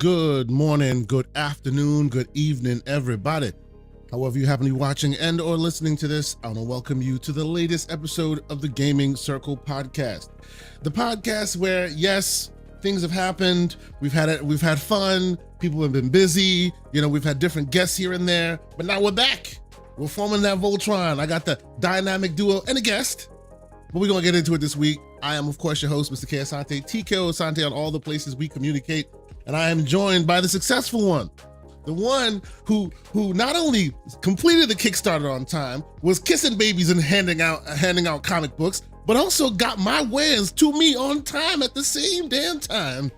Good morning, good afternoon, good evening, everybody. However you happen to be watching and or listening to this, I want to welcome you to the latest episode of the Gaming Circle podcast. The podcast where, yes, things have happened. We've had fun. People have been busy. We've had different guests here and there, but now we're back. We're forming that Voltron. I got the dynamic duo and a guest, but we're going to get into it this week. I am, of course, your host, Mr. K. Asante, TKO Asante on all the places we communicate. And I am joined by the successful one, the one who not only completed the Kickstarter on time, was kissing babies and handing out comic books, but also got my wares to me on time at the same damn time.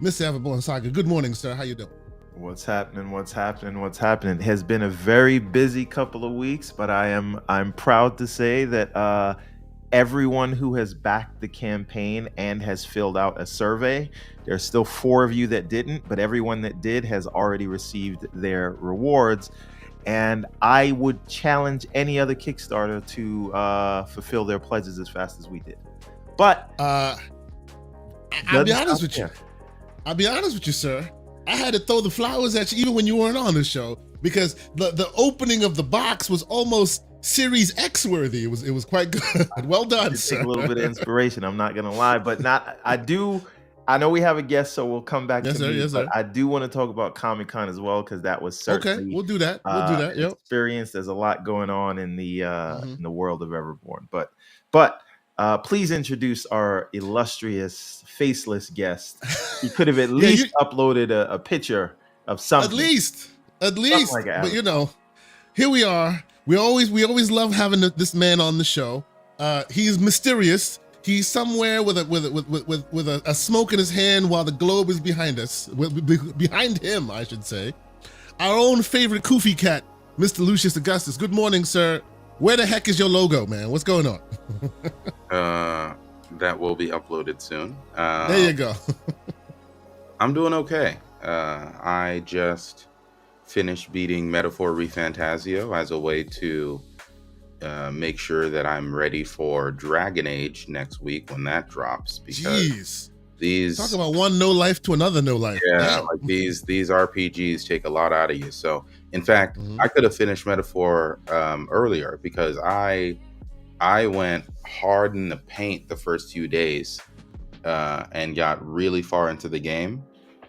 Mr. Everborn Saga, good morning, sir. How you doing? What's happening? It has been a very busy couple of weeks, but I'm proud to say that everyone who has backed the campaign and has filled out a survey, there's still 4 of you that didn't, but everyone that did has already received their rewards. And I would challenge any other Kickstarter to fulfill their pledges as fast as we did. But I'll be honest with you, sir. I had to throw the flowers at you even when you weren't on the show, because the opening of the box was almost Series X worthy. It was quite good. Well done, sir. Take a little bit of inspiration, I'm not gonna lie, but I know we have a guest, so we'll come back to me. Yes, sir. But I do want to talk about Comic-Con as well, because that was certainly okay. We'll do that. Yep. Experience. There's a lot going on in the world of Everborn. But please introduce our illustrious faceless guest. He could have at least uploaded a picture of something. At least. Like, but here we are. We always love having this man on the show. He's mysterious. He's somewhere with a smoke in his hand while the globe is behind us. Behind him, I should say. Our own favorite Koofy cat, Mr. Lucious Agustus. Good morning, sir. Where the heck is your logo, man? What's going on? That will be uploaded soon. There you go. I'm doing okay. I just finished beating Metaphor Refantazio as a way to make sure that I'm ready for Dragon Age next week when that drops. Because these talk about one no life to another no life. Yeah, like these RPGs take a lot out of you. So in fact, I could have finished Metaphor earlier, because I went hard in the paint the first few days and got really far into the game.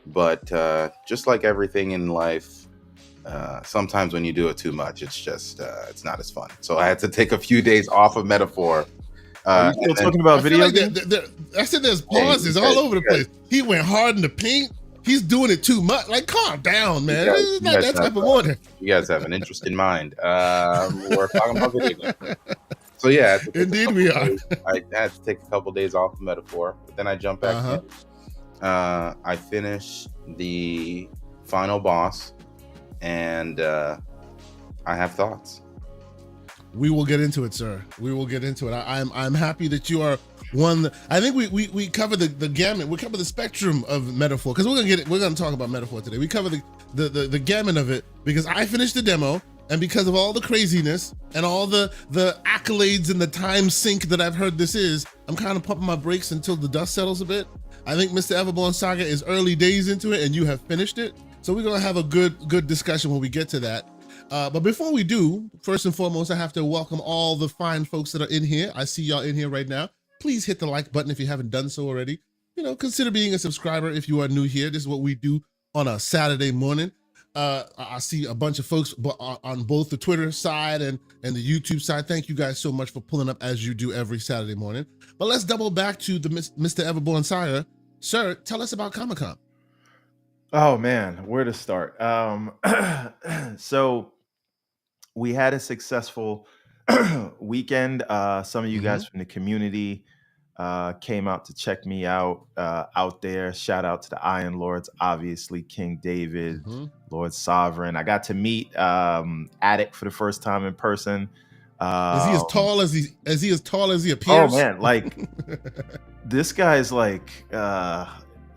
But just like everything in life, sometimes when you do it too much, it's just it's not as fun. So I had to take a few days off of Metaphor. Are you still talking about video games? I said there's pauses all over the place. He went hard in the paint. He's doing it too much. Like, calm down, man. It's not that type of morning. You guys have an interest in mind. We're talking about video games. So yeah, indeed we are. I had to take a couple days off of Metaphor, but then I jumped back in. I finished the final boss, and I have thoughts. We will get into it, sir. We will get into it. I'm happy that you are one. I think we cover the gamut. We cover the spectrum of Metaphor, because we're gonna talk about Metaphor today. We cover the gamut of it, because I finished the demo, and because of all the craziness and all the accolades and the time sink that I've heard this is, I'm kind of pumping my brakes until the dust settles a bit. I think Mr. Everborn Saga is early days into it, and you have finished it. So we're gonna have a good discussion when we get to that. But before we do, first and foremost, I have to welcome all the fine folks that are in here. I see y'all in here right now. Please hit the like button if you haven't done so already. Consider being a subscriber if you are new here. This is what we do on a Saturday morning. I see a bunch of folks on both the Twitter side and the YouTube side. Thank you guys so much for pulling up as you do every Saturday morning. But let's double back to the Mr. Everborn Saga. Sir, tell us about Comic-Con. Oh man, where to start? So we had a successful weekend. Some of you guys from the community came out to check me out there. Shout out to the Iron Lords, obviously King David, Lord Sovereign. I got to meet Attic for the first time in person. Is he as tall as he appears? Oh man, like this guy's like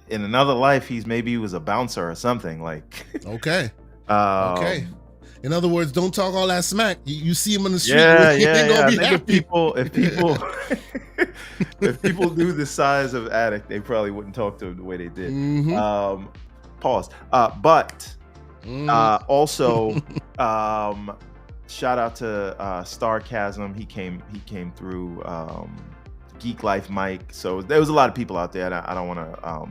in another life he was a bouncer or something. Like okay. In other words, don't talk all that smack. You see him on the street. If people knew the size of Attic, they probably wouldn't talk to him the way they did. pause. But also, shout out to Starchasm. He came through. Geek Life Mike. So there was a lot of people out there. And I don't want to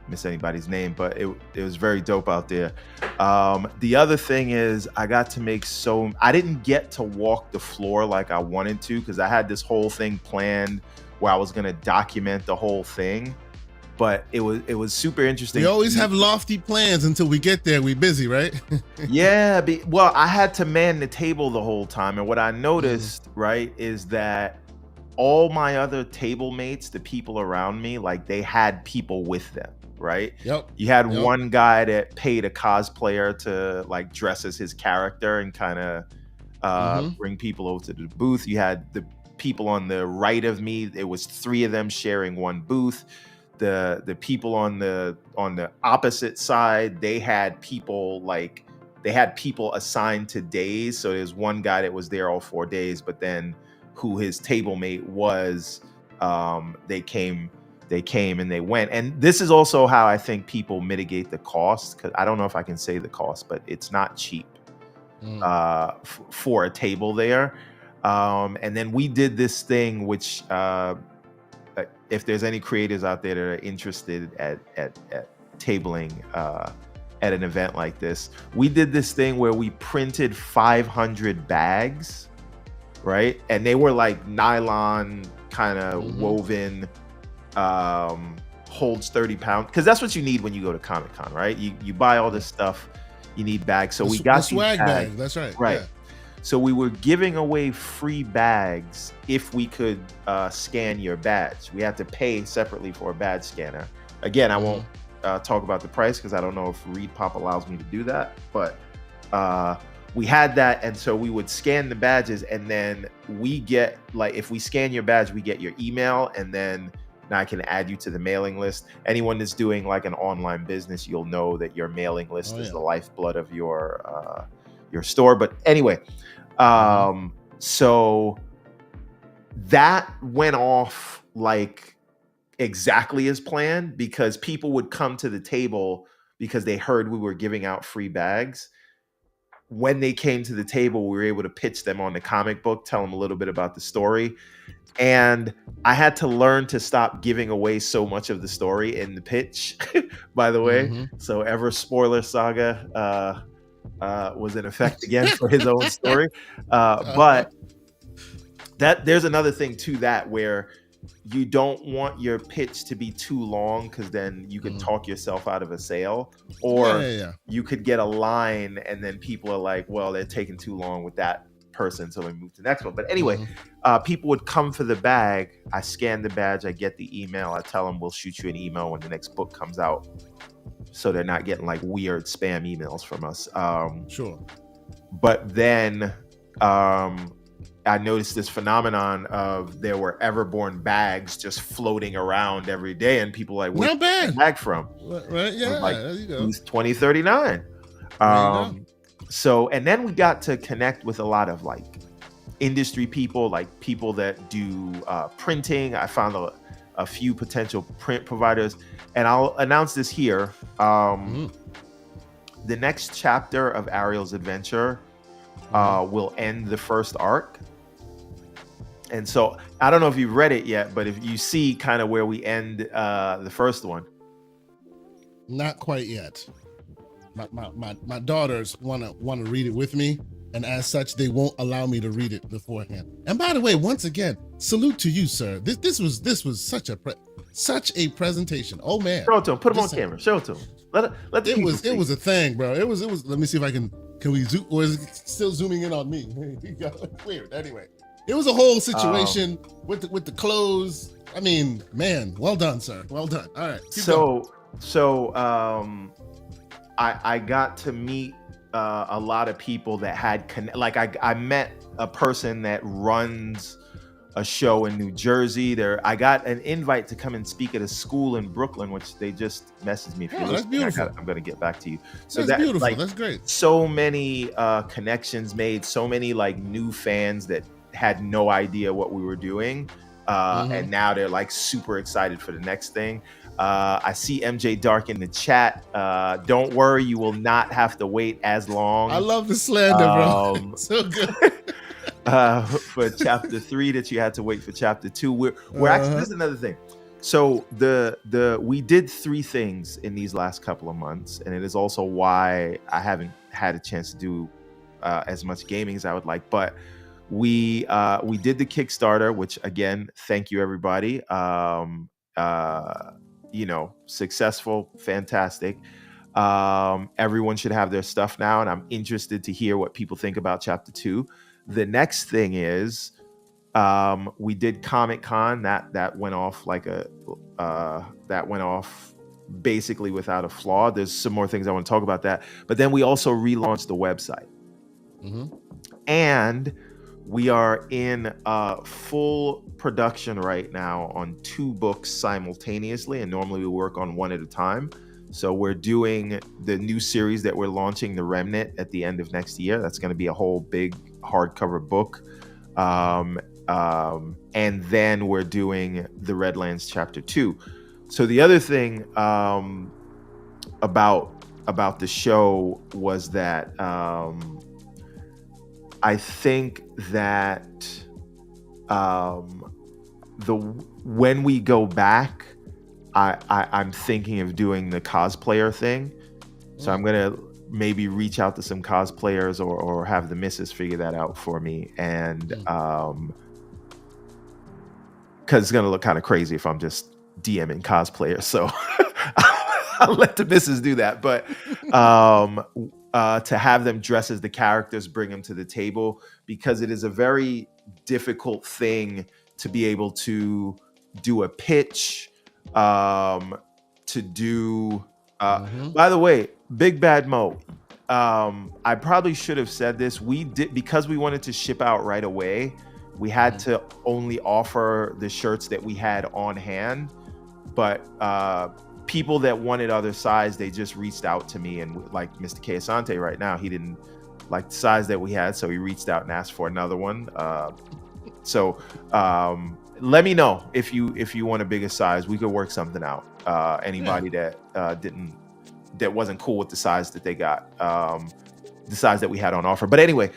miss anybody's name, but it was very dope out there. The other thing is I got to make I didn't get to walk the floor like I wanted to, because I had this whole thing planned where I was going to document the whole thing. But it was super interesting. We always have lofty plans until we get there. We busy, right? Yeah. Well, I had to man the table the whole time. And what I noticed, right, is that all my other table mates, the people around me, like they had people with them, right? Yep. You had one guy that paid a cosplayer to like dress as his character and kind of bring people over to the booth. You had the people on the right of me. It was 3 of them sharing one booth. The people on the opposite side, they had people assigned to days. So there's one guy that was there all 4 days, but then who his table mate was, they came and they went. And this is also how I think people mitigate the cost, because I don't know if I can say the cost, but it's not cheap for a table there. And then we did this thing, which if there's any creators out there that are interested at tabling at an event like this, we did this thing where we printed 500 bags, right? And they were like nylon kind of woven, holds 30 pounds, because that's what you need when you go to Comic-Con, right? You buy all this stuff, you need bags. So we got the swag bag. That's right. Right. Yeah. So we were giving away free bags if we could scan your badge. We had to pay separately for a badge scanner. Again, I won't talk about the price because I don't know if ReedPop allows me to do that. But we had that, and so we would scan the badges, and then we get, like, if we scan your badge, we get your email, and then I can add you to the mailing list. Anyone that's doing like an online business, you'll know that your mailing list is the lifeblood of your store. But anyway, so that went off like exactly as planned, because people would come to the table because they heard we were giving out free bags. When they came to the table, we were able to pitch them on the comic book, tell them a little bit about the story. And I had to learn to stop giving away so much of the story in the pitch, by the way. So Everborn Saga was in effect again for his own story. But there's another thing to that, where you don't want your pitch to be too long, because then you could talk yourself out of a sale, or you could get a line and then people are like, well, they're taking too long with that person, so we move to the next one. But anyway, people would come for the bag. I scan the badge, I get the email, I tell them we'll shoot you an email when the next book comes out, so they're not getting like weird spam emails from us. Sure. But then I noticed this phenomenon of there were Everborn bags just floating around every day, and people like, where's the bag from? Right, yeah, like, there you go. It's 2039. So, and then we got to connect with a lot of like industry people, like people that do printing. I found a few potential print providers, and I'll announce this here. The next chapter of Ariel's adventure will end the first arc. And so I don't know if you've read it yet, but if you see kind of where we end the first one. Not quite yet. My daughters want to read it with me, and as such, they won't allow me to read it beforehand. And by the way, once again, salute to you, sir. This was such a presentation. Oh man, show it to him. Put him on camera. Show it to him. Let it was a thing, bro. It was. Let me see if I can we zoom, or is it still zooming in on me? Weird. Anyway, it was a whole situation with the clothes. I mean, man, well done, sir. Well done. All right. I got to meet a lot of people that had I met a person that runs a show in New Jersey. I got an invite to come and speak at a school in Brooklyn, which they just messaged me. That's beautiful. I'm going to get back to you. So that's beautiful. Like, that's great. So many connections made, so many like new fans that had no idea what we were doing. And now they're like super excited for the next thing. I see MJ Dark in the chat. Don't worry, you will not have to wait as long. I love the slander, bro. So good. For chapter 3 that you had to wait for chapter 2. We're actually, this is another thing. So we did 3 things in these last couple of months, and it is also why I haven't had a chance to do as much gaming as I would like. But we did the Kickstarter, which again, thank you everybody. Successful, fantastic. Everyone should have their stuff now, and I'm interested to hear what people think about chapter 2. The next thing is we did Comic-Con. That went off basically without a flaw. There's some more things I want to talk about that, but then we also relaunched the website. And we are in full production right now on 2 books simultaneously, and normally we work on one at a time. So we're doing the new series that we're launching, The Remnant, at the end of next year. That's going to be a whole big hardcover book. And then we're doing The Redlands Chapter 2. So the other thing about the show was that I think that when we go back, I'm thinking of doing the cosplayer thing. So I'm gonna maybe reach out to some cosplayers or have the missus figure that out for me, and because it's gonna look kind of crazy if I'm just DMing cosplayers. So I'll let the missus do that. But to have them dress as the characters, bring them to the table, because it is a very difficult thing to be able to do a pitch, to do by the way, Big Bad Mo, I probably should have said this. We did, because we wanted to ship out right away, we had to only offer the shirts that we had on hand, but people that wanted other size, they just reached out to me, and like Mr. K. Asante right now, he didn't like the size that we had, so he reached out and asked for another one. So let me know if you want a bigger size. We could work something out. Anybody that wasn't cool with the size that they got, the size that we had on offer. But anyway,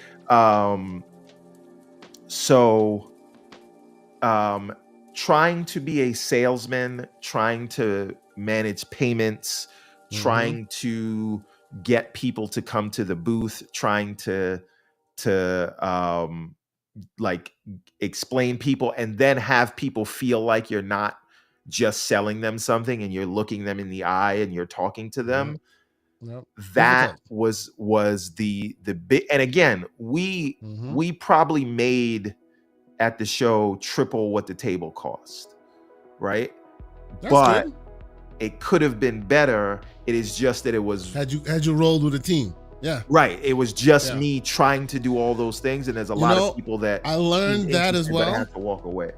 trying to be a salesman, trying to manage payments, trying to get people to come to the booth, trying to like explain people, and then have people feel like you're not just selling them something and you're looking them in the eye and you're talking to them. That was the big, and again, we probably made at the show triple what the table cost, right? That's but good. It could have been better. It is just that it was had you rolled with a team. Yeah, right. It was just me trying to do all those things, and there's a lot of people that I learned that as well. I had to walk away.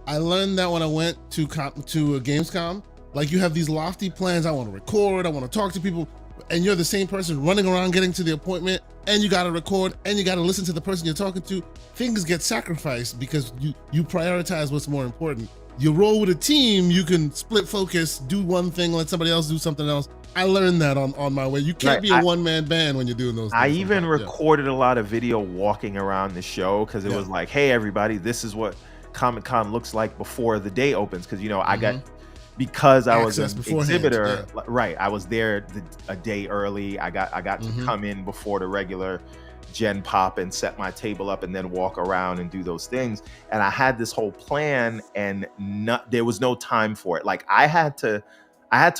I learned that when I went to a Gamescom. Like, you have these lofty plans. I want to record. I want to talk to people, and you're the same person running around getting to the appointment, and you got to record, and you got to listen to the person you're talking to. Things get sacrificed because you prioritize what's more important. You roll with a team, you can split focus, do one thing, let somebody else do something else. I learned that on my way. You can't be a one-man band when you're doing those things. I even recorded a lot of video walking around the show, because it was like, hey, everybody, this is what Comic-Con looks like before the day opens. Because, I got, because I was an exhibitor, right, I was there a day early. I got to come in before the regular Gen Pop and set my table up and then walk around and do those things. And I had this whole plan, and there was no time for it. Like, I had to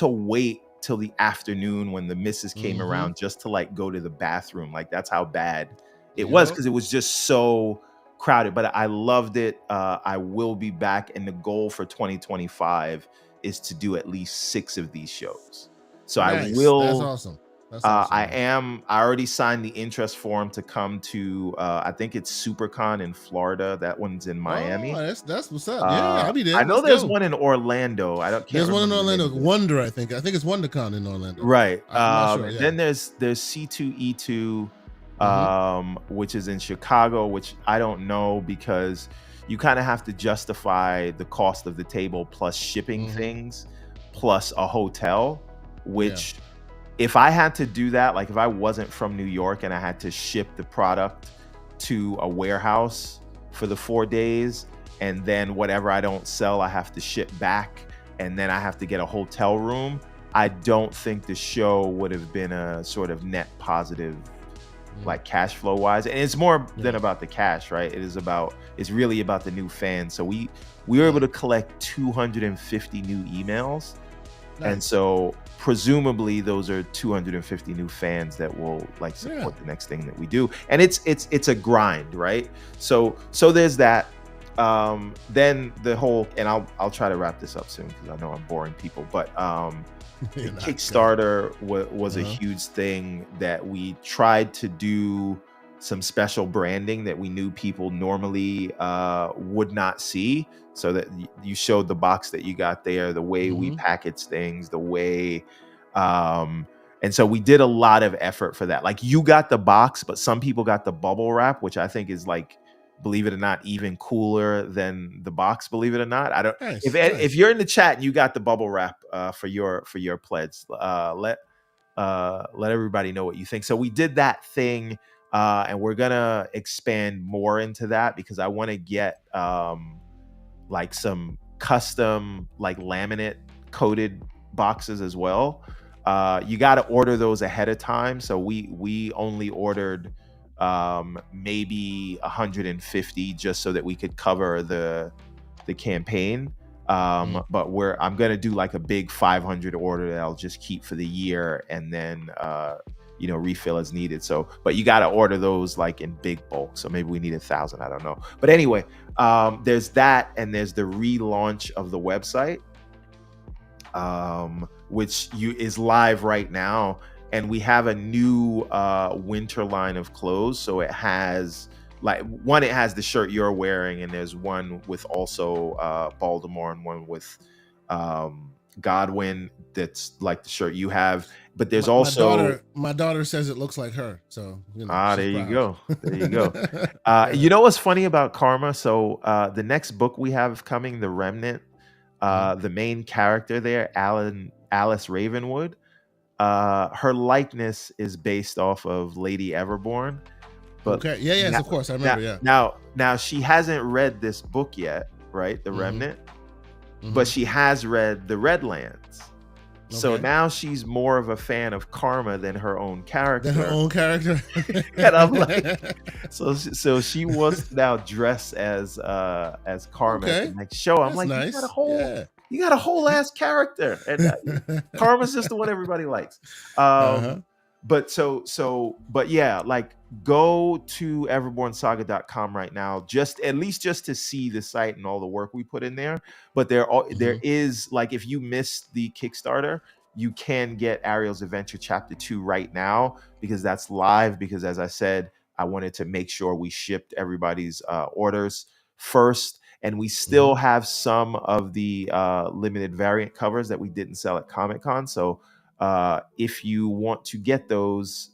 wait till the afternoon when the missus came around just to like go to the bathroom. Like, that's how bad it was, because it was just so crowded. But I loved it. I will be back, and the goal for 2025 is to do at least 6 of these shows. So I will. That's awesome. I already signed the interest form to come to I think it's SuperCon in Florida. That one's in Miami. Oh, that's what's up. I'll be there. I know there's one in Orlando. There's one in Orlando. Wonder, I think it's WonderCon in Orlando. Right. Sure, Then there's C2E2, which is in Chicago, which I don't know, because you kind of have to justify the cost of the table plus shipping things. plus a hotel, which if I had to do that, like if I wasn't from New York and I had to ship the product to a warehouse for the 4 days, and then whatever I don't sell, I have to ship back, and then I have to get a hotel room, I don't think the show would have been a sort of net positive, like cash flow wise. And it's more than about the cash, right? It's really about the new fans. So we were able to collect 250 new emails. Nice. And so presumably those are 250 new fans that will like support the next thing that we do. And it's a grind, right? So there's that. Then the whole, and I'll try to wrap this up soon because I know I'm boring people, but the Kickstarter was a huge thing that we tried to do some special branding that we knew people normally would not see. So that you showed the box that you got there, the way we package things, the way, and so we did a lot of effort for that. Like you got the box, but some people got the bubble wrap, which I think is like, believe it or not, even cooler than the box. Believe it or not, I don't. Nice, if you're in the chat and you got the bubble wrap for your pledge, let everybody know what you think. So we did that thing, and we're gonna expand more into that because I want to get like some custom like laminate coated boxes as well. You got to order those ahead of time. So we only ordered maybe 150 just so that we could cover the campaign. But I'm gonna do like a big 500 order that I'll just keep for the year, and then refill as needed. So, but you got to order those like in big bulk. So maybe we need 1,000. I don't know. But anyway, there's that, and there's the relaunch of the website, which is live right now. And we have a new winter line of clothes. So it has it has the shirt you're wearing, and there's one with also Baltimore and one with Godwin that's like the shirt you have. But there's my daughter says it looks like her. So there you go. There you go. You know what's funny about Karma? So the next book we have coming, The Remnant, the main character there, Alice Ravenwood, her likeness is based off of Lady Everborn. But yes, of course, I remember. Now she hasn't read this book yet, right? The Remnant, but she has read the Redlands. So now she's more of a fan of Karma than her own character. And I'm like, so she wants to now dress as Karma in the next show. I'm like, nice. You got a whole ass character, and Karma's just the one everybody likes. But yeah, like go to everbornsaga.com right now, at least to see the site and all the work we put in there. But there is, like, if you missed the Kickstarter, you can get Ariel's Adventure Chapter 2 right now because that's live. Because as I said, I wanted to make sure we shipped everybody's orders first. And we still have some of the limited variant covers that we didn't sell at Comic-Con. So if you want to get those,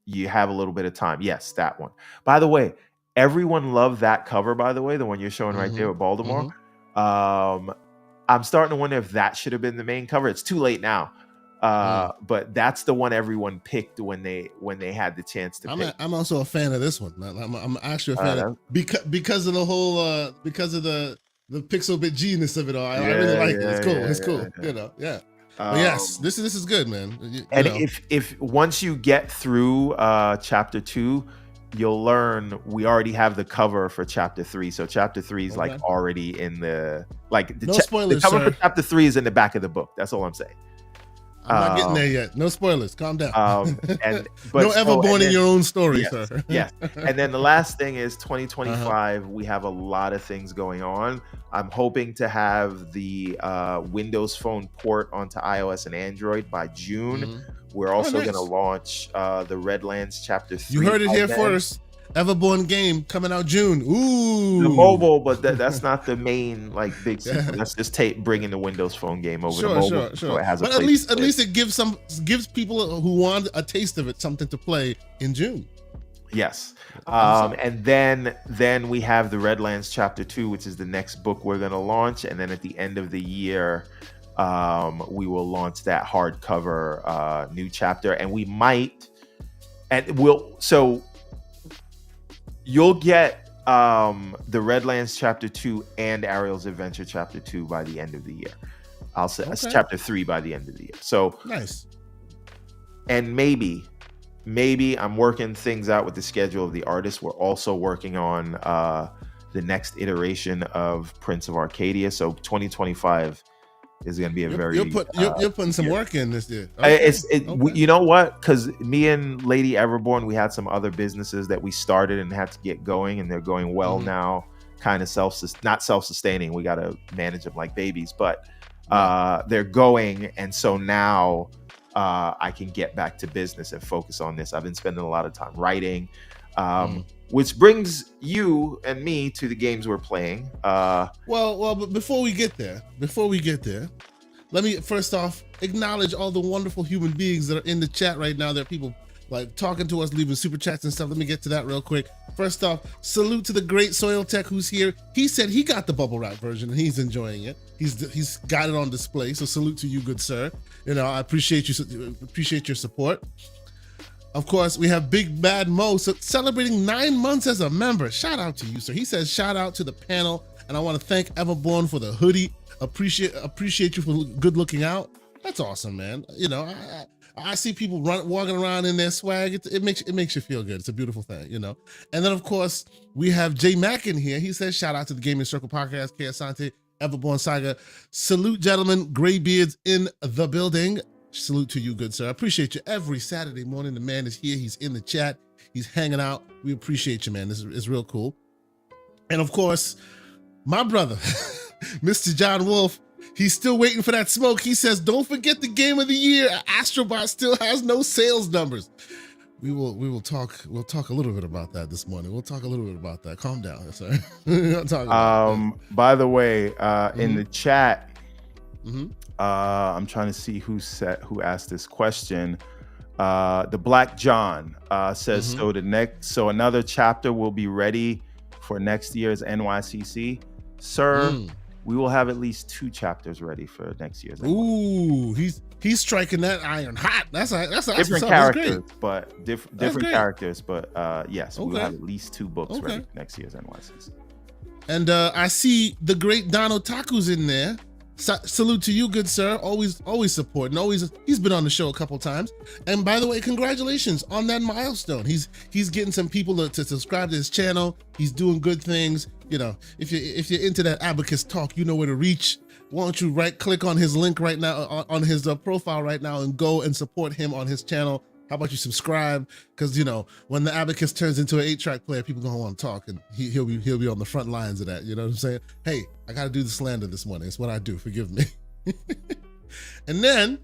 you have a little bit of time. Yes, that one. By the way, everyone loved that cover, by the way, the one you're showing right there with Baltimore. I'm starting to wonder if that should have been the main cover. It's too late now. But that's the one everyone picked when they had the chance to pick. I'm also a fan of this one. I'm actually a fan of because of the whole because of the pixel bit genius of it all. I really like it. It's cool. But yes, this is good, man. If once you get through chapter 2, you'll learn we already have the cover for chapter 3. So chapter 3 is like already in the no spoilers. The cover for chapter 3 is in the back of the book. That's all I'm saying. I'm not getting there yet. No spoilers. Calm down. No Everborn in your own story, sir. Yes. And then the last thing is 2025. We have a lot of things going on. I'm hoping to have the Windows Phone port onto iOS and Android by June. We're also going to launch the Redlands Chapter 3. You heard it here first. Everborn game coming out June. Ooh, the mobile, but that's not the main big sequel. That's just bringing the Windows Phone game over to mobile. Sure. So it has but at least it gives people who want a taste of it something to play in June. Yes, and then we have the Redlands Chapter 2, which is the next book we're going to launch, and then at the end of the year, we will launch that hardcover new chapter, and we might, and so you'll get the Redlands Chapter 2 and Ariel's Adventure Chapter 2 by the end of the year. I'll say that's Chapter 3 by the end of the year. So nice. And maybe I'm working things out with the schedule of the artists. We're also working on the next iteration of Prince of Arcadia. So 2025 is going to be you're putting some work in this year. You know what? Because me and Lady Everborn, we had some other businesses that we started and had to get going, and they're going well now. Kind of not self-sustaining. We got to manage them like babies, but they're going, and so now I can get back to business and focus on this. I've been spending a lot of time writing, which brings you and me to the games we're playing. Well, but before we get there, let me first off acknowledge all the wonderful human beings that are in the chat right now. There are people like talking to us, leaving super chats and stuff. Let me get to that real quick. First off, salute to the great Soil Tech who's here. He said he got the bubble wrap version and he's enjoying it. He's got it on display. So salute to you, good sir. You know, I appreciate your support. Of course, we have Big Bad Mo celebrating 9 months as a member. Shout out to you, sir. He says, shout out to the panel. And I want to thank Everborn for the hoodie. Appreciate you for good looking out. That's awesome, man. You know, I see people walking around in their swag. It makes you feel good. It's a beautiful thing, you know. And then, of course, we have J Mack in here. He says, shout out to the Gaming Circle Podcast, K Asante, Everborn Saga. Salute, gentlemen. Graybeards in the building. Salute to you, good sir. I appreciate you every Saturday morning. The man is here. He's in the chat. He's hanging out. We appreciate you, man. This is real cool. And, of course, my brother, Mr. John Wolf, he's still waiting for that smoke. He says, don't forget the game of the year. Astrobot still has no sales numbers. We'll talk a little bit about that this morning. We'll talk a little bit about that. Calm down, sir. By the way, in the chat, I'm trying to see who asked this question. The Black John says, so another chapter will be ready for next year's NYCC. Sir, we will have at least 2 chapters ready for next year's. Ooh, he's striking that iron hot. That's different characters, but different characters. But yes, we will have at least 2 books ready for next year's NYCC. And I see the great Don Otaku's in there. Salute to you, good sir. Always supporting. He's been on the show a couple times. And by the way, congratulations on that milestone. He's getting some people to subscribe to his channel. He's doing good things. You know, if you're into that abacus talk, you know where to reach. Why don't you click on his link right now on his profile right now and go and support him on his channel. How about you subscribe? Because you know when the abacus turns into an 8-track player, people gonna want to talk, and he'll be on the front lines of that. You know what I'm saying? Hey, I got to do the slander this morning. It's what I do. Forgive me. And then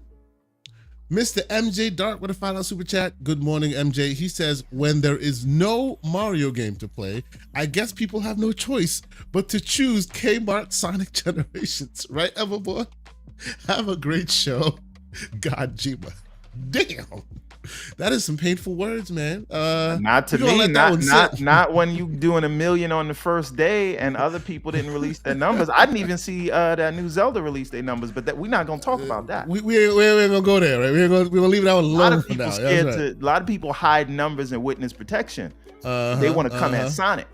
Mr. MJ Dark with a $5 super chat. Good morning, MJ. He says, when there is no Mario game to play, I guess people have no choice but to choose Kmart Sonic Generations. Right, Everborn? Have a great show. God, Jima. Damn. That is some painful words, man. Not to me. Not when you doing $1 million on the first day and other people didn't release their numbers. I didn't even see that new Zelda release their numbers, but we're not gonna talk about that. We ain't gonna go there, right? We're gonna leave that alone for now. A lot of people hide numbers and witness protection. They want to come at Sonic.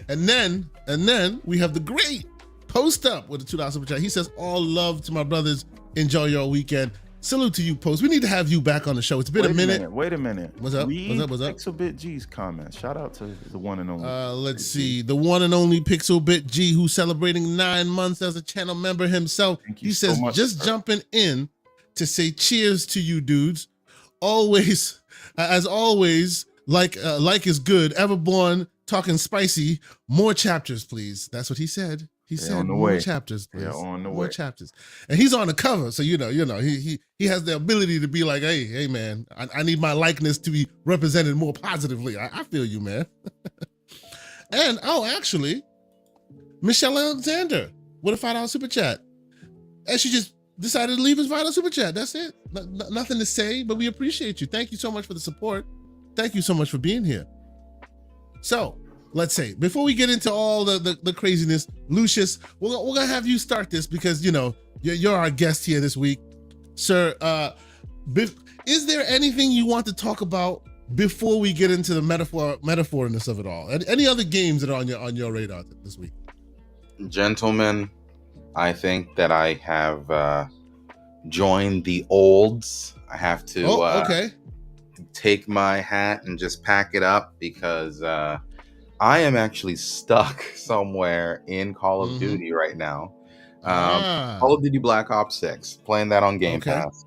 And then we have the great Post Up with a $2 super chat. He says, all love to my brothers. Enjoy your weekend. Salute to you, Post. We need to have you back on the show. It's been a minute. Wait a minute. What's up? What's up? Pixelbit G's comment. Shout out to the one and only. Let's see. The one and only Pixelbit G, who's celebrating 9 months as a channel member himself. He says, so much, just jumping in to say cheers to you dudes. Always, as always, like is good. Everborn talking spicy. More chapters, please. That's what he said. He said more chapters, please. Yeah, on the way. More chapters. And he's on the cover, so you know, he has the ability to be like, hey man, I need my likeness to be represented more positively. I feel you, man. And actually, Michelle Alexander with a $5 super chat. And she just decided to leave his $5 super chat. That's it. Nothing to say, but we appreciate you. Thank you so much for the support. Thank you so much for being here. So, let's say, before we get into all the craziness, Lucious, we're gonna have you start this because, you know, You're our guest here this week, sir. Is there anything you want to talk about before we get into the metaphorness of it all? Any other games that are on your radar this week? Gentlemen, I think that I have joined the olds. I have to take my hat and just pack it up because I am actually stuck somewhere in Call of Duty right now. Call of Duty Black Ops 6, playing that on Game Pass.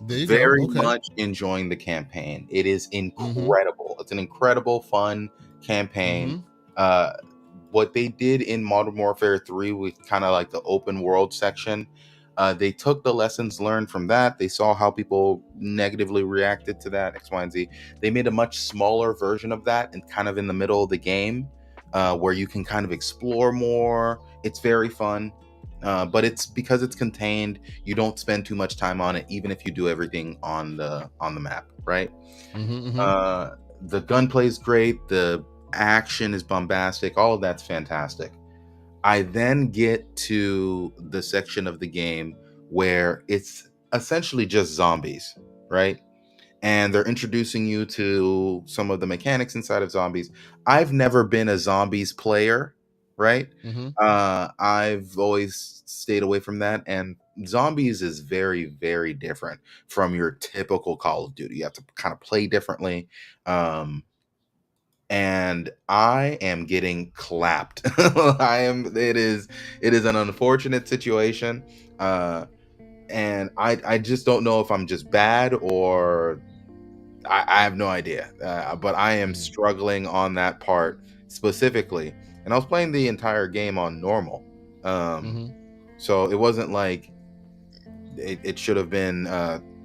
There you Very go. much enjoying the campaign. It is incredible. It's an incredible, fun campaign. What they did in Modern Warfare 3 with kind of like the open world section, they took the lessons learned from that. They saw how people negatively reacted to that, X, Y, and Z. They made a much smaller version of that and kind of in the middle of the game where you can kind of explore more. It's very fun. But it's because it's contained, you don't spend too much time on it, even if you do everything on the map, right? The gunplay is great, the action is bombastic, all of that's fantastic. I then get to the section of the game where it's essentially just zombies, right? And they're introducing you to some of the mechanics inside of zombies. I've never been a zombies player, right? I've always stayed away from that, and zombies is very, very different from your typical Call of Duty. You have to kind of play differently, and I am getting clapped. It is an unfortunate situation, and I just don't know if I'm just bad or I have no idea, but I am struggling on that part specifically. And I was playing the entire game on normal, so it wasn't like it should have been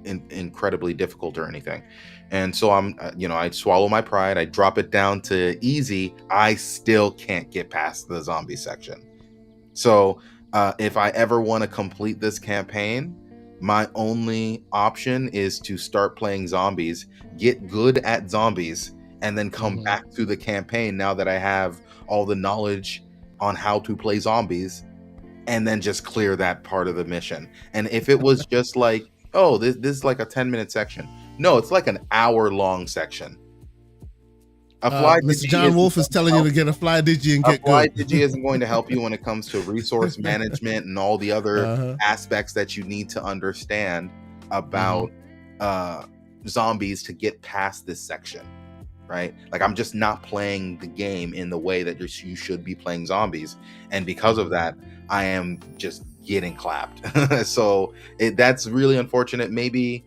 incredibly difficult or anything. And so I'm, I swallow my pride. I drop it down to easy. I still can't get past the zombie section. So if I ever want to complete this campaign, my only option is to start playing zombies, get good at zombies, and then come back to the campaign now that I have all the knowledge on how to play zombies, and then just clear that part of the mission. And if it was just like, oh, this is like a 10-minute section. No, it's like an hour-long section. Mr. John Wolf is telling you to get a fly digi and get good. A fly digi isn't going to help you when it comes to resource management and all the other aspects that you need to understand about zombies to get past this section, right? Like, I'm just not playing the game in the way that you should be playing zombies, and because of that, I am just getting clapped. So that's really unfortunate. Maybe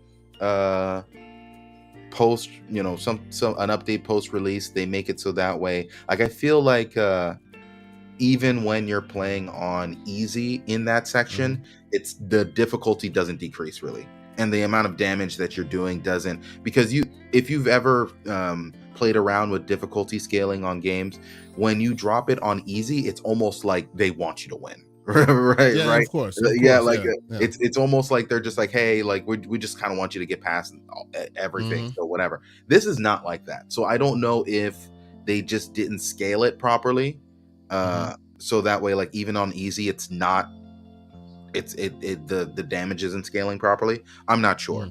post, some an update post release, they make it so that way. Like, I feel like even when you're playing on easy in that section, it's the difficulty doesn't decrease really, and the amount of damage that you're doing doesn't, because if you've ever played around with difficulty scaling on games, when you drop it on easy, it's almost like they want you to win. Right. Of course. It's almost like they're just like, hey, like we just kind of want you to get past everything, so whatever. This is not like that, so I don't know if they just didn't scale it properly, so that way, like, even on easy, it's not, the damage isn't scaling properly. I'm not sure.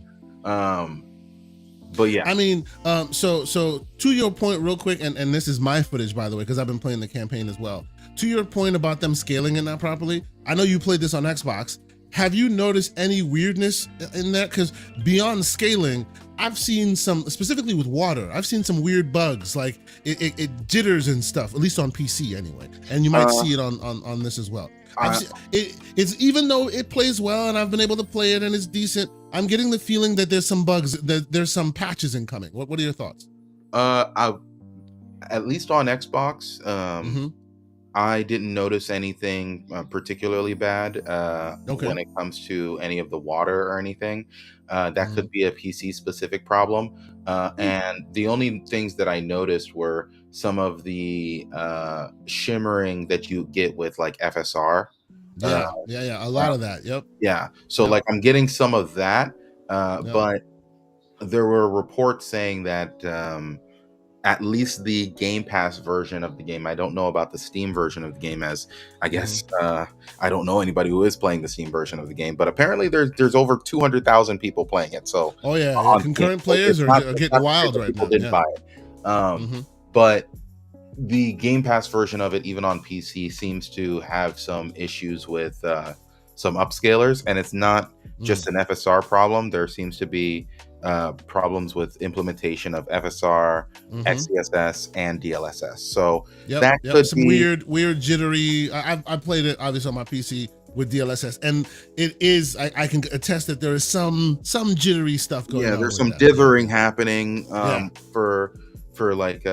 But yeah, I mean, so to your point real quick, and this is my footage, by the way, because I've been playing the campaign as well. To your point about them scaling it not properly, I know you played this on Xbox. Have you noticed any weirdness in that? Because beyond scaling, I've seen some, specifically with water, I've seen some weird bugs, like it jitters and stuff, at least on PC anyway. And you might see it on this as well. It's even though it plays well and I've been able to play it and it's decent, I'm getting the feeling that there's some bugs, that there's some patches incoming. What are your thoughts? At least on Xbox, I didn't notice anything particularly bad when it comes to any of the water or anything. That could be a PC specific problem. And the only things that I noticed were some of the shimmering that you get with like FSR. A lot of that. So like, I'm getting some of that, but there were reports saying that at least the Game Pass version of the game. I don't know about the Steam version of the game, as I guess I don't know anybody who is playing the Steam version of the game. But apparently, there's over 200,000 people playing it. So concurrent players are getting wild right now. People didn't buy it, but the Game Pass version of it, even on PC, seems to have some issues with some upscalers, and it's not just an FSR problem. There seems to be problems with implementation of FSR, XCSS, and DLSS. So that could some be weird jittery. I played it obviously on my PC with DLSS, and it is. I can attest that there is some jittery stuff going on. Yeah, there's some dithering happening for like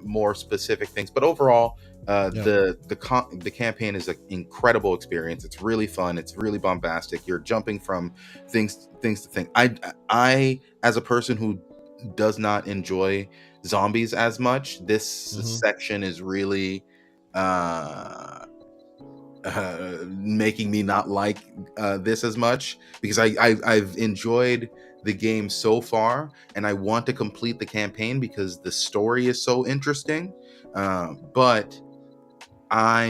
more specific things, but overall, the campaign is an incredible experience. It's really fun. It's really bombastic. You're jumping from things to things. I as a person who does not enjoy zombies as much, this section is really making me not like this as much, because I've enjoyed the game so far, and I want to complete the campaign because the story is so interesting. But I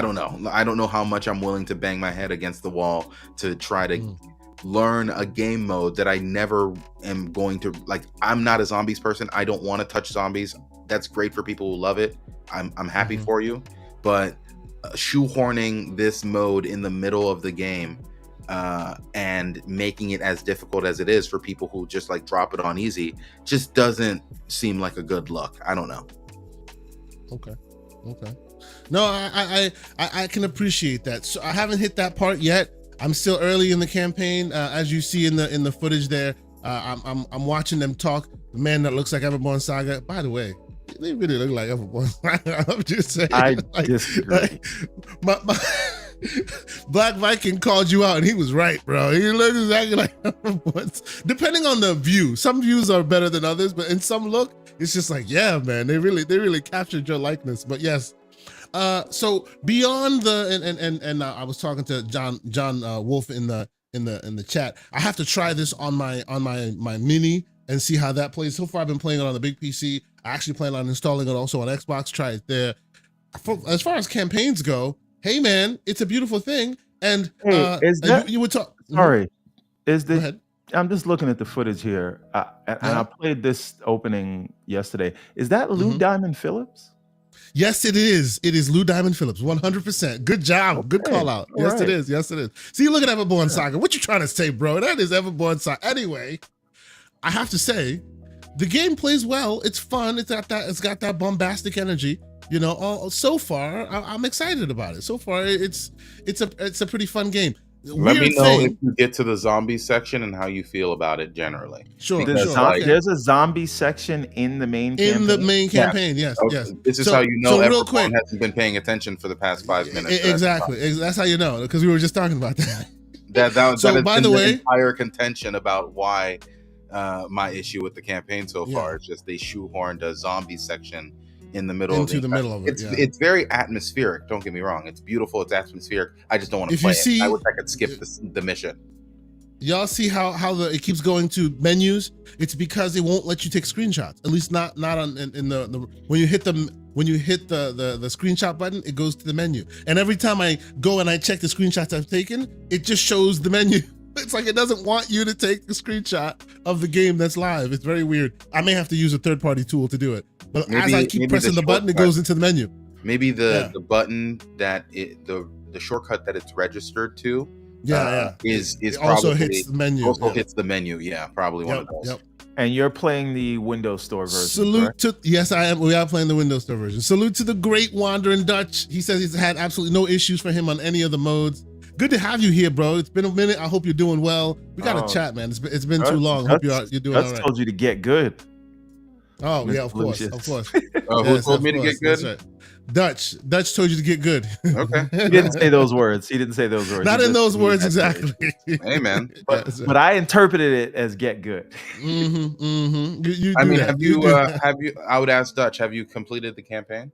don't know. I don't know how much I'm willing to bang my head against the wall to try to learn a game mode that I never am going to like. I'm not a zombies person. I don't want to touch zombies. That's great for people who love it. I'm happy for you, but shoehorning this mode in the middle of the game and making it as difficult as it is for people who just like drop it on easy just doesn't seem like a good look. I don't know. Okay. No, I can appreciate that. So I haven't hit that part yet. I'm still early in the campaign. As you see in the footage there, I'm watching them talk. The man that looks like Everborn Saga. By the way, they really look like Everborn Saga. I'm just saying. I disagree. My Black Viking called you out, and he was right, bro. He looks exactly like Everborn. Depending on the view, some views are better than others, but in some look, it's just like, yeah, man, they really captured your likeness. But yes, so beyond the and I was talking to John Wolf in the chat. I have to try this on my mini and see how that plays. So far, I've been playing it on the big PC. I actually plan on installing it also on Xbox. Try it there. As far as campaigns go, hey man, it's a beautiful thing. And is that you would talk? Sorry, is Go this? ahead. I'm just looking at the footage here, and I played this opening yesterday. Is that Lou Diamond Phillips? Yes, it is. It is Lou Diamond Phillips, 100%. Good job. Good call out. Yes, it is. Yes, it is. See, look at Everborn Saga. What you trying to say, bro? That is Everborn Saga. Anyway, I have to say, the game plays well. It's fun. It's got that bombastic energy. You know, so far, I'm excited about it. So far, it's a pretty fun game. Let me know if you get to the zombie section and how you feel about it generally. Sure. There's a zombie section in the main campaign. In the main campaign, yes. This is how you know everyone hasn't been paying attention for the past 5 minutes. Exactly. That's how you know, because we were just talking about that. That by the way, entire contention about why my issue with the campaign so far is just they shoehorned a zombie section in the middle of it. It's very atmospheric. Don't get me wrong. It's beautiful. It's atmospheric. I just don't want to play it. I wish I could skip the mission. Y'all see how it keeps going to menus? It's because it won't let you take screenshots. At least not on in the when you hit the screenshot button, it goes to the menu. And every time I go and I check the screenshots I've taken, it just shows the menu. It's like it doesn't want you to take the screenshot of the game that's live. It's very weird. I may have to use a third-party tool to do it. But as I keep pressing the button, it goes into the menu. Maybe the button that the shortcut that it's registered to is also hits the menu. Hits the menu. Yeah, probably one of those. Yep. And you're playing the Windows Store version. Yes, I am. We are playing the Windows Store version. Salute to the great Wandering Dutch. He says he's had absolutely no issues for him on any of the modes. Good to have you here, bro. It's been a minute. I hope you're doing well. We got to chat, man. It's been too long. Hope you're doing all right. Dutch told you to get good. Oh, yeah, of course. Who told me to get good? Right. Dutch told you to get good. Okay. He didn't say those words. Not in those words exactly. Hey, man. But I interpreted it as get good. I would ask Dutch, have you completed the campaign?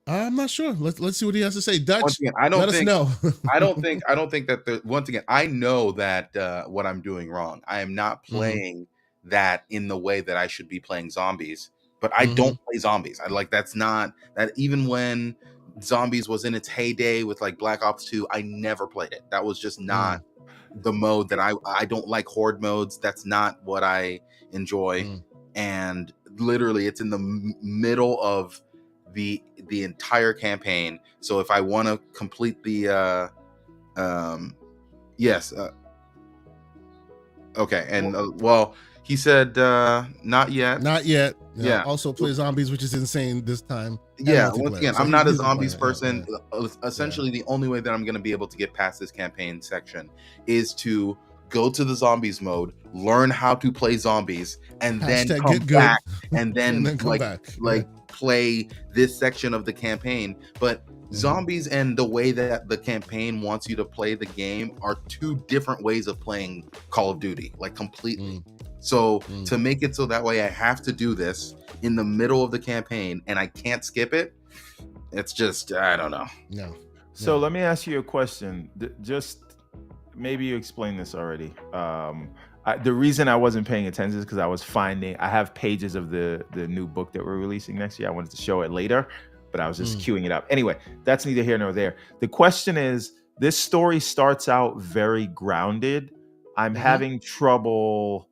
I'm not sure. Let's see what he has to say. Dutch, again, let us know. I don't think that once again, I know that what I'm doing wrong. I am not playing that in the way that I should be playing zombies. But I don't play zombies. I like that's not that even when zombies was in its heyday with like Black Ops 2, I never played it. That was just not the mode that I don't like horde modes. That's not what I enjoy. And literally it's in the middle of the entire campaign. So if I want to complete the okay, and well, he said not yet. Not yet. Yeah. Also play zombies, which is insane this time. Yeah, once again, So I'm not a he's zombies playing. person. Essentially, the only way that I'm going to be able to get past this campaign section is to go to the zombies mode, learn how to play zombies, and then come back, and then come back. Play this section of the campaign. But zombies and the way that the campaign wants you to play the game are two different ways of playing Call of Duty, like completely. So to make it so that way I have to do this in the middle of the campaign and I can't skip it, it's just, I don't know. No. So let me ask you a question. Just maybe you explained this already. The reason I wasn't paying attention is because I have pages of the new book that we're releasing next year. I wanted to show it later, but I was just queuing it up. Anyway, that's neither here nor there. The question is, this story starts out very grounded. I'm having trouble...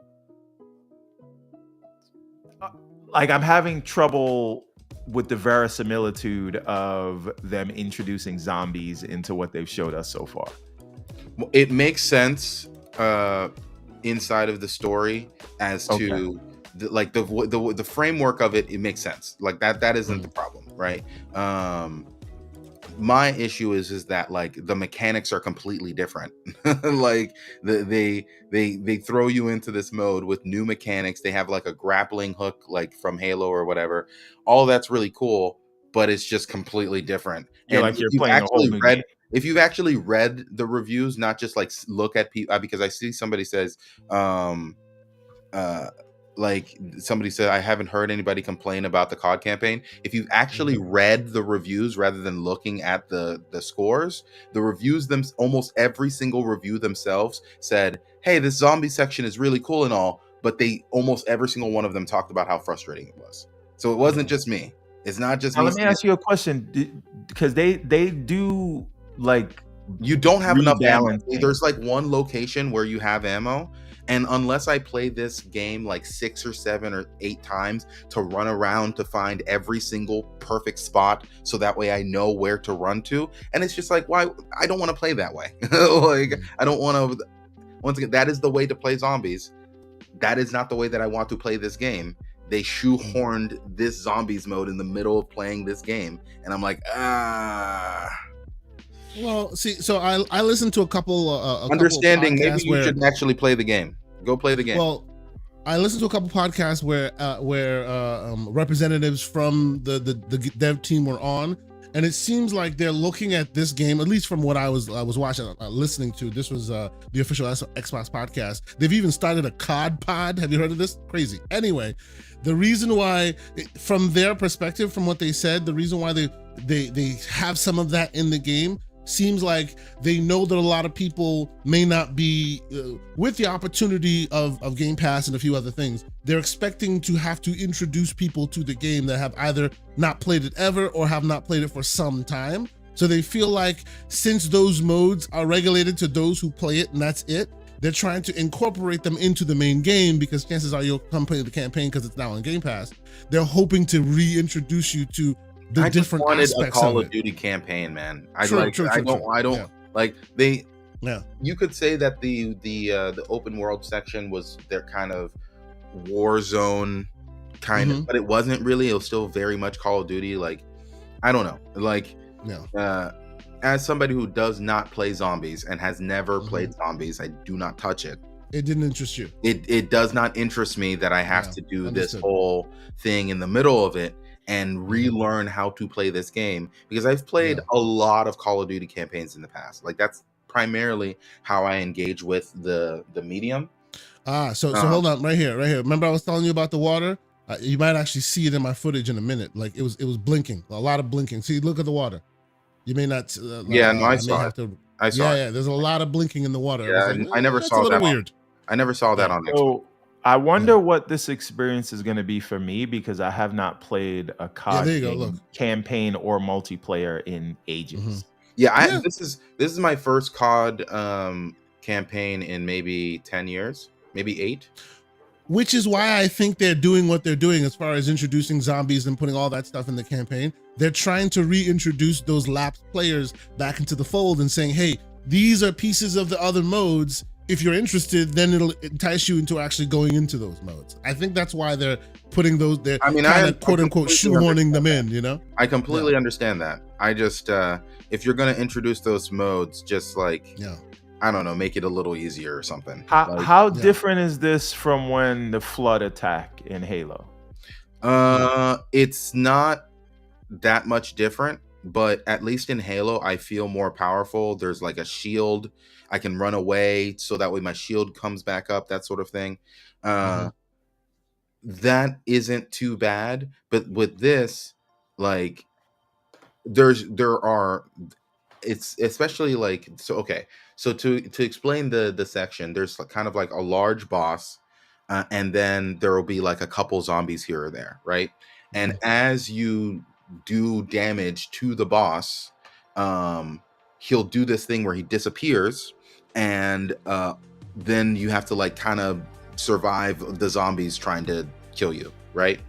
I'm having trouble with the verisimilitude of them introducing zombies into what they've showed us so far. It makes sense inside of the story as to the framework of it. It makes sense. Like that isn't the problem, right? My issue is that like the mechanics are completely different. Like they throw you into this mode with new mechanics. They have like a grappling hook, like from Halo or whatever. All that's really cool, but it's just completely different. Yeah, and like you're playing a whole new game. If you've actually read the reviews, not just like look at people, because I see somebody says, like somebody said, I haven't heard anybody complain about the COD campaign. If you've actually read the reviews rather than looking at the scores, the reviews, almost every single review themselves said, hey, this zombie section is really cool and all, but almost every single one of them talked about how frustrating it was. So it wasn't just me. It's not just me. Let me ask you a question, because they do like, you don't have enough ammo. There's like one location where you have ammo, and unless I play this game like 6 or 7 or 8 times to run around to find every single perfect spot, so that way I know where to run to, and it's just like, why? I don't want to play that way. Like I don't want to. Once again, that is the way to play zombies. That is not the way that I want to play this game. They shoehorned this zombies mode in the middle of playing this game, and I'm like, Well, see, so I listened to a couple. Understanding, couple maybe you should actually play the game. Go play the game. Well, I listened to a couple podcasts where representatives from the dev team were on, and it seems like they're looking at this game, at least from what I was watching, listening to. This was the official Xbox podcast. They've even started a COD pod. Have you heard of this? Crazy. Anyway, the reason why, from their perspective, from what they said, the reason why they have some of that in the game seems like they know that a lot of people may not be with the opportunity of Game Pass and a few other things. They're expecting to have to introduce people to the game that have either not played it ever or have not played it for some time. So they feel like since those modes are regulated to those who play it and that's it, they're trying to incorporate them into the main game, because chances are you'll come play the campaign because it's now on Game Pass. They're hoping to reintroduce you to the different aspects of it. I just wanted a Call of Duty campaign, man. I don't like they. Yeah. You could say that the open world section was their kind of war zone kind of, but it wasn't really. It was still very much Call of Duty. Like, I don't know. Like, as somebody who does not play zombies and has never played zombies, I do not touch it. It didn't interest you. It does not interest me that I have to do this whole thing in the middle of it and relearn how to play this game, because I've played a lot of Call of Duty campaigns in the past. Like, that's primarily how I engage with the medium. So hold on, right here. Remember I was telling you about the water? You might actually see it in my footage in a minute. Like, it was blinking, a lot of blinking. See, look at the water. You may not. I saw it. I saw it. Yeah, there's a lot of blinking in the water. Yeah, I never saw that. Weird. I never saw that on Xbox. I wonder what this experience is going to be for me, because I have not played a COD there you go, look. campaign or multiplayer in ages. Yeah, this is my first COD campaign in maybe 10 years, maybe 8. Which is why I think they're doing what they're doing as far as introducing zombies and putting all that stuff in the campaign. They're trying to reintroduce those lapsed players back into the fold and saying, hey, these are pieces of the other modes. If you're interested, then it'll entice you into actually going into those modes. I think that's why they're putting those, they're kind of quote unquote shoehorning them in, you know? I completely understand that. I just, if you're going to introduce those modes, just like, I don't know, make it a little easier or something. How different is this from when the flood attack in Halo? It's not that much different, but at least in Halo, I feel more powerful. There's like a shield. I can run away, so that way my shield comes back up, that sort of thing. That isn't too bad. But with this, like, it's especially like, so okay. So to explain the section, there's kind of like a large boss, and then there will be like a couple zombies here or there, right? And as you do damage to the boss, he'll do this thing where he disappears, and then you have to like kind of survive the zombies trying to kill you, right?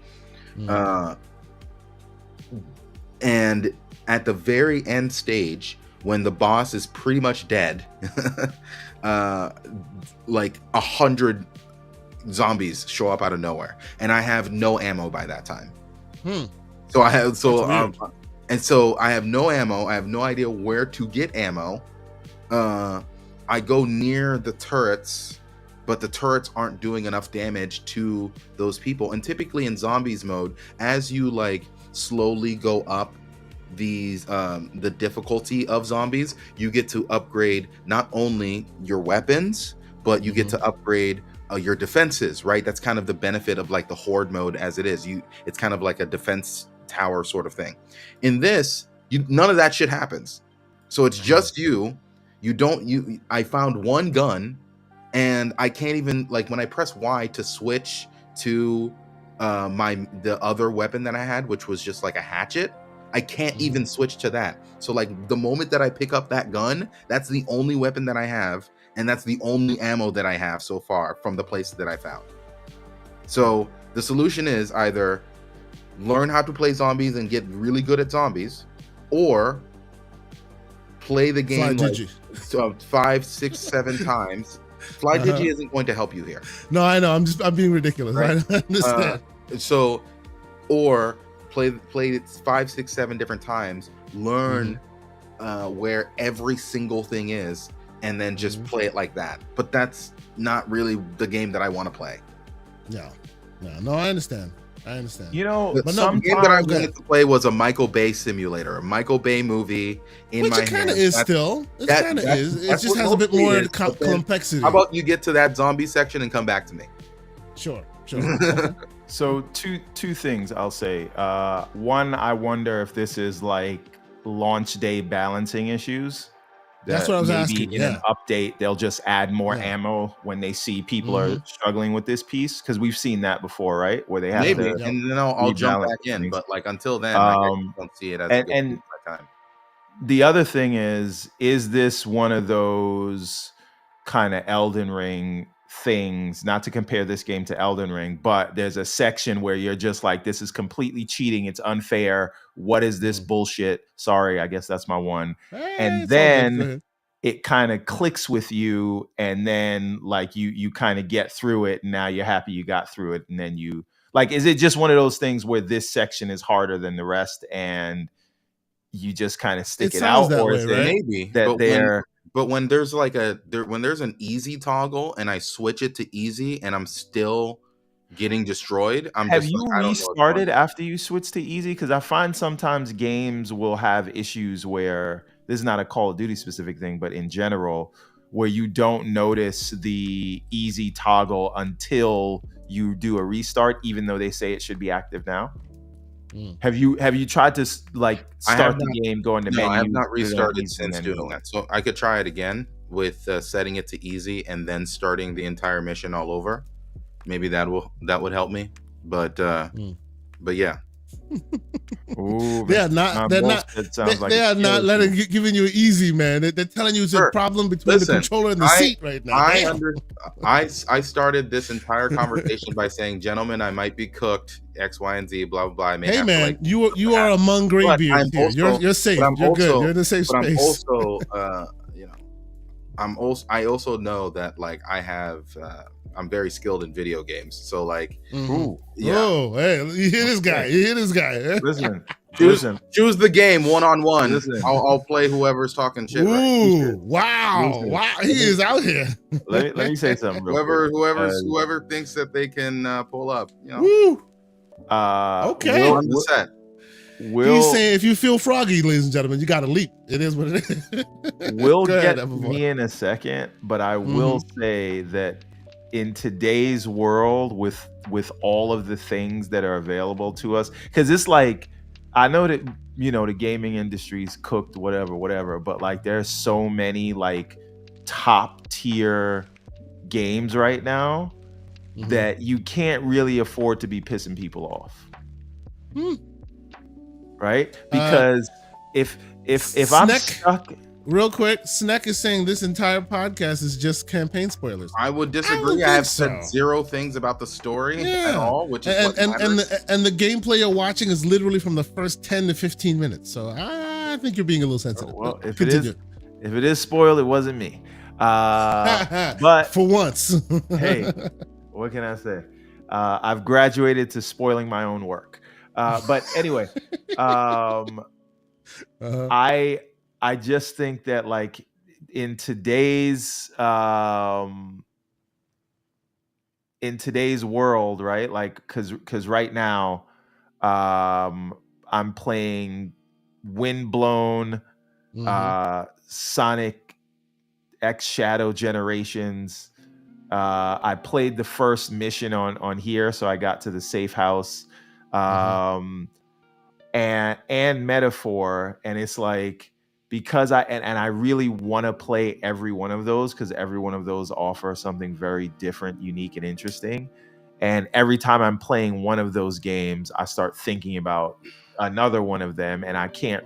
And at the very end stage, when the boss is pretty much dead, like 100 zombies show up out of nowhere, and I have no ammo by that time. So I have I have no ammo. I have no idea where to get ammo. I go near the turrets, but the turrets aren't doing enough damage to those people. And typically in zombies mode, as you like slowly go up these the difficulty of zombies, you get to upgrade not only your weapons, but you get to upgrade your defenses, right? That's kind of the benefit of like the horde mode as it is. It's kind of like a defense tower sort of thing. In this, none of that shit happens. So it's just I found one gun, and I can't even, like, when I press Y to switch to the other weapon that I had, which was just like a hatchet, I can't even switch to that. So like the moment that I pick up that gun, that's the only weapon that I have, and that's the only ammo that I have so far from the places that I found. So the solution is either learn how to play zombies and get really good at zombies, or play the game like 5, 6, 7 times. Fly Digi isn't going to help you here. No, I know. I'm being ridiculous. Right? I understand. Or play it 5, 6, 7 different times. Learn where every single thing is, and then just play it like that. But that's not really the game that I want to play. No, I understand. You know, the game that I wanted to play was a Michael Bay simulator, a Michael Bay movie. Which it kind of is still. It kind of is. It just has a bit more complexity. How about you get to that zombie section and come back to me? Sure. So two things I'll say. One, I wonder if this is like launch day balancing issues. That's what I was asking. In an update, they'll just add more ammo when they see people are struggling with this piece, because we've seen that before, right? Where they have and then I'll jump back in. But like until then, I don't see it as a good time. The other thing is this one of those kind of Elden Ring things? Not to compare this game to Elden Ring, but there's a section where you're just like, this is completely cheating. It's unfair. What is this bullshit? Sorry, I guess that's my one. And then it kind of clicks with you, and then like you kind of get through it, and now you're happy you got through it. And then you like, is it just one of those things where this section is harder than the rest and you just kind of stick it out? Or is it maybe that but when there's like when there's an easy toggle and I switch it to easy and I'm still getting destroyed, have you restarted after you switch to easy? Because I find sometimes games will have issues where, this is not a Call of Duty specific thing, but in general, where you don't notice the easy toggle until you do a restart, even though they say it should be active now. Have you tried to like start the game, go into menu? I have not restarted since doing that. So I could try it again with setting it to easy and then starting the entire mission all over. maybe that would help me. But yeah. Ooh, They are not. They're not. They are not giving you easy, man. They're telling you it's a problem between the controller and the seat right now. I started this entire conversation by saying, gentlemen, I might be cooked. X, Y, and Z. Blah blah blah. I may hey have man, to, you are among graybeards here. You're safe. You're good. You're in the safe space. I'm also, I also know that like I have. I'm very skilled in video games, so like, ooh, yeah. Oh, hey, you hear this guy? You hear this guy? Listen, choose the game 1-on-1. I'll play whoever's talking shit. Ooh, right. Wow, he is out here. Let me say something. Whoever thinks that they can pull up, Woo. Okay. On the set. He's saying if you feel froggy, ladies and gentlemen, you got to leap. It is what it is. We'll get me in a second, but I will say that in today's world, with all of the things that are available to us, because it's like, I know that the gaming industry's cooked, whatever, but like there's so many like top tier games right now that you can't really afford to be pissing people off. Right? Because if I'm stuck. Real quick, Sneck is saying this entire podcast is just campaign spoilers. I would disagree. I have said zero things about the story at all, which is what matters. And the gameplay you're watching is literally from the first 10 to 15 minutes. So I think you're being a little sensitive. Well, if it is spoiled, it wasn't me. But for once, hey, what can I say? I've graduated to spoiling my own work. But anyway, I just think that like in today's world, right? Like because right now I'm playing Windblown, Sonic X Shadow Generations. I played the first mission on here, so I got to the safe house, and Metaphor, and it's like, because I really want to play every one of those, because every one of those offer something very different, unique, and interesting. And every time I'm playing one of those games, I start thinking about another one of them, and I don't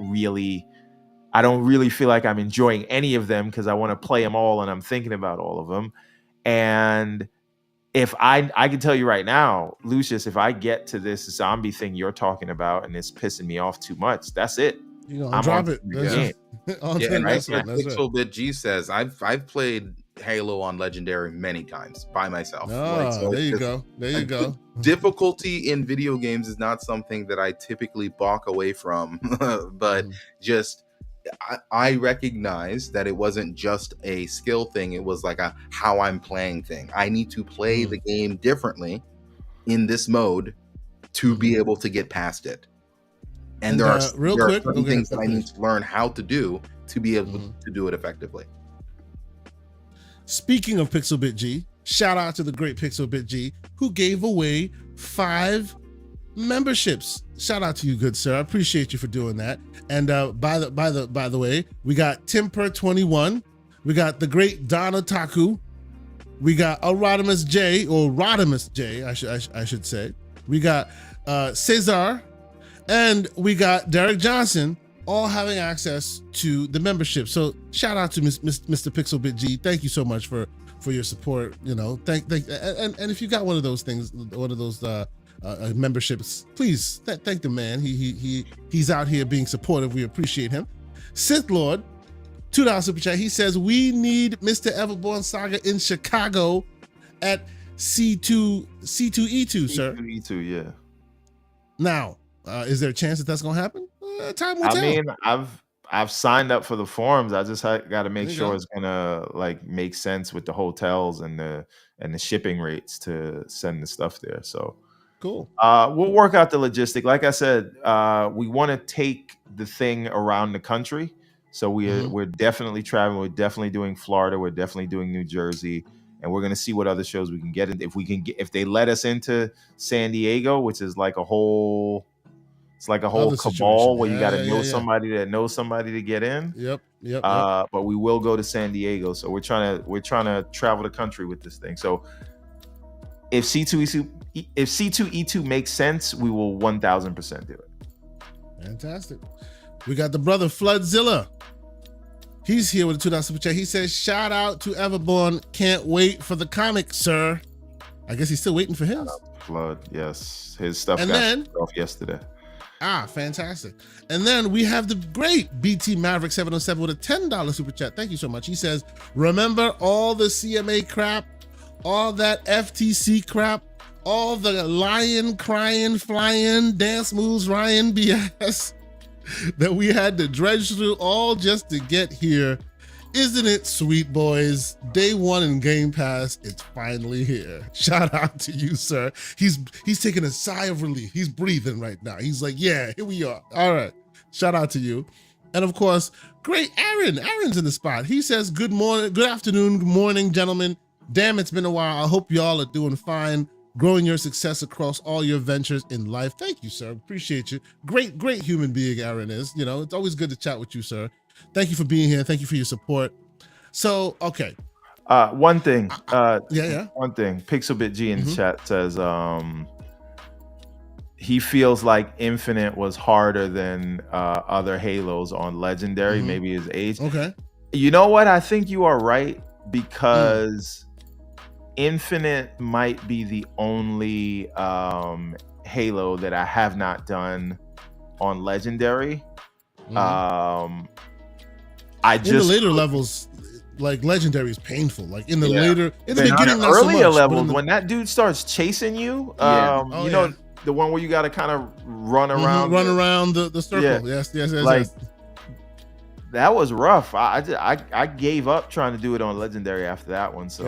really feel like I'm enjoying any of them because I want to play them all and I'm thinking about all of them. And if I can tell you right now, Lucious, if I get to this zombie thing you're talking about and it's pissing me off too much, that's it. I'm drop it. And Pixel Bit G says, I've played Halo on Legendary many times by myself. There you go. Difficulty in video games is not something that I typically balk away from, but just I recognize that it wasn't just a skill thing. It was like a how I'm playing thing. I need to play the game differently in this mode to be able to get past it. And there are certain things that I need to learn how to do to be able to do it effectively. Speaking of Pixelbit G, shout out to the great Pixelbit G who gave away 5 memberships. Shout out to you, good sir. I appreciate you for doing that. And by the way, we got Timper21, we got the great Don Otaku, we got Rodimus J, or Rodimus J, I should say. We got Cesar, and we got Derek Johnson, all having access to the membership. So shout out to Mr. Pixelbit G. Thank you so much for your support. And if you got one of those things, one of those memberships, please thank the man. He's out here being supportive. We appreciate him. Sith Lord, $2 super chat. He says we need Mr. Everborn Saga in Chicago at C2E2, sir. C2E2, yeah. Now, is there a chance that that's gonna happen? Time will tell. I mean, I've signed up for the forums. I just got to make sure it's gonna like make sense with the hotels and the shipping rates to send the stuff there. So cool. We'll work out the logistic. Like I said, we want to take the thing around the country. So we're definitely traveling. We're definitely doing Florida. We're definitely doing New Jersey, and we're gonna see what other shows we can get in. If they let us into San Diego, which is like a whole. It's like a whole cabal where you got to know somebody that knows somebody to get in. Yep. But we will go to San Diego, so we're trying to travel the country with this thing. So if C2E2 makes sense, we will 1000% do it. Fantastic. We got the brother Floodzilla. He's here with a $2 super chat. He says, shout out to Everborn. Can't wait for the comic, sir. I guess he's still waiting for his. Flood, yes. His stuff and got then off yesterday. Fantastic. And then we have the great BT Maverick 707 with a $10 super chat. Thank you so much. He says, remember all the CMA crap, all that FTC crap, all the lying, crying, flying, dance moves, Ryan BS that we had to dredge through all just to get here. Isn't it sweet, boys? Day one in Game Pass, it's finally here. Shout out to you, sir. He's taking a sigh of relief. He's breathing right now. He's like, yeah, here we are. All right. Shout out to you. And of course, great Aaron. Aaron's in the spot. He says, good morning, good afternoon, good morning, gentlemen. Damn, it's been a while. I hope y'all are doing fine, growing your success across all your ventures in life. Thank you, sir. Appreciate you. Great human being Aaron is. You know, it's always good to chat with you, sir. Thank you for being here. Thank you for your support. So, okay. One thing. Yeah. One thing. Pixelbit G in the chat says he feels like Infinite was harder than other Halos on Legendary. Maybe his age. Okay. You know what? I think you are right, because Infinite might be the only Halo that I have not done on Legendary. In the later levels, like Legendary is painful. Like in the beginning, not earlier so much, levels, when that dude starts chasing you, you know, the one where you got to kind of run around, the circle. Yes. Like, that was rough. I gave up trying to do it on Legendary after that one. So,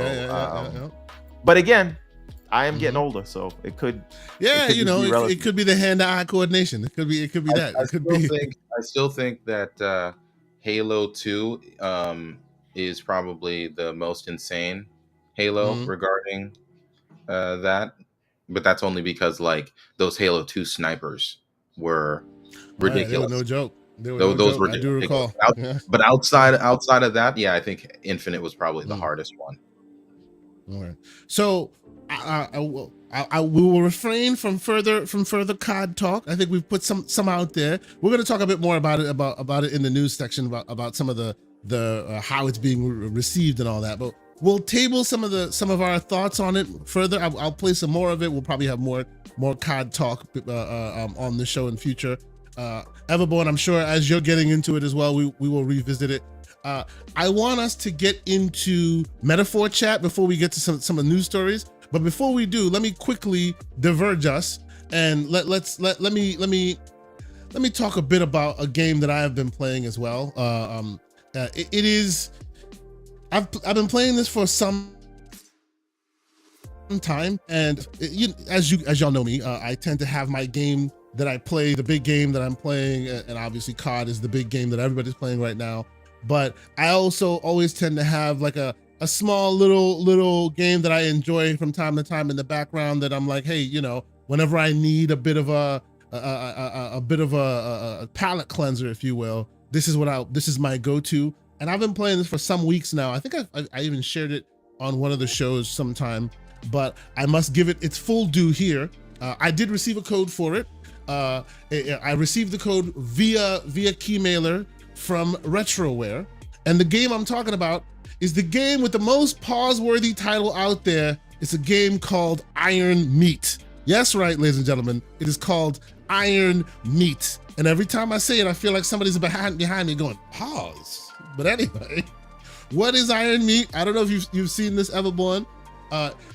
but again, I am getting older, so it could. Yeah, it could be the hand-eye coordination. It could be that. I still think that Halo 2 is probably the most insane Halo regarding that, but that's only because like those Halo 2 snipers were ridiculous. They were no joke. Those were. I do recall. But outside of that, yeah, I think Infinite was probably the hardest one. All right. So I will refrain from further COD talk. I think we've put some out there. We're going to talk a bit more about it in the news section about some of the how it's being received and all that. But we'll table some of our thoughts on it further. I'll play some more of it. We'll probably have more COD talk on the show in future. Everborn, I'm sure as you're getting into it as well, we will revisit it. I want us to get into metaphor chat before we get to some of the news stories. But before we do, let me quickly diverge us and let me talk a bit about a game that I have been playing as well. I've been playing this for some time, and as y'all know me, I tend to have my game that I play, the big game that I'm playing, and obviously COD is the big game that everybody's playing right now. But I also always tend to have like a small little game that I enjoy from time to time in the background that I'm like, hey, whenever I need a bit of a palate cleanser, if you will, this is my go-to. And I've been playing this for some weeks now. I think I even shared it on one of the shows sometime, but I must give it its full due here. I did receive a code for it. I received the code via Keymailer from Retroware, and the game I'm talking about is the game with the most pause-worthy title out there. It's a game called IronMeat. Yes, right, ladies and gentlemen, it is called IronMeat. And every time I say it, I feel like somebody's behind me going, pause. But anyway, what is IronMeat? I don't know if you've seen this, Everborn.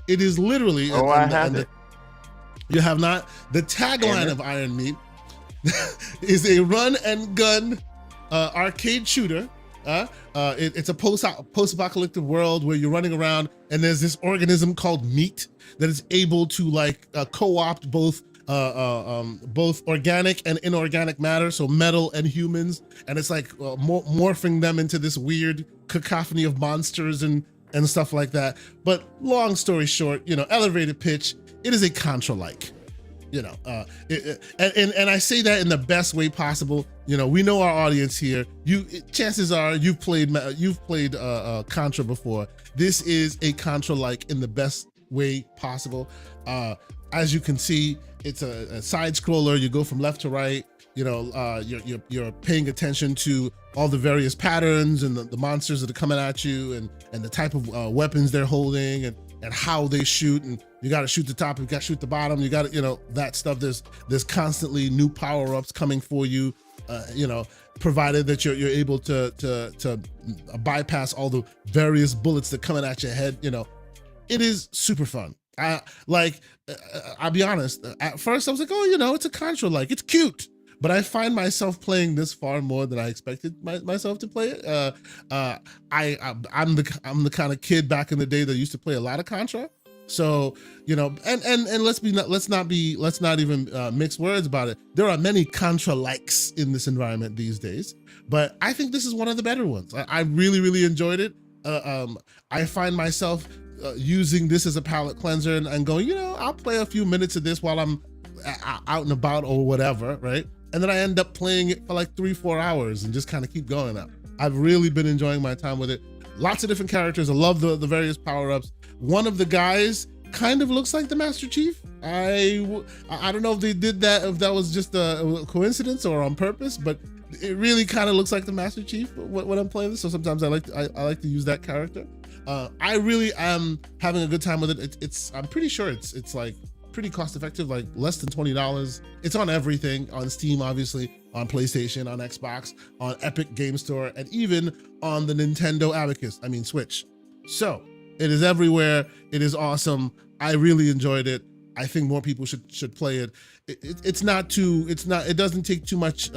It is literally. I have it. You have not. The tagline of IronMeat is a run and gun arcade shooter. It's a post-apocalyptic world where you're running around and there's this organism called meat that is able to co-opt both organic and inorganic matter, so metal and humans, and it's like morphing them into this weird cacophony of monsters and stuff like that. But long story short, elevated pitch, it is a Contra-like. And I say that in the best way possible. We know our audience here. Chances are you've played Contra before. This is a Contra-like in the best way possible. As you can see, it's a side scroller. You go from left to right. You're paying attention to all the various patterns and the monsters that are coming at you, and the type of weapons they're holding, and how they shoot. And you got to shoot the top, you got to shoot the bottom, you got to, that stuff. There's constantly new power-ups coming for you, provided that you're able to bypass all the various bullets that coming at your head. It is super fun. I'll be honest, at first I was like, it's a Contra, like, it's cute. But I find myself playing this far more than I expected myself to play it. I'm the kind of kid back in the day that used to play a lot of Contra. So, and let's not even mix words about it. There are many Contra likes in this environment these days, but I think this is one of the better ones. I really, really enjoyed it. I find myself using this as a palate cleanser and going, I'll play a few minutes of this while I'm out and about or whatever, right? And then I end up playing it for like 3-4 hours and just kind of keep going up. I've really been enjoying my time with it. Lots of different characters. I love the various power-ups. One of the guys kind of looks like the Master Chief. I don't know if they did that, if that was just a coincidence or on purpose, but it really kind of looks like the Master Chief when I'm playing this. So sometimes I like to use that character. I really am having a good time with it. I'm pretty sure it's like pretty cost effective, like less than $20. It's on everything, on Steam, obviously, on PlayStation, on Xbox, on Epic Game Store, and even on the Nintendo Switch. So it is everywhere. It is awesome. I really enjoyed it. I think more people should play it. It doesn't take too much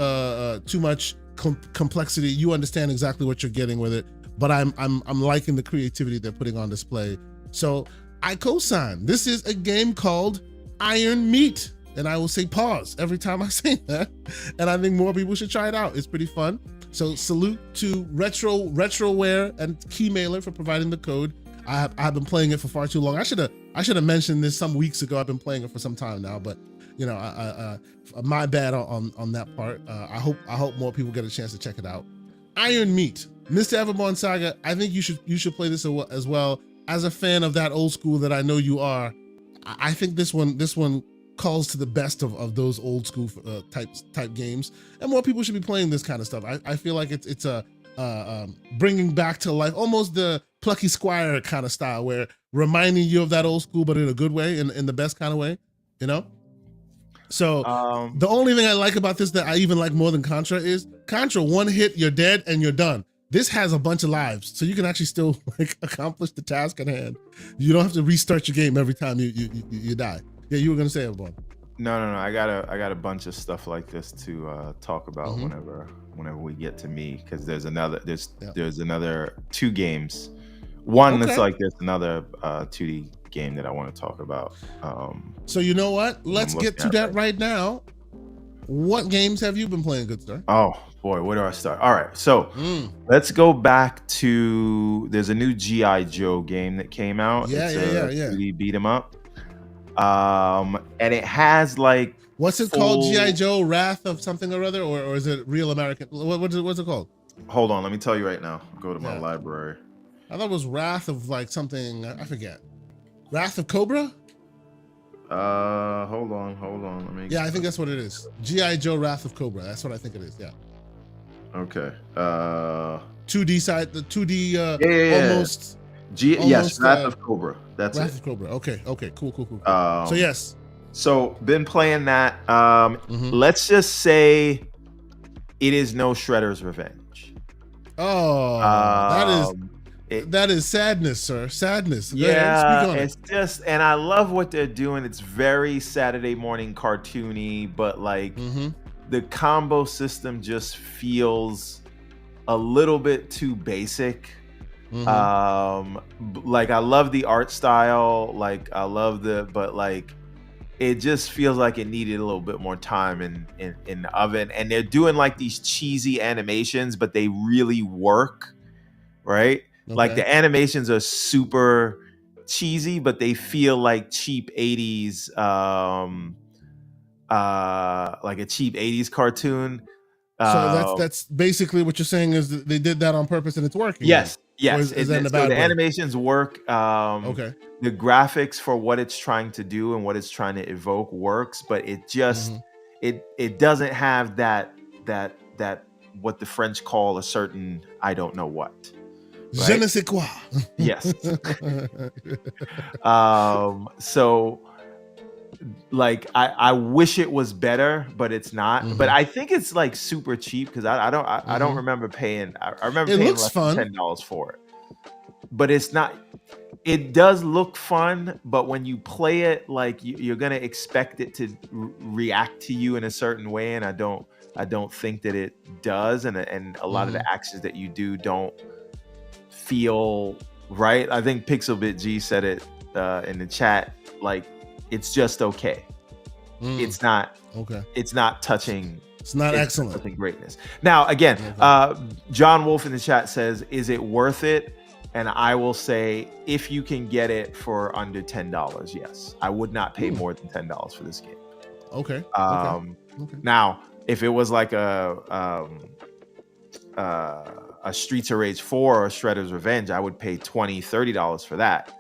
complexity. You understand exactly what you're getting with it, but I'm liking the creativity they're putting on display. So I co-sign. This is a game called IronMeat, and I will say pause every time I say that. And I think more people should try it out. It's pretty fun. So salute to Retroware and Keymailer for providing the code. I've been playing it for far too long. I should have mentioned this some weeks ago. I've been playing it for some time now, but my bad on that part. I hope more people get a chance to check it out. IronMeat, Mr. Everborn Saga. I think you should play this as well. As a fan of that old school that I know you are, I think this one calls to the best of those old school type games, and more people should be playing this kind of stuff. I feel like it's a bringing back to life almost the Plucky Squire kind of style, where reminding you of that old school, but in a good way, in the best kind of way, So the only thing I like about this that I even like more than Contra is Contra, one hit, you're dead and you're done. This has a bunch of lives, so you can actually still accomplish the task at hand. You don't have to restart your game every time you die. Yeah, you were gonna say, Everborn. No. I got a bunch of stuff like this to talk about whenever we get to me, because there's another 2 games. One that's like this, another 2D game that I want to talk about. So you know what? Let's get to that right now. What games have you been playing, good sir? Oh boy, where do I start? All right, so let's go back to. There's a new G.I. Joe game that came out. Yeah. 3D beat 'em up. And it has like. What's it called? G.I. Joe Wrath of something or other, or is it Real American? What's it called? Hold on, let me tell you right now. Go to my library. I thought it was Wrath of like something. I forget. Wrath of Cobra. Hold on. Let me. Yeah, I think that's what it is. G.I. Joe Wrath of Cobra. That's what I think it is. Yeah. Okay. 2D side, the 2D almost. Yes, Wrath of Cobra. That's Wrath it. of Cobra. Okay. Cool. So yes. So been playing that. Let's just say it is no Shredder's Revenge. Oh, that is sadness, sir. Sadness. Yeah, it's just, and I love what they're doing. It's very Saturday morning cartoony, but like the combo system just feels a little bit too basic. Like I love the art style, like I love but like it just feels like it needed a little bit more time in the oven. And they're doing like these cheesy animations, but they really work, right? Okay. Like the animations are super cheesy, but they feel like cheap 80s, like a cheap 80s cartoon. So that's basically what you're saying is that they did that on purpose and it's working. Yes. Yes, is that in a so bad the way? animations work. Okay. The graphics for what it's trying to do and what it's trying to evoke works, but it just it doesn't have that what the French call a certain I don't know what. Je Right? ne sais quoi. Yes. So like I wish it was better, but it's not. But I think it's like super cheap because I don't remember paying. I remember It paying looks less fun. than $10 for it. But it's not. It does look fun, but when you play it, like you're gonna expect it to react to you in a certain way, and I don't think that it does, and a lot of the actions that you do don't feel right. I think Pixelbit G said it in the chat, like it's just okay. It's not okay. It's not touching. It's not excellent. Touching greatness. Now again, John Wolf in the chat says, "Is it worth it?" And I will say, if you can get it for under $10, yes. I would not pay more than $10 for this game. Okay. Now, if it was like a Streets of Rage 4 or Shredder's Revenge, I would pay $20, $30 for that.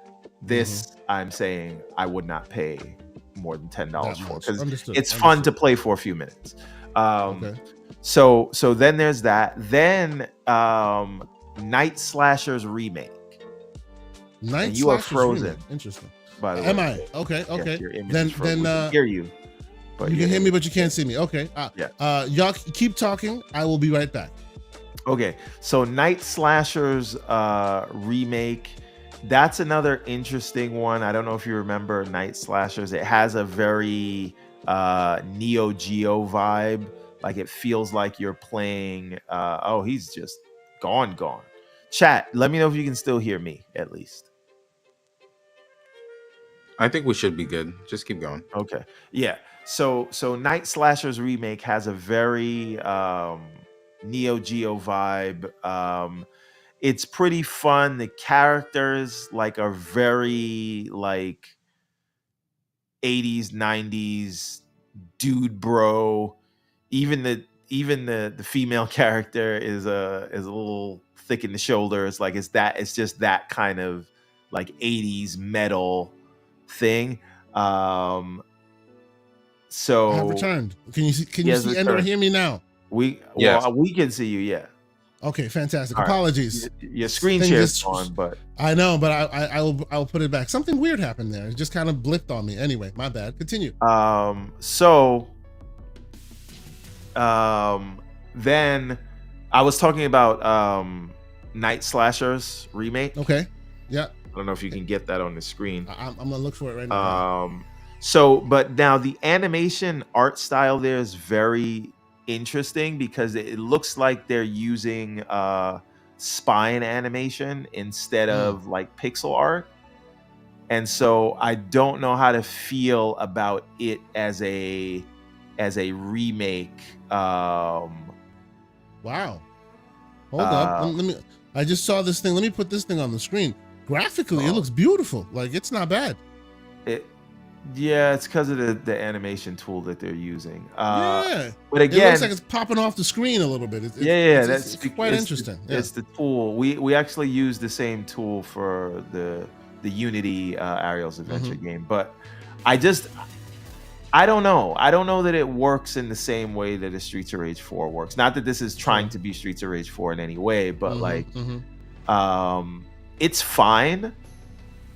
This, I'm saying, I would not pay more than $10 for, because it's fun to play for a few minutes. So then there's that. Then Night Slashers remake. Night you are Slashers frozen. Remake. Interesting. By the way. Am I? Okay. Then we can hear you. But you can hear me, but you can't see me. Okay. Y'all keep talking. I will be right back. Okay. So Night Slashers remake. That's another interesting one. I don't know if you remember Night Slashers. It has a very Neo Geo vibe. Like it feels like you're playing. Oh, he's just gone. Chat, let me know if you can still hear me at least. I think we should be good. Just keep going. Okay. Yeah. So Night Slashers remake has a very Neo Geo vibe. It's pretty fun. The characters like are very like 80s, 90s dude bro. Even the female character is a little thick in the shoulders. Like it's just that kind of like 80s metal thing. So I have returned. Can you see and or hear me now? We can see you, yeah. Okay, fantastic. All Apologies. Right. Your screen share's on, but I know, but I will put it back. Something weird happened there. It just kind of blipped on me. Anyway, my bad. Continue. Then I was talking about Night Slashers remake. Okay. Yeah. I don't know if you can get that on the screen. I'm gonna look for it right now. But now the animation art style there is very interesting because it looks like they're using spine animation instead of like pixel art. And so I don't know how to feel about it as a remake. Wow. Hold up. Let me. I just saw this thing. Let me put this thing on the screen. Graphically, it looks beautiful. Like it's not bad. Yeah, it's because of the animation tool that they're using. Yeah, but again, it looks like it's popping off the screen a little bit. It's quite interesting. It's the tool. We actually use the same tool for the Unity Ariel's Adventure game, but I don't know. I don't know that it works in the same way that a Streets of Rage 4 works. Not that this is trying to be Streets of Rage 4 in any way, but it's fine.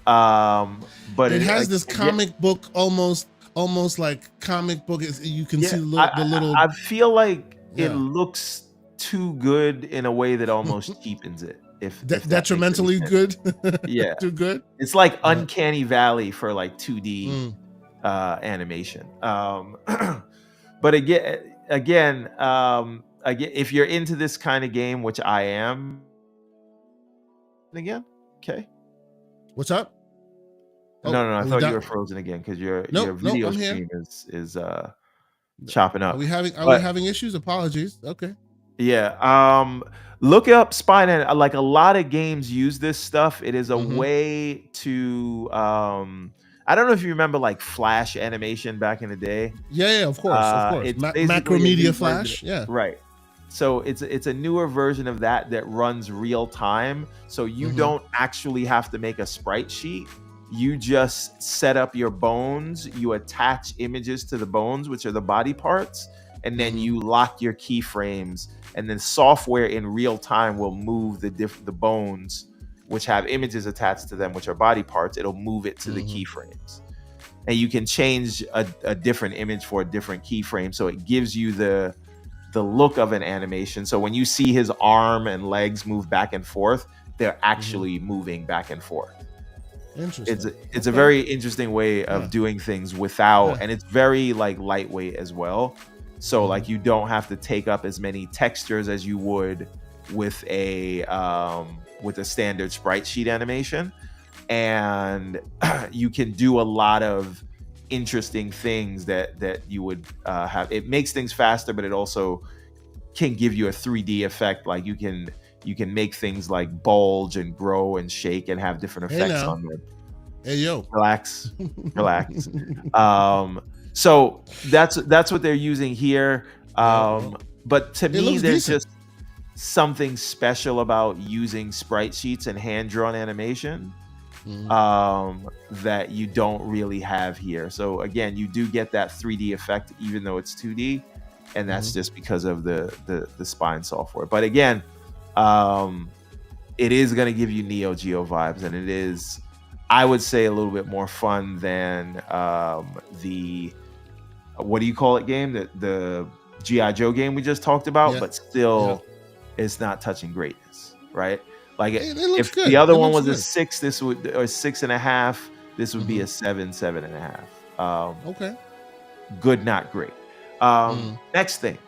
But it has this comic book almost like comic book. You can see the little. I feel like it looks too good in a way that almost cheapens it. If detrimentally good. Yeah, too good. It's like Uncanny Valley for like 2D animation. But again, if you're into this kind of game, which I am, again, okay. What's up? No, I thought you were frozen again because your video stream is chopping up. Are we having issues? Apologies. Okay. Yeah. Look up spine and like a lot of games use this stuff. It is a way to I don't know if you remember like Flash animation back in the day. Yeah, of course. It's Macromedia Flash. Yeah. Right. So it's a newer version of that runs real time. So you don't actually have to make a sprite sheet. You just set up your bones, you attach images to the bones, which are the body parts, and then you lock your keyframes, and then software in real time will move the bones, which have images attached to them, which are body parts. It'll move it to the keyframes. And you can change a different image for a different keyframe, so it gives you the look of an animation. So when you see his arm and legs move back and forth, they're actually moving back and forth. Interesting. It's a very interesting way of doing things without, and it's very like lightweight as well. So like you don't have to take up as many textures as you would with a standard sprite sheet animation, and you can do a lot of interesting things that you would have. It makes things faster, but it also can give you a 3D effect. Like you can make things like bulge and grow and shake and have different effects on them. Hey yo, relax. So that's what they're using here. But to me, there's just something special about using sprite sheets and hand-drawn animation that you don't really have here. So again, you do get that 3D effect even though it's 2D, and that's just because of the spine software. But again, it is going to give you Neo Geo vibes, and it is, I would say, a little bit more fun than the what do you call it game, the G.I. Joe game we just talked about, but still it's not touching greatness, right? Like if good. The other one was good. a 6, this would, or 6.5, this would be a 7, 7.5. Okay. Good, not great. Next thing.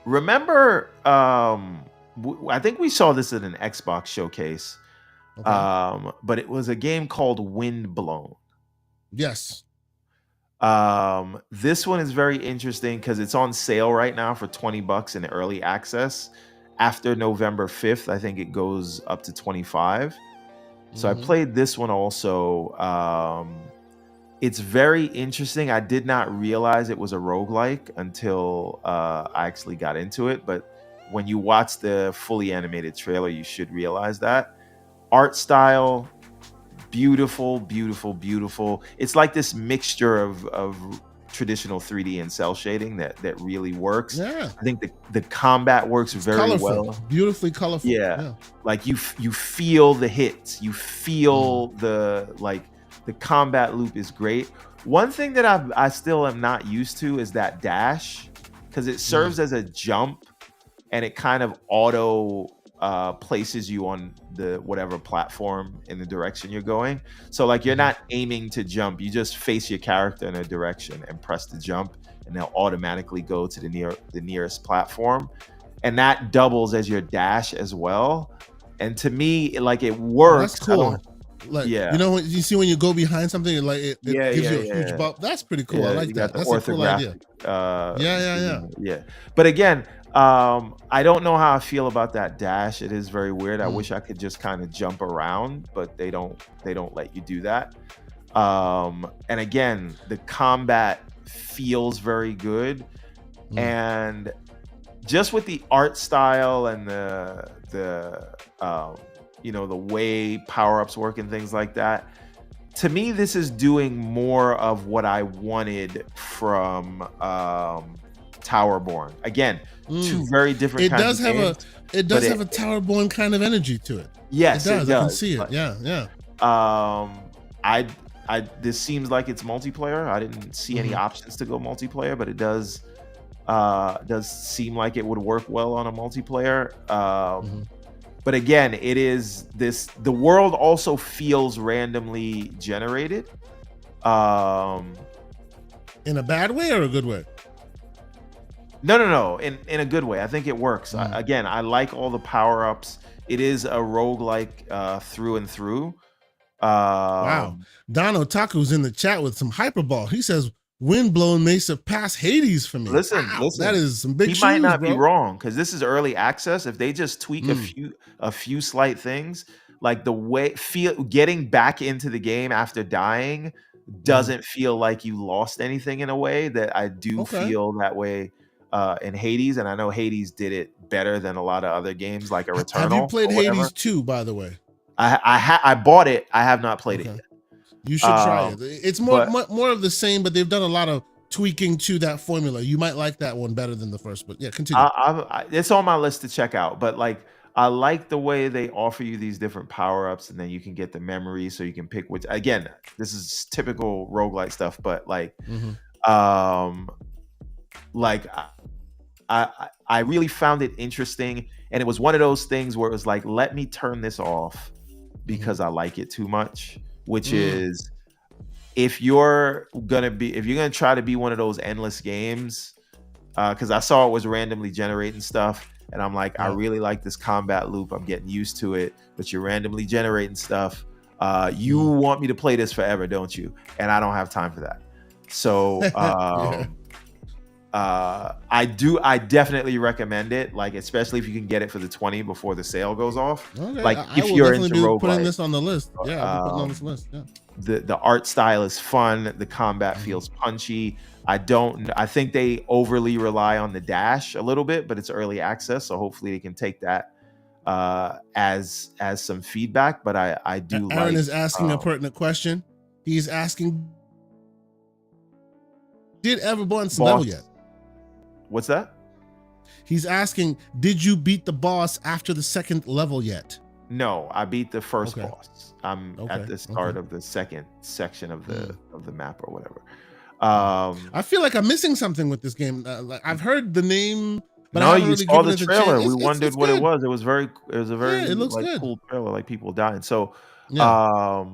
Remember, I think we saw this at an Xbox showcase, but it was a game called Windblown. Yes. This one is very interesting because it's on sale right now for $20 in early access. After November 5th, I think it goes up to 25. So I played this one also. It's very interesting. I did not realize it was a roguelike until I actually got into it. But when you watch the fully animated trailer, you should realize that. Art style, beautiful, beautiful, beautiful. It's like this mixture of traditional 3D and cell shading that really works. Yeah. I think the combat works very colorful. well. Beautifully colorful. Yeah. Like you feel the hits. You feel the combat loop is great. One thing that I still am not used to is that dash, because it serves as a jump, and it kind of auto places you on the whatever platform in the direction you're going. So like you're not aiming to jump, you just face your character in a direction and press the jump, and they'll automatically go to the nearest platform, and that doubles as your dash as well. And to me, like, it works. That's cool. Like, you know, when you see when you go behind something, it gives you a huge bump. That's pretty cool. I like that. That's a cool idea. Yeah. But again, I don't know how I feel about that dash. It is very weird. I wish I could just kind of jump around, but they don't let you do that. And again, the combat feels very good, and just with the art style and the way power-ups work and things like that, to me, this is doing more of what I wanted from Towerborn. Again, two very different kinds of games. It does have a Towerborn kind of energy to it. Yes, it does. I can see it. Yeah. This seems like it's multiplayer. I didn't see any options to go multiplayer, but it does seem like it would work well on a multiplayer. But again, it is the world also feels randomly generated. In a bad way or a good way? No. In a good way. I think it works. Again, I like all the power-ups. It is a roguelike through and through. Wow. Don Otaku's in the chat with some hyperball. He says Windblown may surpass Hades for me. Listen. That is some big shoes, might not bro. be wrong, because this is early access. If they just tweak a few slight things, like the way getting back into the game after dying doesn't feel like you lost anything in a way that I do feel that way in Hades, and I know Hades did it better than a lot of other games like a Returnal. Have you played or whatever. Hades 2, by the way? I bought it. I have not played it yet. You should try it. It's more of the same, but they've done a lot of tweaking to that formula. You might like that one better than the first, but yeah, continue. It's on my list to check out, but like I like the way they offer you these different power-ups, and then you can get the memory so you can pick which. Again, this is typical roguelite stuff, but like like I really found it interesting, and it was one of those things where it was like, let me turn this off because I like it too much, which is if you're gonna try to be one of those endless games, because I saw it was randomly generating stuff, and I'm like, I really like this combat loop, I'm getting used to it, but you're randomly generating stuff. You want me to play this forever, don't you? And I don't have time for that. So I definitely recommend it, like especially if you can get it for the 20 before the sale goes off. Okay. Like I if will you're definitely into be roguelite, putting this on the list. Yeah, I'll be putting on this list. Yeah. The art style is fun, the combat feels punchy. I think they overly rely on the dash a little bit, but it's early access, so hopefully they can take that as some feedback. But I do Aaron like, is asking a pertinent question. He's asking, did Everborn level yet? What's that? He's asking, did you beat the boss after the second level yet? No, I beat the first boss. I'm at the start of the second section of the map or whatever. I feel like I'm missing something with this game. Like I've heard the name, but no, I haven't you really saw given the it trailer. a chance. We wondered what it was. It was a very it looks like good. cool trailer, like people dying. So Yeah.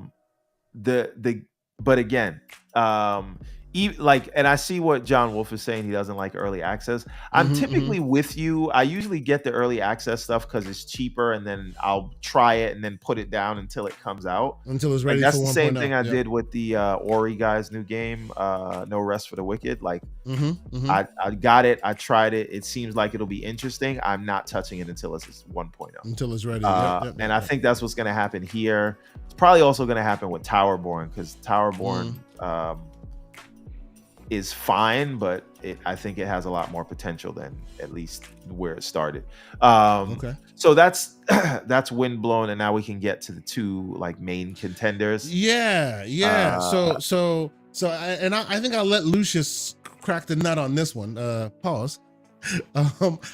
But again, and I see what John Wolf is saying. He doesn't like early access. I'm typically with you. I usually get the early access stuff because it's cheaper, and then I'll try it and then put it down until it comes out. Until it's ready. That's for the same 1.0. thing I did with the Ori guy's new game, No Rest for the Wicked. Like I got it. I tried it. It seems like it'll be interesting. I'm not touching it until it's 1.0. Until it's ready. And I think that's what's going to happen here. It's probably also going to happen with Towerborn, because Towerborn is fine, but I think it has a lot more potential than at least where it started. So that's Windblown, and now we can get to the two like main contenders. Yeah. I think I'll let Lucious crack the nut on this one. Pause.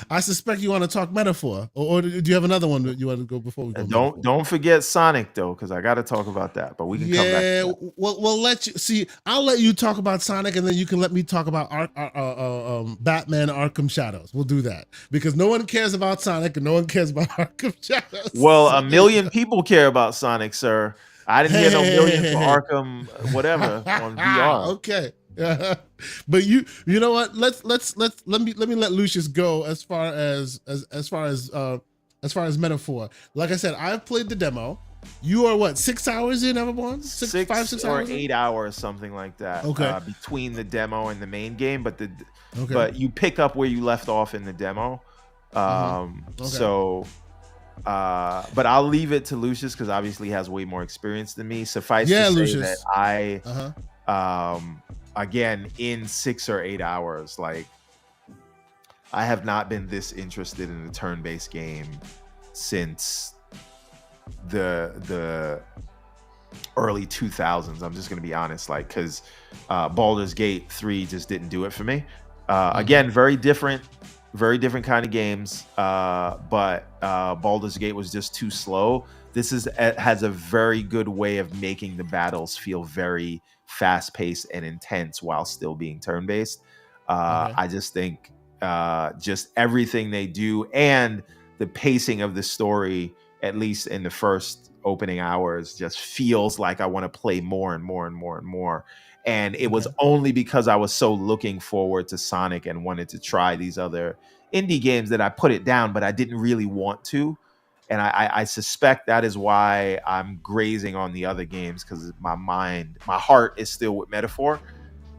I suspect you want to talk Metaphor, or do you have another one that you want to go before we go? Don't forget Sonic though, because I got to talk about that. But we can come back. Yeah, we'll let you see. I'll let you talk about Sonic, and then you can let me talk about Batman Arkham Shadows. We'll do that because no one cares about Sonic and no one cares about Arkham Shadows. Well, a million people care about Sonic, sir. I didn't hear no million for Arkham, whatever on VR. Okay. But you know what? Let me let Lucius go as far as Metaphor. Like I said, I've played the demo. You are what, 6 hours in Everborn? 6 or hours? 8 hours, something like that. Okay. Between the demo and the main game, but but you pick up where you left off in the demo. So but I'll leave it to Lucius because obviously he has way more experience than me. Suffice to say Lucius. that I again, in 6 or 8 hours, like I have not been this interested in a turn-based game since the early 2000s. I'm just gonna be honest, like, because Baldur's Gate 3 just didn't do it for me. Again, very different kind of games, but Baldur's Gate was just too slow. This has a very good way of making the battles feel very fast-paced and intense while still being turn-based. I just think just everything they do and the pacing of the story, at least in the first opening hours, just feels like I want to play more and more and more and more. And it was only because I was so looking forward to Sonic and wanted to try these other indie games that I put it down, but I didn't really want to. And I suspect that is why I'm grazing on the other games, because my heart is still with Metaphor.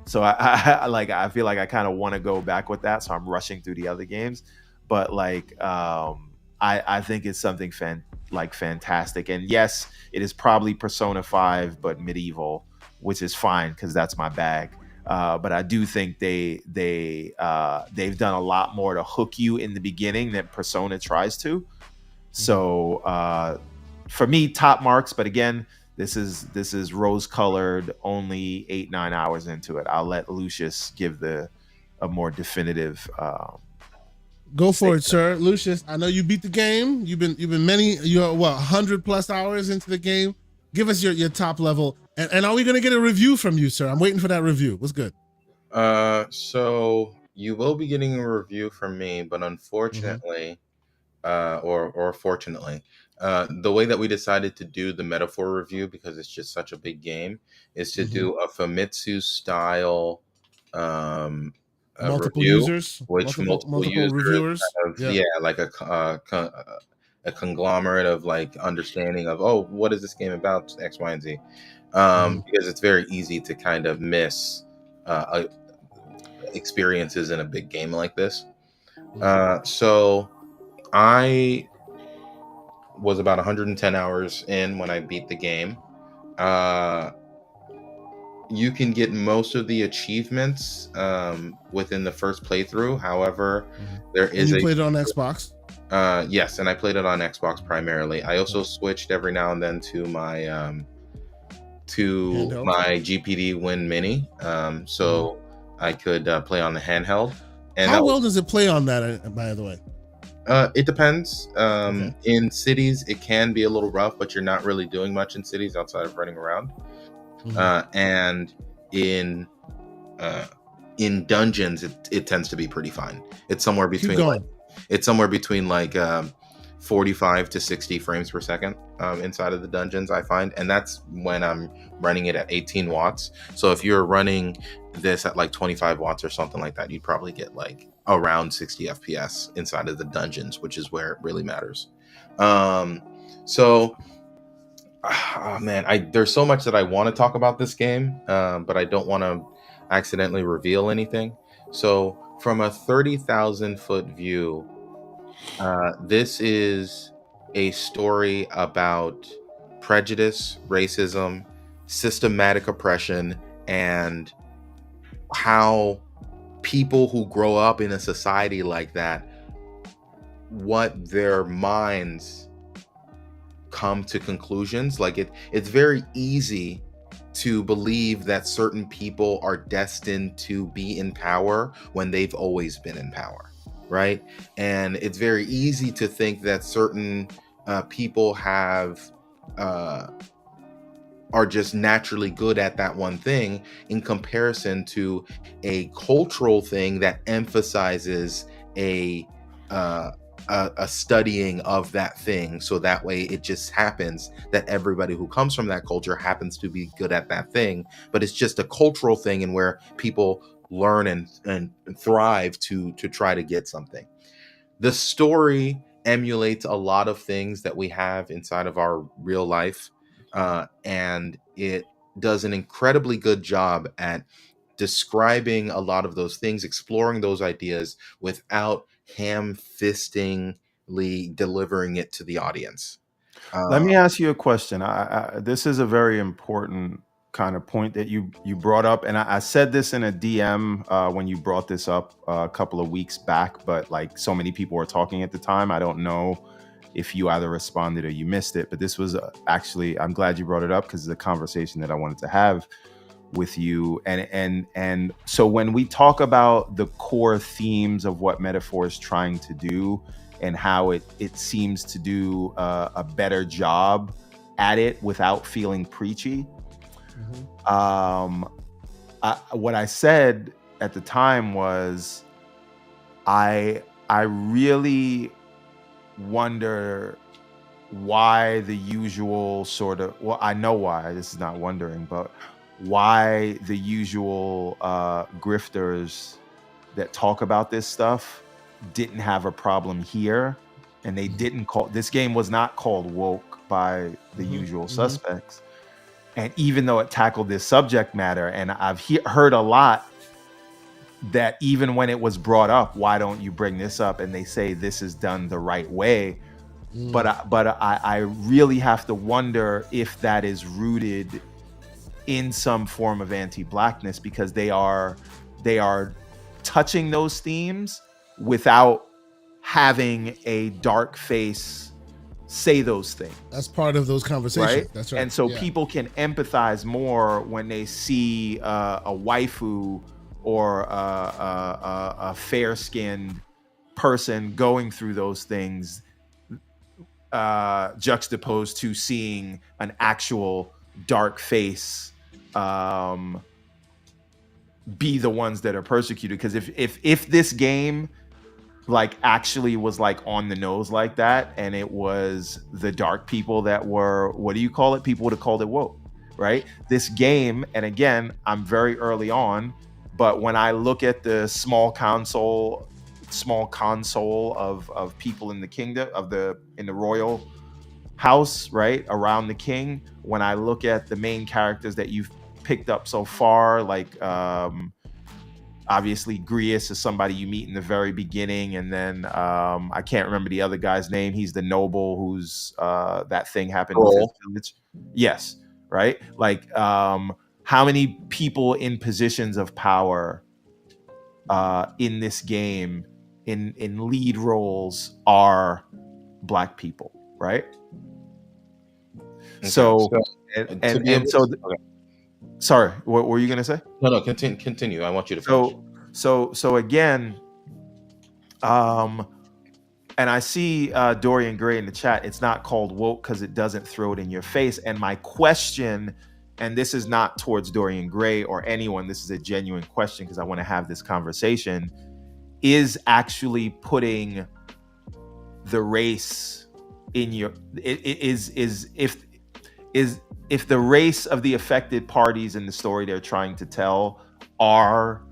So I feel like I kind of want to go back with that. So I'm rushing through the other games. But like, I think it's something fantastic. And yes, it is probably Persona 5, but medieval, which is fine because that's my bag. But I do think they've done a lot more to hook you in the beginning than Persona tries to. So for me, top marks. But again, this is rose colored, only 8-9 hours into it. I'll let Lucious give a more definitive. Go for it, sir. Lucious, I know you beat the game. You're 100+ hours into the game. Give us your top level. And are we going to get a review from you, sir? I'm waiting for that review. What's good? So you will be getting a review from me, but unfortunately, or fortunately, the way that we decided to do the metaphor review, because it's just such a big game, is to do a Famitsu style multiple review, users, which multiple users reviewers, like a conglomerate of like understanding of, oh, what is this game about, X, Y, and Z, because it's very easy to kind of miss experiences in a big game like this. So I was about 110 hours in when I beat the game. You can get most of the achievements within the first playthrough. However, there is and you played it on Xbox? Yes, and I played it on Xbox primarily. I also switched every now and then to my GPD Win Mini, so I could play on the handheld. And how well does it play on that, by the way? It depends. In cities, it can be a little rough, but you're not really doing much in cities outside of running around. And in dungeons, it tends to be pretty fine. It's somewhere between 45 to 60 frames per second inside of the dungeons, I find, and that's when I'm running it at 18 watts. So if you're running this at like 25 watts or something like that, you'd probably get like around 60 FPS inside of the dungeons, which is where it really matters. There's so much that I want to talk about this game, but I don't want to accidentally reveal anything. So from a 30,000 foot view, this is a story about prejudice, racism, systematic oppression, and how people who grow up in a society like that, what their minds come to conclusions. Like it's very easy to believe that certain people are destined to be in power when they've always been in power, right? And it's very easy to think that certain people are just naturally good at that one thing, in comparison to a cultural thing that emphasizes a studying of that thing, so that way it just happens that everybody who comes from that culture happens to be good at that thing. But it's just a cultural thing, and where people learn and thrive to try to get something. The story emulates a lot of things that we have inside of our real life, and it does an incredibly good job at describing a lot of those things, exploring those ideas without ham-fistingly delivering it to the audience. Let me ask you a question. This is a very important kind of point that you brought up, and I said this in a DM when you brought this up a couple of weeks back, but like so many people were talking at the time, I don't know if you either responded or you missed it. But this was actually, I'm glad you brought it up, because it's a conversation that I wanted to have with you. And so when we talk about the core themes of what Metaphor is trying to do, and how it seems to do a better job at it without feeling preachy, what I said at the time was, I really wonder why the usual sort of, well, I know why, this is not wondering, but why the usual grifters that talk about this stuff didn't have a problem here, and they didn't call, this game was not called woke by the usual suspects. And even though it tackled this subject matter, and I've heard a lot that even when it was brought up, why don't you bring this up? And they say this is done the right way. But I really have to wonder if that is rooted in some form of anti-blackness, because they are touching those themes without having a dark face say those things. That's part of those conversations. Right? That's right. And so people can empathize more when they see a waifu or a fair-skinned person going through those things, juxtaposed to seeing an actual dark face be the ones that are persecuted. Because if this game like actually was like on the nose like that, and it was the dark people that were, what do you call it? People would have called it woke, right? This game, and again, I'm very early on, but when I look at the small console of people in the kingdom, in the royal house, right, around the king, when I look at the main characters that you've picked up so far, like obviously Grius is somebody you meet in the very beginning, and then I can't remember the other guy's name. He's the noble who's that thing happened with his village. Yes, right? Like how many people in positions of power in this game in lead roles are Black people, right? Okay. So sorry, what were you gonna say? No, continue. I want you to finish. So again, and I see Dorian Gray in the chat. It's not called woke because it doesn't throw it in your face. And my question, and this is not towards Dorian Gray or anyone, this is a genuine question because I want to have this conversation, is actually putting the race in your if the race of the affected parties in the story they're trying to tell are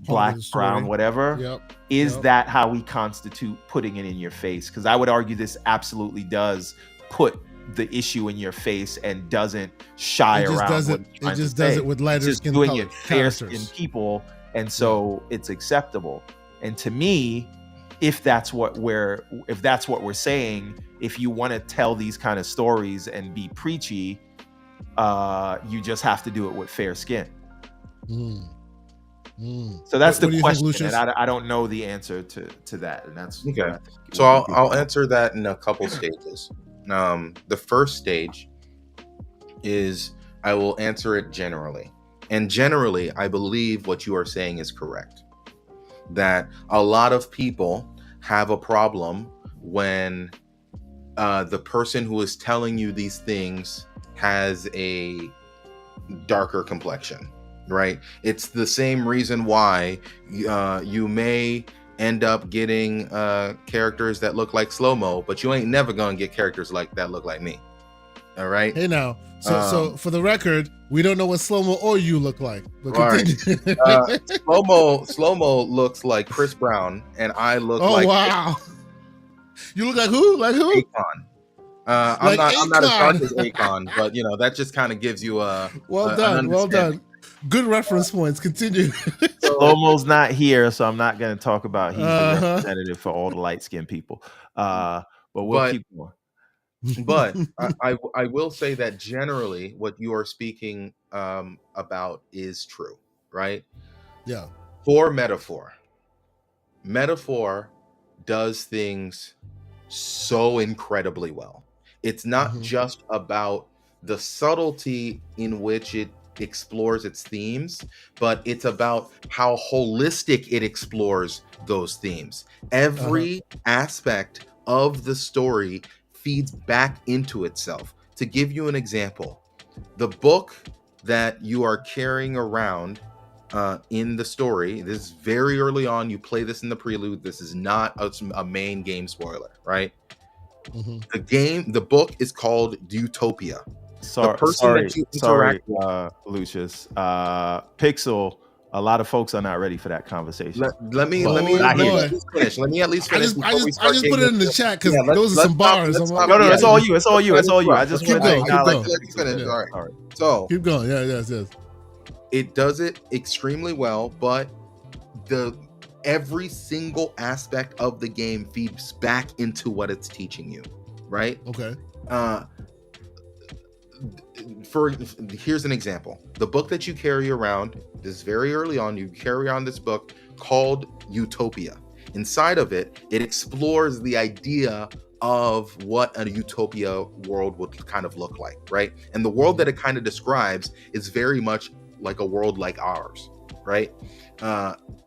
Black, brown, whatever, is that how we constitute putting it in your face? Because I would argue this absolutely does put the issue in your face and doesn't shy around. It just does it with lighter skin color, doing it fair-skinned people, and so it's acceptable. And to me, if that's what we're saying, if you want to tell these kind of stories and be preachy, you just have to do it with fair skin. So that's the question, think, and I don't know the answer to that, and that's okay. So I'll answer that in a couple stages. The first stage is I will answer it generally, and generally I believe what you are saying is correct. That a lot of people have a problem when the person who is telling you these things has a darker complexion, right? It's the same reason why you may end up getting characters that look like slow-mo, but you ain't never gonna get characters like that look like me. All right. Hey now, so for the record, we don't know what slow-mo or you look like. But right. Slow-mo looks like Chris Brown, and I look like. Oh wow! You look like who? Like who? Akon. I'm not as dark as Akon, but you know that just kind of gives you a. Well done. Good reference points. Continue. Slow-mo's not here, so I'm not going to talk about he's the representative for all the light-skinned people. But we'll keep going. But I will say that generally what you are speaking about is true, right? Yeah. For metaphor does things so incredibly well. It's not just about the subtlety in which it explores its themes, but it's about how holistic it explores those themes. Every aspect of the story feeds back into itself. To give you an example, the book that you are carrying around in the story, this is very early on, you play this in the prelude, this is not a main game spoiler, right? The book is called Utopia. Sorry, Lucious. Pixel, a lot of folks are not ready for that conversation. Let me at least finish. I just put it in the chat because those are some bars. No, it's all you. It's all you. I just want to let me finish. All right. So keep going. Yes. It does it extremely well, but every single aspect of the game feeds back into what it's teaching you, right? Okay. here's an example. The book that you carry around, this very early on, you carry on this book called Utopia. Inside of it, it explores the idea of what a utopia world would kind of look like, right? And the world that it kind of describes is very much like a world like ours, right?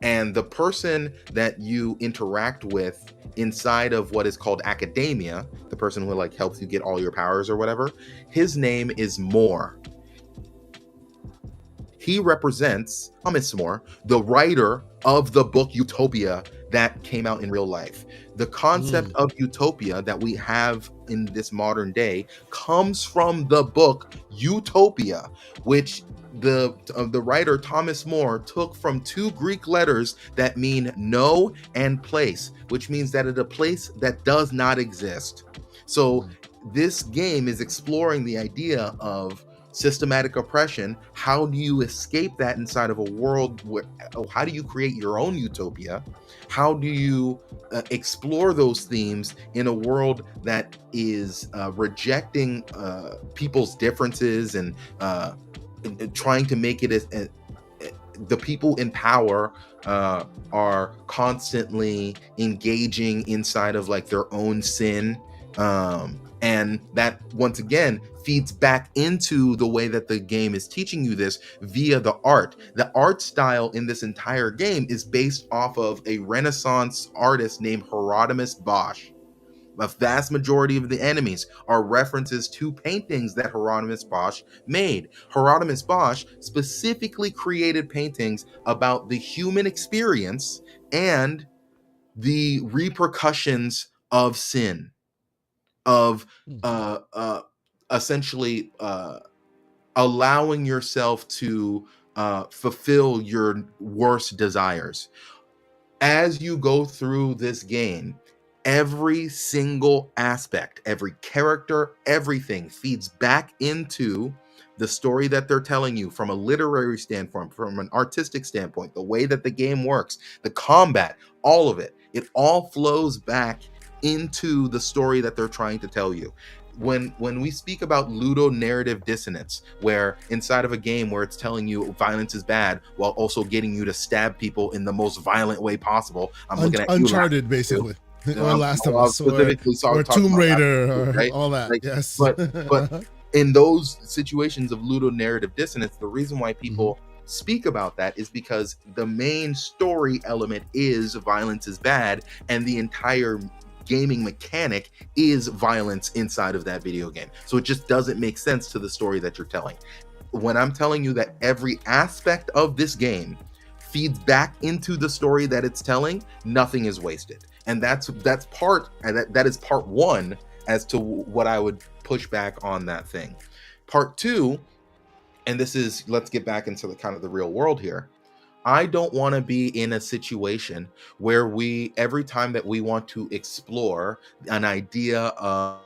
And the person that you interact with inside of what is called academia, the person who like helps you get all your powers or whatever, his name is Moore. He represents Thomas More, the writer of the book Utopia that came out in real life. The concept of utopia that we have in this modern day comes from the book Utopia, which the writer Thomas More took from two Greek letters that mean no and place, which means that it's a place that does not exist. So this game is exploring the idea of systematic oppression. How do you escape that inside of a world where, how do you create your own utopia? How do you explore those themes in a world that is rejecting people's differences and trying to make it as the people in power are constantly engaging inside of like their own sin, and that once again feeds back into the way that the game is teaching you this via the art. The art style in this entire game is based off of a Renaissance artist named Hieronymus Bosch. A vast majority of the enemies are references to paintings that Hieronymus Bosch made. Hieronymus Bosch specifically created paintings about the human experience and the repercussions of sin, of essentially allowing yourself to fulfill your worst desires. As you go through this game, every single aspect, every character, everything feeds back into the story that they're telling you from a literary standpoint, from an artistic standpoint, the way that the game works, the combat, all of it. It all flows back into the story that they're trying to tell you. When we speak about ludonarrative dissonance, where inside of a game where it's telling you violence is bad while also getting you to stab people in the most violent way possible, I'm looking at Uncharted, you, basically, or I'm Last of Us, or Tomb Raider, or right? all that. Like, Yes, but in those situations of ludonarrative dissonance, the reason why people speak about that is because the main story element is violence is bad, and the entire gaming mechanic is violence inside of that video game. So it just doesn't make sense to the story that you're telling. When I'm telling you that every aspect of this game feeds back into the story that it's telling, nothing is wasted. And that is part one as to what I would push back on that thing. Part two, and this is, let's get back into the kind of the real world here. I don't want to be in a situation where every time that we want to explore an idea of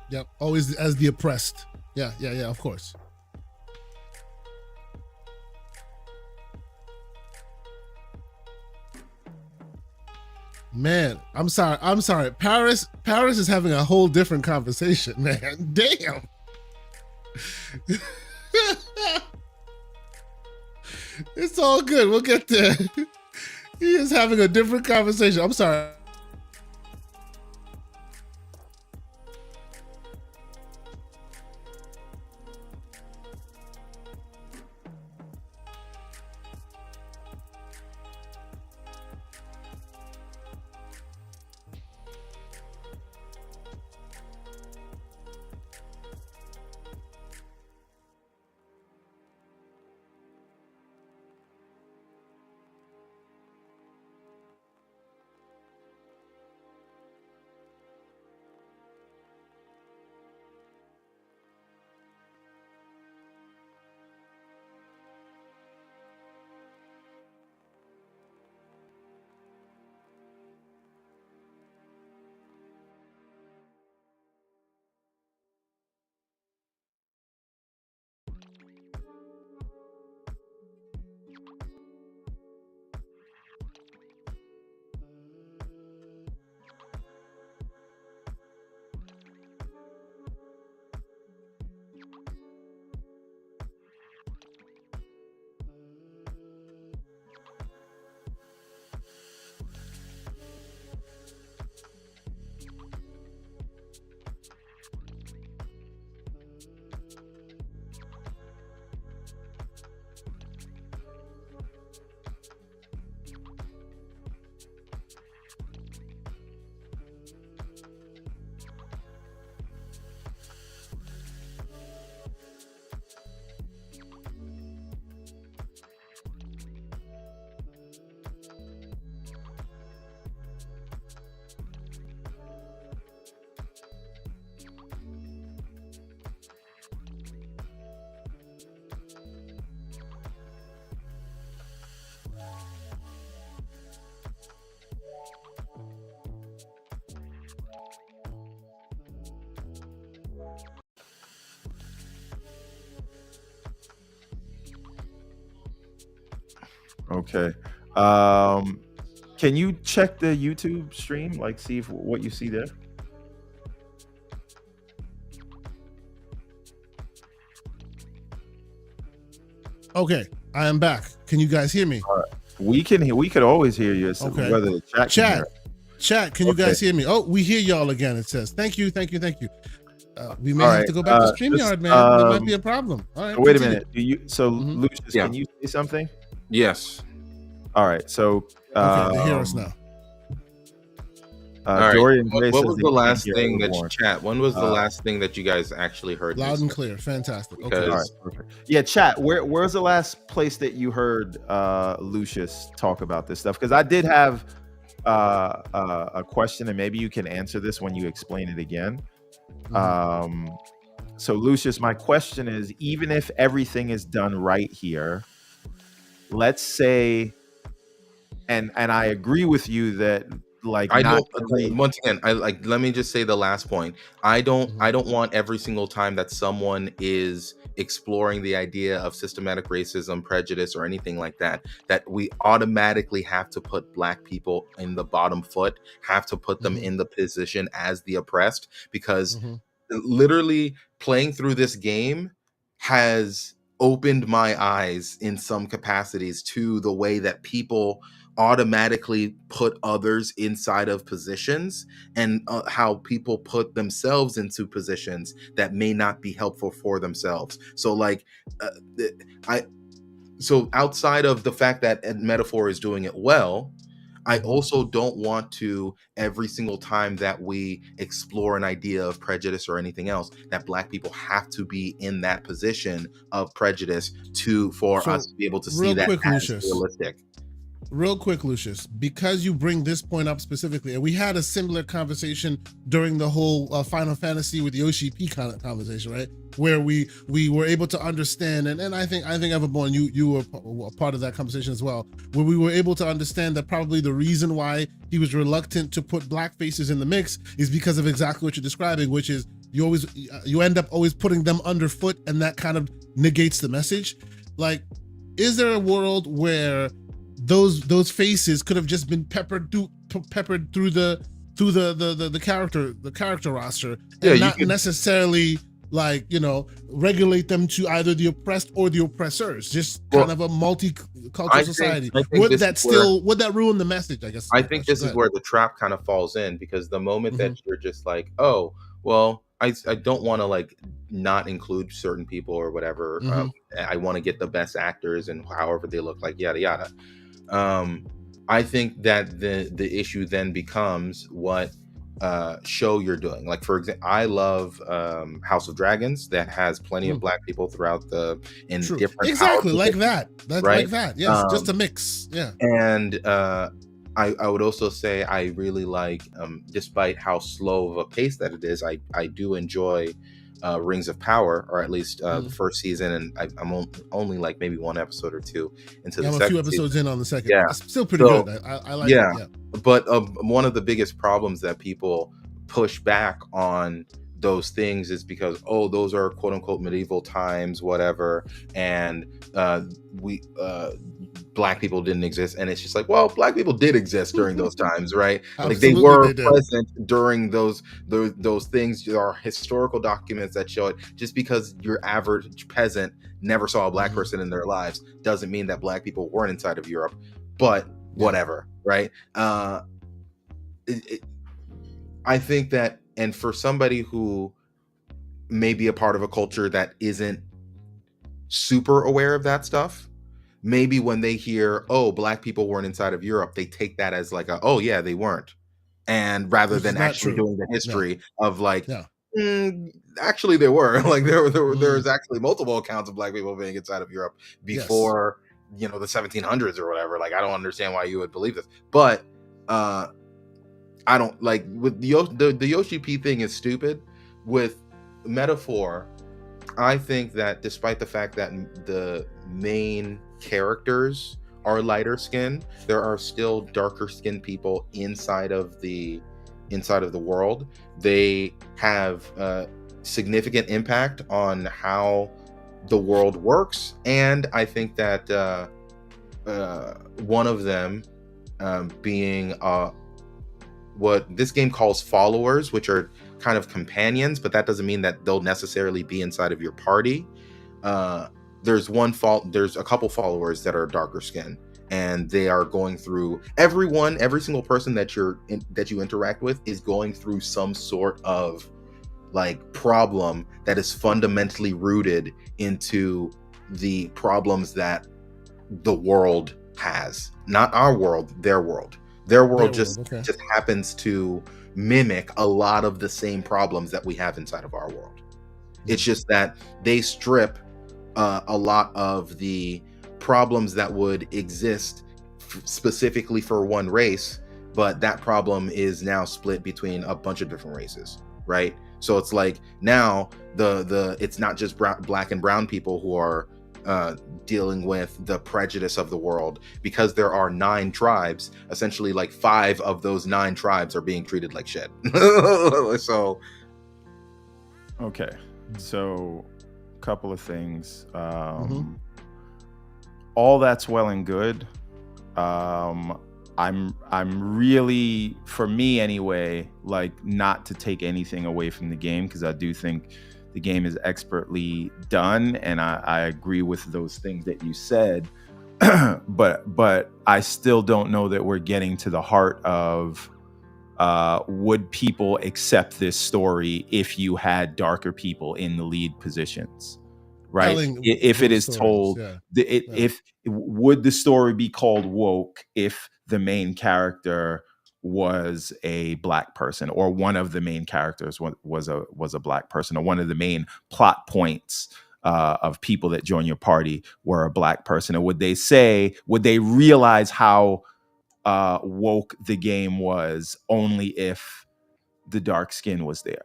yep, always as the oppressed. Yeah, of course. Man, I'm sorry. Paris is having a whole different conversation, man. Damn. It's all good. We'll get there. He is having a different conversation. I'm sorry. Okay. Can you check the YouTube stream, like see if what you see there? Okay, I am back. Can you guys hear me? We can hear. We could always hear you. So Okay. Whether the chat. Can Chat, can you guys hear me? Oh, we hear y'all again. It says, "Thank you, thank you, thank you." We may have to go back to StreamYard, man. There might be a problem. All right. Wait continue. a minute. Lucious, Yeah. can you say something? Yes. All right. So Okay, they hear us now. All right. Dorian What Gray was says the they last can't thing hear that you Everborn. chat? When was the last thing that you guys actually heard? Loud me and say? clear. Fantastic. Okay. Because- All right, perfect. Yeah, chat. Where's the last place that you heard Lucious talk about this stuff? Because I did have a question, and maybe you can answer this when you explain it again. So Lucious, my question is: even if everything is done right here, let's say, and I agree with you that like I not don't. every- Once again, I like. Let me just say the last point. I don't want every single time that someone is exploring the idea of systematic racism, prejudice, or anything like that, that we automatically have to put Black people in the bottom foot, have to put them in the position as the oppressed, because literally playing through this game has opened my eyes in some capacities to the way that people automatically put others inside of positions, and how people put themselves into positions that may not be helpful for themselves. So like so outside of the fact that Metaphor is doing it well, I also don't want to, every single time that we explore an idea of prejudice or anything else, that Black people have to be in that position of prejudice for us to be able to see that as realistic. Real quick, Lucious, because you bring this point up specifically, and we had a similar conversation during the whole Final Fantasy with Yoshi P kind of conversation, right? Where we were able to understand, and I think Everborn, you were a part of that conversation as well, where we were able to understand that probably the reason why he was reluctant to put Black faces in the mix is because of exactly what you're describing, which is you end up always putting them underfoot, and that kind of negates the message. Like, is there a world where those faces could have just been peppered through the character roster, and not necessarily like, regulate them to either the oppressed or the oppressors, just kind of a multicultural society? Would that ruin the message? I guess I think this is where the trap kind of falls in, because the moment that you're just like, oh well, I don't want to like not include certain people or whatever, I want to get the best actors and however they look like, yada yada. I think that the issue then becomes what show you're doing. Like, for example, I love House of Dragons, that has plenty of Black people throughout different exactly like that. That's right? Like that. Yes, just a mix. Yeah. And I would also say I really like, despite how slow of a pace that it is, I do enjoy Rings of Power, or at least the first season, and I'm only like maybe one episode or two into the second. I'm a few episodes in on the second. Yeah, it's still pretty good. I like it. Yeah. But one of the biggest problems that people push back on those things is because, oh, those are quote unquote medieval times, whatever, and Black people didn't exist. And it's just like, well, Black people did exist during those times, right? Like they were present during those things. There are historical documents that show it. Just because your average peasant never saw a Black person in their lives doesn't mean that Black people weren't inside of Europe. But whatever, right? I think that, and for somebody who may be a part of a culture that isn't super aware of that stuff, maybe when they hear, oh, Black people weren't inside of Europe, they take that as like oh yeah, they weren't. And rather than actually doing the history of like, actually they were. Like there's actually multiple accounts of Black people being inside of Europe before the 1700s or whatever. Like, I don't understand why you would believe this. But I don't like, with the Yoshi P thing is stupid. With Metaphor, I think that despite the fact that the main characters are lighter skinned, there are still darker skinned people inside of the world. They have significant impact on how the world works, and I think that one of them being what this game calls followers, which are kind of companions, but that doesn't mean that they'll necessarily be inside of your party. There's a couple followers that are darker skin, and they are going through every single person that you interact with is going through some sort of like problem that is fundamentally rooted into the problems that the world has. Not our world, their world. Their world just happens to mimic a lot of the same problems that we have inside of our world. It's just that they strip a lot of the problems that would exist specifically for one race, but that problem is now split between a bunch of different races, right? So it's like now it's not just black and brown people who are dealing with the prejudice of the world, because there are 9 tribes. Essentially, like 5 of those 9 tribes are being treated like shit. So, okay, so a couple of things. All that's well and good. I'm really, for me anyway, like not to take anything away from the game, because I do think the game is expertly done, and I agree with those things that you said. but I still don't know that we're getting to the heart of would people accept this story if you had darker people in the lead positions, right? If it is told, if would the story be called woke if the main character was a black person, or one of the main characters was a black person, or one of the main plot points of people that join your party were a black person? Or would they realize how woke the game was only if the dark skin was there?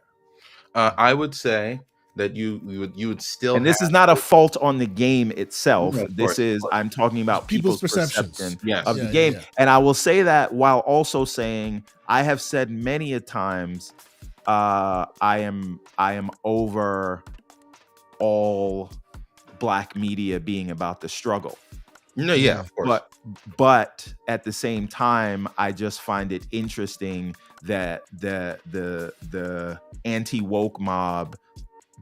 I would say that you would still, and this is not a fault on the game itself. No, this is, I'm talking about people's perception of the game. And I will say that while also saying, I have said many a times, I am over all black media being about the struggle. No, yeah, of course. But at the same time, I just find it interesting that the anti-woke mob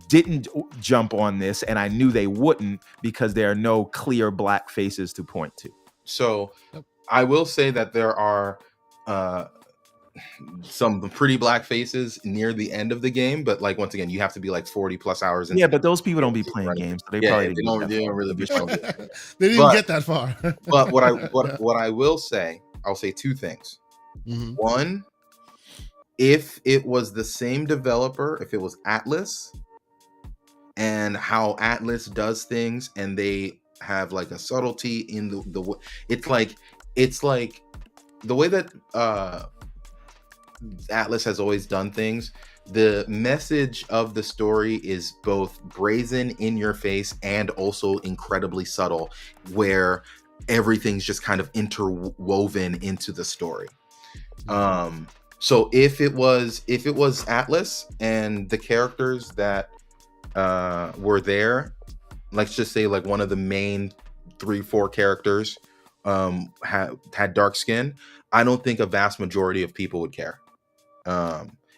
didn't jump on this, and I knew they wouldn't, because there are no clear black faces to point to. So I will say that there are some pretty black faces near the end of the game, but like, once again, you have to be like 40 plus hours into but those people don't be playing games, so they probably don't really be playing. They didn't get that far. But what I will say, I'll say 2 things. One, if it was the same developer, if it was Atlas, and how Atlas does things, and they have like a subtlety in the it's like the way that Atlas has always done things. The message of the story is both brazen, in your face, and also incredibly subtle, where everything's just kind of interwoven into the story. So if it was Atlas and the characters that were there, let's just say like one of the main 3-4 characters had dark skin, I don't think a vast majority of people would care,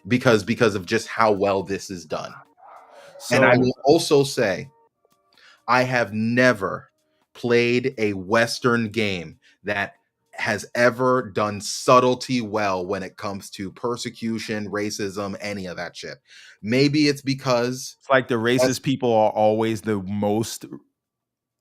because of just how well this is done. And I will also say, I have never played a Western game that has ever done subtlety well when it comes to persecution, racism, any of that shit. Maybe it's because it's like the racist people are always the most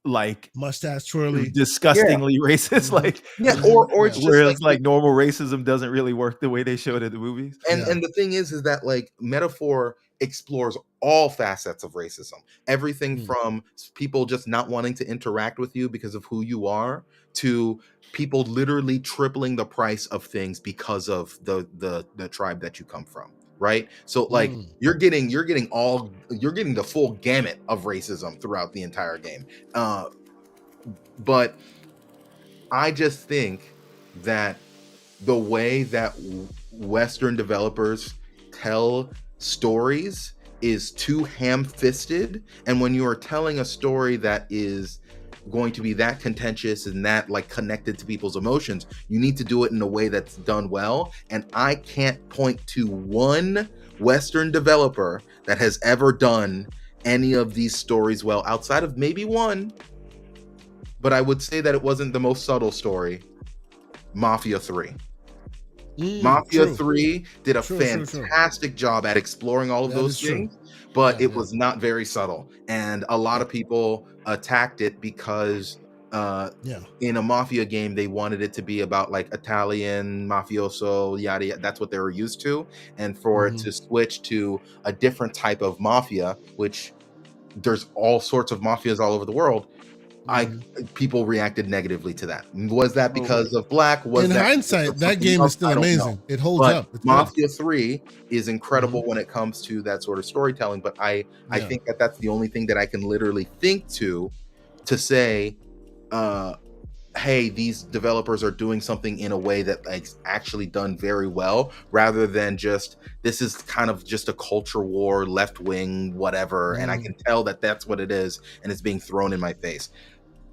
like mustache twirly, disgustingly racist, like or it's just whereas like normal racism doesn't really work the way they showed it in the movies. And the thing is that like Metaphor explores all facets of racism, everything from people just not wanting to interact with you because of who you are, to people literally tripling the price of things because of the tribe that you come from, right? So like you're getting the full gamut of racism throughout the entire game. But I just think that the way that Western developers tell stories is too ham-fisted, and when you are telling a story that is going to be that contentious and that like connected to people's emotions, you need to do it in a way that's done well. And I can't point to one Western developer that has ever done any of these stories well, outside of maybe one, but I would say that it wasn't the most subtle story. Mafia 3. Mafia 3 did a fantastic job at exploring all of those things, but it was not very subtle. And a lot of people attacked it because in a Mafia game, they wanted it to be about like Italian mafioso, yada, yada. That's what they were used to. And for it to switch to a different type of mafia, which there's all sorts of mafias all over the world, people reacted negatively to that. Was that because of Black? In hindsight, that game is still amazing. It holds up. It's Mafia 3 is incredible when it comes to that sort of storytelling. But I think that that's the only thing that I can literally think to say, hey, these developers are doing something in a way that like actually done very well, rather than just this is kind of just a culture war, left wing, whatever. And I can tell that that's what it is, and it's being thrown in my face.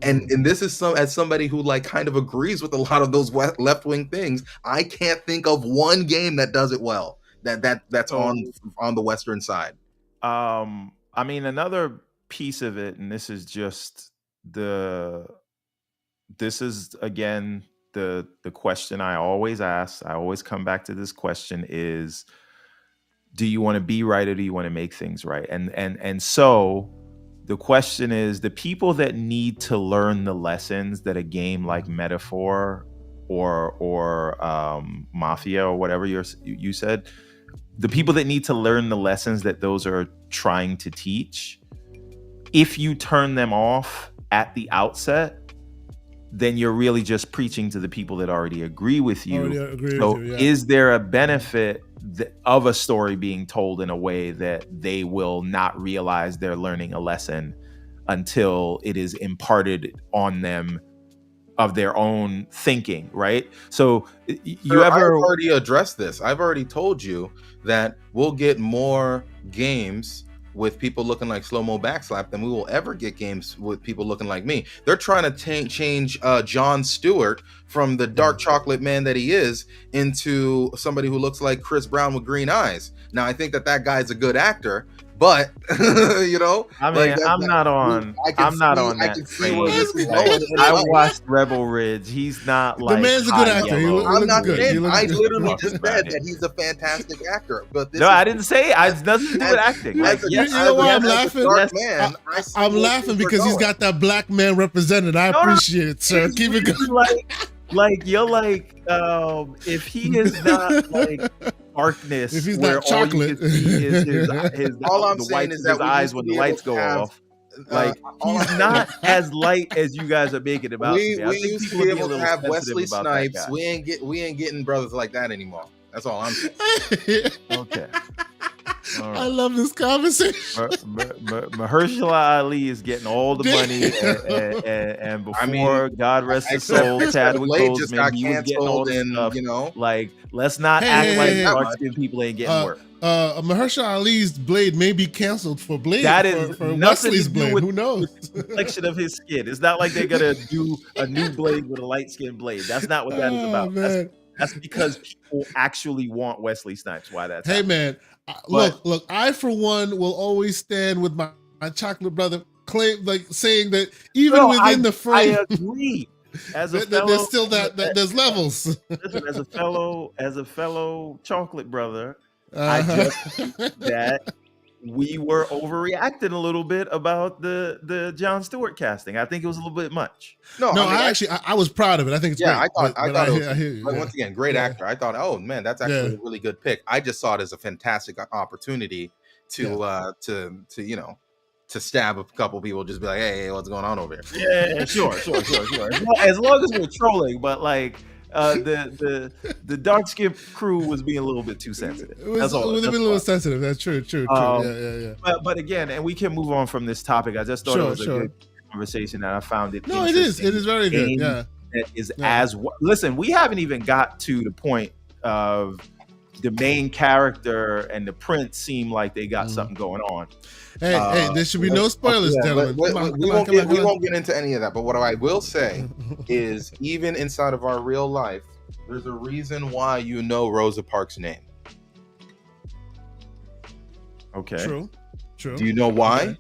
And this is as somebody who like kind of agrees with a lot of those left wing things, I can't think of one game that does it well. That's on the Western side. I mean, another piece of it, and this is just this is again the question I always ask. I always come back to this question: is do you want to be right or do you want to make things right? And so the question is, the people that need to learn the lessons that a game like Metaphor or Mafia or whatever you said, the people that need to learn the lessons that those are trying to teach, if you turn them off at the outset, then you're really just preaching to the people that already agree with you. Is there a benefit of a story being told in a way that they will not realize they're learning a lesson until it is imparted on them of their own thinking, right? So I've already addressed this. I've already told you that we'll get more games with people looking like Slow-Mo Backslap than we will ever get games with people looking like me. They're trying to change Jon Stewart from the dark chocolate man that he is into somebody who looks like Chris Brown with green eyes. Now, I think that guy's a good actor, but you know, I mean, I'm not on that train. I watched Rebel Ridge. He's not like the man's a good actor. I'm not saying. I literally just said that he's a fantastic actor. But this I didn't say it's nothing to do with acting. Like, you know why I'm laughing? I'm laughing because he's got that black man represented. I appreciate it, sir. Keep it going. Like you're like, if he is not like darkness, if he's where not chocolate, all you can see is his all I'm saying is that his eyes when the lights go off. Like he's not as light as you guys are making it out. We used to be able to have Wesley Snipes. We ain't getting brothers like that anymore. That's all I'm saying. Okay. Right. I love this conversation. Mahershala Ali is getting all the money, and before, God rest his soul, Chadwick Boseman, he was getting all the stuff. You know, like let's not act like dark-skinned people ain't getting work. Mahershala Ali's Blade may be canceled for Blade. That is for Wesley's Blade. Who knows? The complexion of his skin. It's not like they're gonna do a new Blade with a light-skinned Blade. That's not what that is about. That's because people actually want Wesley Snipes. Why that's happening. Man. Look, I for one will always stand with my chocolate brother, saying that even within the frame, I agree. As a fellow, there's still there's levels. Listen, as a fellow chocolate brother, I just think that we were overreacting a little bit about the Jon Stewart casting. I think it was a little bit much. I was proud of it. I think it's great. I thought I hear you. Once again, great actor. I thought, oh man, that's actually a really good pick. I just saw it as a fantastic opportunity to stab a couple people, just be like, hey, what's going on over here? Yeah, sure. As long as we're trolling, but like the dark skinned crew was being a little bit too sensitive. It was a little sensitive. That's true. Yeah. But again, and we can move on from this topic. I just thought it was a good conversation, and I found it. No, it is. It is very good. Yeah. That is listen. We haven't even got to the point of the main character and the prince seem like they got something going on. Hey, there should be no spoilers, gentlemen. We Come on, won't get into any of that. But what I will say is, even inside of our real life, there's a reason why you know Rosa Parks' name. Okay. True. Do you know why? Okay.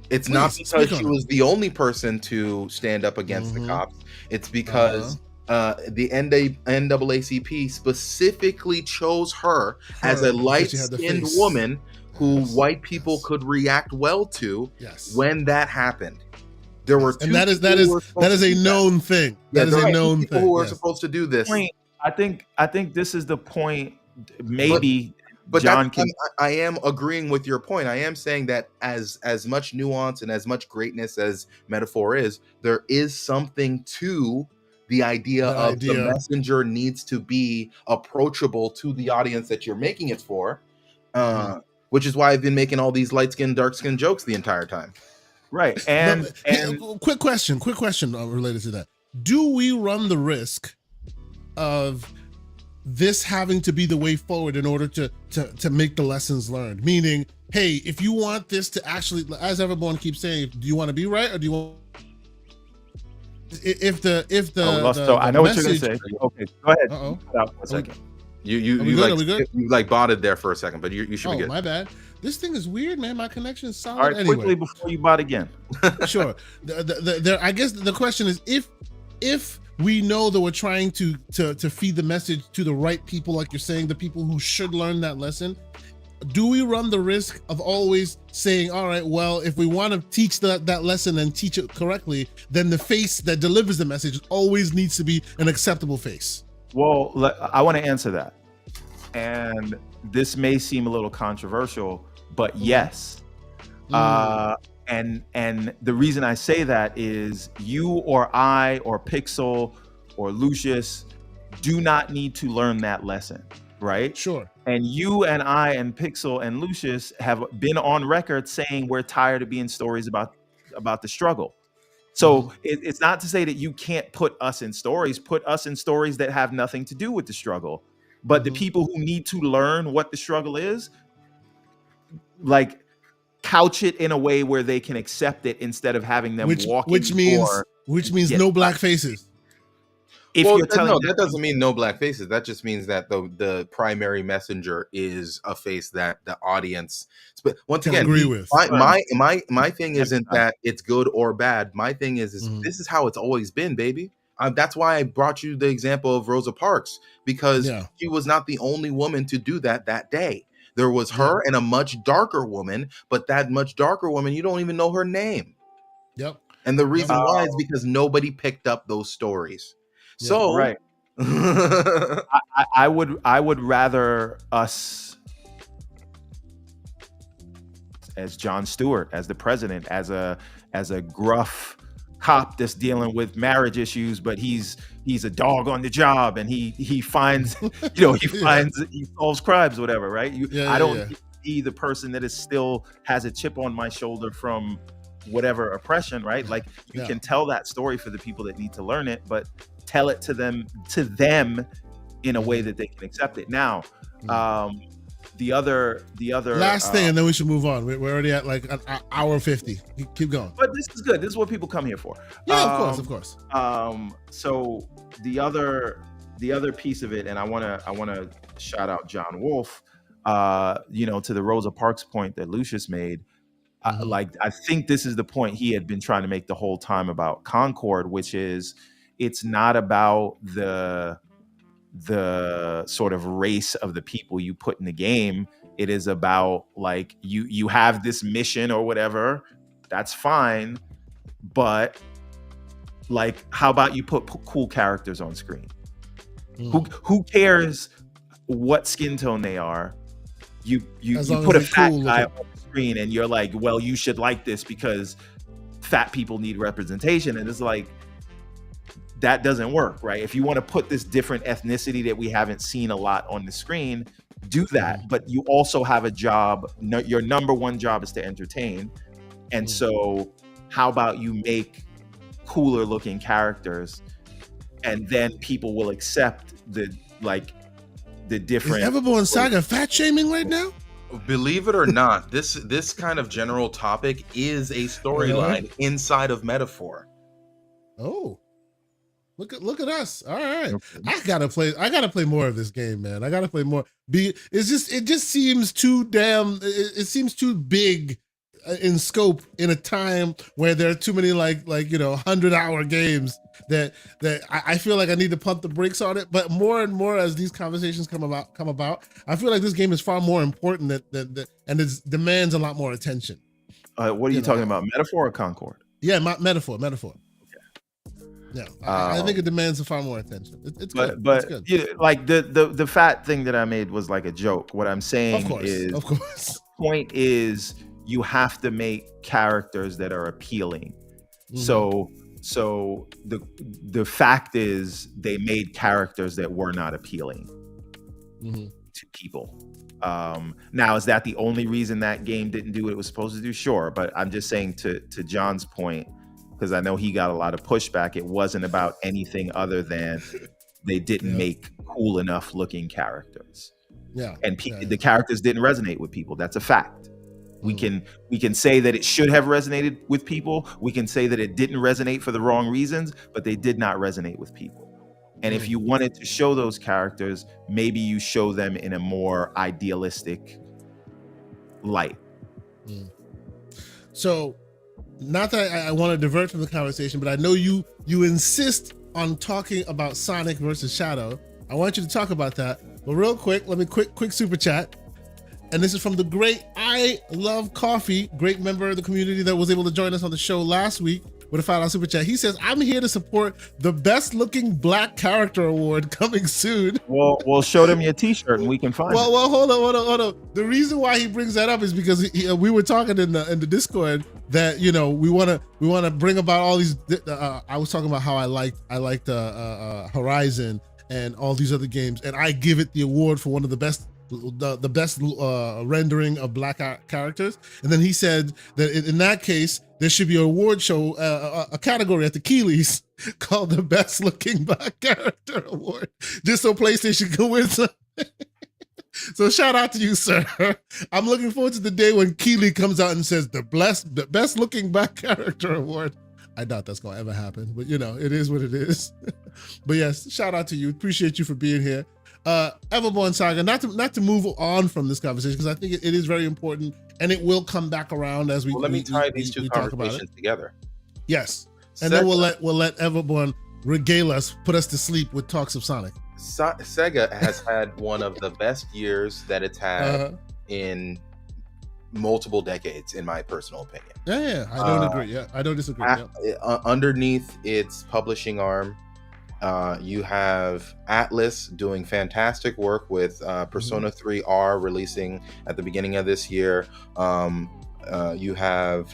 It's Please, not because speak she on was the only person to stand up against the cops. It's because the NAACP specifically chose her as a light-skinned woman who white people could react well to when that happened. There were two, and that is a known thing. That is a known thing. Who were supposed to do this? I think this is the point. Maybe. But John I am agreeing with your point. I am saying that as much nuance and as much greatness as metaphor is, there is something to the idea of the messenger needs to be approachable to the audience that you're making it for, which is why I've been making all these light-skinned, dark-skinned jokes the entire time. Right. And quick question related to that. Do we run the risk of this having to be the way forward in order to make the lessons learned? Meaning, hey, if you want this to actually, as Everborn keeps saying, do you want to be right or do you want? If the I know what you're gonna say. Okay, go ahead. Out for a second. You like botted there for a second, but you should be good. My bad. This thing is weird, man. My connection is solid. All right, anyway. Quickly before you bot again. Sure. I guess the question is if we know that we're trying to feed the message to the right people, like you're saying, the people who should learn that lesson, do we run the risk of always saying, all right, well, if we want to teach that lesson and teach it correctly, then the face that delivers the message always needs to be an acceptable face? Well, I want to answer that. And this may seem a little controversial, but yes. And the reason I say that is you or I or Pixel or Lucious do not need to learn that lesson, right? Sure. And you and I and Pixel and Lucious have been on record saying we're tired of being stories about the struggle. So it's not to say that you can't put us in stories that have nothing to do with the struggle. But the people who need to learn what the struggle is, like, couch it in a way where they can accept it instead of having them which means no black faces. That doesn't mean no black faces. That just means that the primary messenger is a face that the audience. But once again, agree with. My thing isn't that it's good or bad. My thing is this is how it's always been, baby. That's why I brought you the example of Rosa Parks, because she was not the only woman to do that day. There was her and a much darker woman, but that much darker woman, you don't even know her name. Yep. And the reason why is because nobody picked up those stories. So right. I would rather us as Jon Stewart, as the president, as a gruff cop that's dealing with marriage issues, but he's a dog on the job, and he finds he solves crimes, whatever, right? I don't be the person that is still has a chip on my shoulder from whatever oppression, right? Like you can tell that story for the people that need to learn it, but tell it to them in a way that they can accept it. Now, the other last thing, and then we should move on. We're already at like an hour 50. Keep going. But this is good. This is what people come here for. Yeah, of course. So the other piece of it, and I wanna shout out John Wolfe, to the Rosa Parks point that Lucious made. I think this is the point he had been trying to make the whole time about Concord, which is it's not about the sort of race of the people you put in the game. It is about, like, you have this mission or whatever, that's fine, but like, how about you put cool characters on screen? Who cares what skin tone they are? You put a fat guy on the screen and you're like, well, you should like this because fat people need representation. And it's like, that doesn't work, right? If you want to put this different ethnicity that we haven't seen a lot on the screen, do that. But you also have a job. Your number one job is to entertain. And so how about you make cooler looking characters, and then people will accept the different. Is Everborn Saga fat shaming right now? Believe it or not, this kind of general topic is a storyline inside of Metaphor. Oh, look at us! All right, I gotta play more of this game, man. I gotta play more. It just seems too damn. It seems too big in scope in a time where there are too many like 100-hour games that I feel like I need to pump the brakes on it. But more and more as these conversations come about, I feel like this game is far more important and it demands a lot more attention. What are you talking about? Metaphor or Concord? Yeah, Metaphor. Yeah, I think it demands far more attention. It's good. But it's good. You know, like the fat thing that I made was like a joke. What I'm saying of course. The point is you have to make characters that are appealing. So the fact is they made characters that were not appealing to people. Now, is that the only reason that game didn't do what it was supposed to do? Sure, but I'm just saying to John's point, because I know he got a lot of pushback, it wasn't about anything other than they didn't make cool enough looking characters. Yeah. And the characters didn't resonate with people. That's a fact. We can say that it should have resonated with people. We can say that it didn't resonate for the wrong reasons, but they did not resonate with people. And if you wanted to show those characters, maybe you show them in a more idealistic light. So, not that I want to divert from the conversation, but I know you insist on talking about Sonic versus Shadow. I want you to talk about that. But real quick, let me quick super chat. And this is from the great I Love Coffee, great member of the community that was able to join us on the show last week with a $5 super chat. He says, I'm here to support the best looking black character award coming soon. Well, we'll show them your t-shirt and we can find it. Well, hold on. The reason why he brings that up is because we were talking in the Discord that, we want to bring about all these, I was talking about how I liked Horizon and all these other games. And I give it the award for one of the best rendering of black characters. And then he said that in that case, there should be an award show, a category at the Keeleys called the best looking black character award, just so PlayStation can win some. So shout out to you, sir. I'm looking forward to the day when Keeley comes out and says the best looking black character award. I doubt that's going to ever happen, but it is what it is. But yes, shout out to you. Appreciate you for being here. Everborn Saga, not to move on from this conversation, because I think it is very important and it will come back around as we. Well, let me tie these two conversations together. Yes, and then we'll let Everborn regale us, put us to sleep with talks of Sonic. Sega has had one of the best years that it's had in multiple decades, in my personal opinion. Yeah, I don't agree. Yeah, I don't disagree. Underneath its publishing arm, you have Atlas doing fantastic work with Persona 3R releasing at the beginning of this year. You have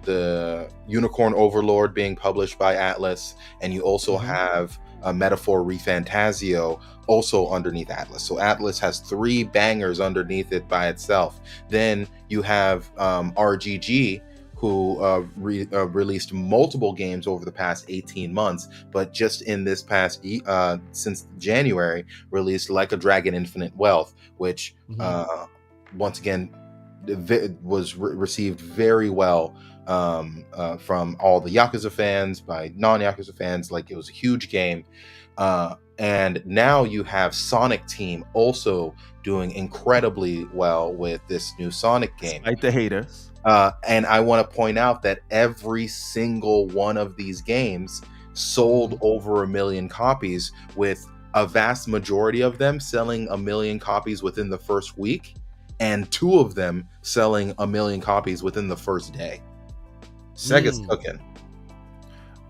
the Unicorn Overlord being published by Atlas, and you also have Metaphor Refantazio also underneath Atlas. So Atlas has 3 bangers underneath it by itself. Then you have RGG, who released multiple games over the past 18 months, but just in this past since January, released Like a Dragon Infinite Wealth, which once again was received very well from all the Yakuza fans, by non-Yakuza fans. Like, it was a huge game. And now you have Sonic Team also doing incredibly well with this new Sonic game. Despite the haters. And I want to point out that every single one of these games sold over 1 million copies, with a vast majority of them selling 1 million copies within the first week, and 2 of them selling 1 million copies within the first day. Sega's cooking.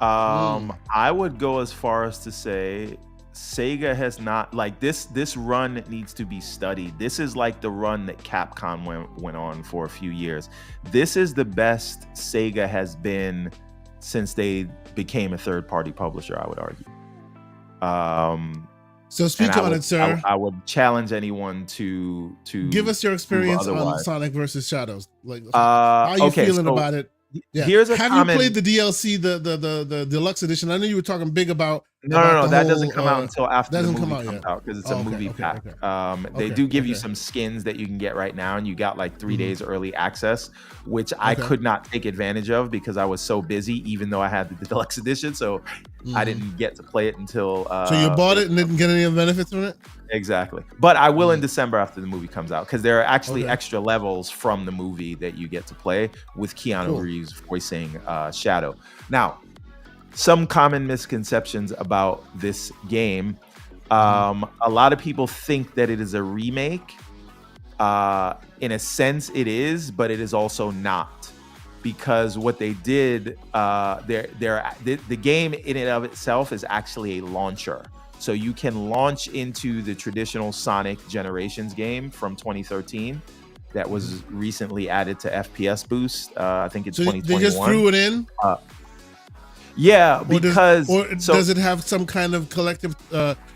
I would go as far as to say Sega has not, like, this run needs to be studied. This is like the run that Capcom went on for a few years. This is the best Sega has been since they became a third-party publisher, I would argue. So speak on it, sir. I would challenge anyone to give us your experience on Sonic versus Shadows. Like, how are you feeling about it? Yeah. Here's a Have comment. You played the DLC, the deluxe edition? I know you were talking big about No. That doesn't come out until after the doesn't come movie out comes yet. out because it's a movie pack. They Okay, do give you okay. some skins that you can get right now, and you got like 3 days early access, which I could not take advantage of because I was so busy, even though I had the deluxe edition. So I didn't get to play it until. So you bought it and didn't get any of the benefits from it? Exactly. But I will in December after the movie comes out because there are actually extra levels from the movie that you get to play with Keanu Reeves voicing Shadow. Now, some common misconceptions about this game. A lot of people think that it is a remake. In a sense, it is, but it is also not. Because what they did, the game in and of itself is actually a launcher. So you can launch into the traditional Sonic Generations game from 2013 that was recently added to FPS Boost. I think it's 2021. They just threw it in? Yeah, because... does it have some kind of collective,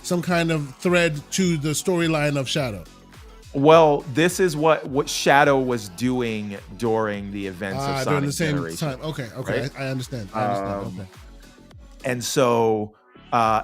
some kind of thread to the storyline of Shadow? Well, this is what Shadow was doing during the events of Sonic during the same Generations. time. Okay, right? I understand. Okay. And so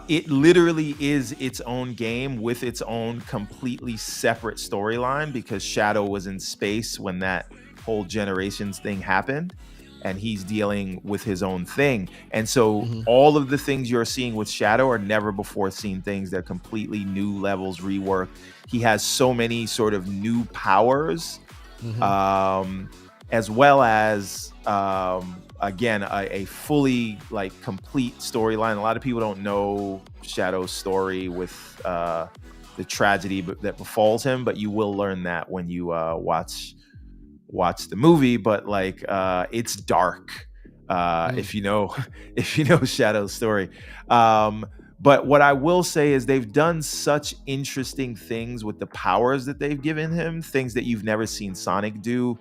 it literally is its own game with its own completely separate storyline because Shadow was in space when that whole Generations thing happened. And he's dealing with his own thing. And so all of the things you're seeing with Shadow are never before seen things. They're completely new levels, reworked. He has so many sort of new powers, as well as, again, a fully like complete storyline. A lot of people don't know Shadow's story with the tragedy that befalls him, but you will learn that when you watch the movie. But like it's dark if you know Shadow's story. But what I will say is they've done such interesting things with the powers that they've given him, things that you've never seen Sonic do,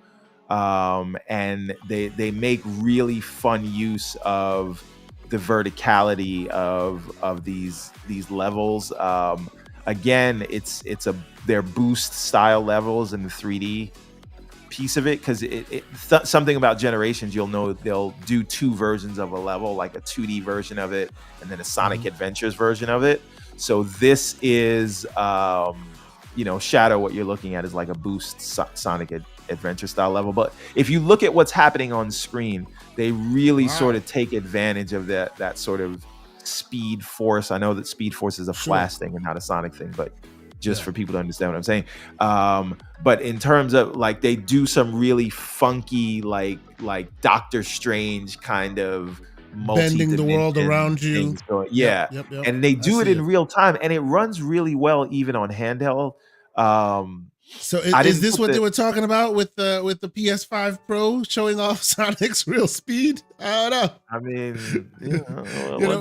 and they make really fun use of the verticality of these levels. Again, they're boost style levels in the 3D piece of it, because something about Generations, you'll know they'll do two versions of a level, like a 2D version of it and then a Sonic Adventures version of it. So this is Shadow, what you're looking at is like a boost Sonic Adventure style level. But if you look at what's happening on screen, they really sort of take advantage of that sort of Speed Force. I know that Speed Force is a Flash thing and not a Sonic thing, but just for people to understand what I'm saying. But in terms of like, they do some really funky, like Doctor Strange kind of bending the world around you. Yeah. Yep. And they do it in real time, and it runs really well, even on handheld. So is this what they were talking about with the PS5 Pro showing off Sonic's real speed? I don't know. I mean,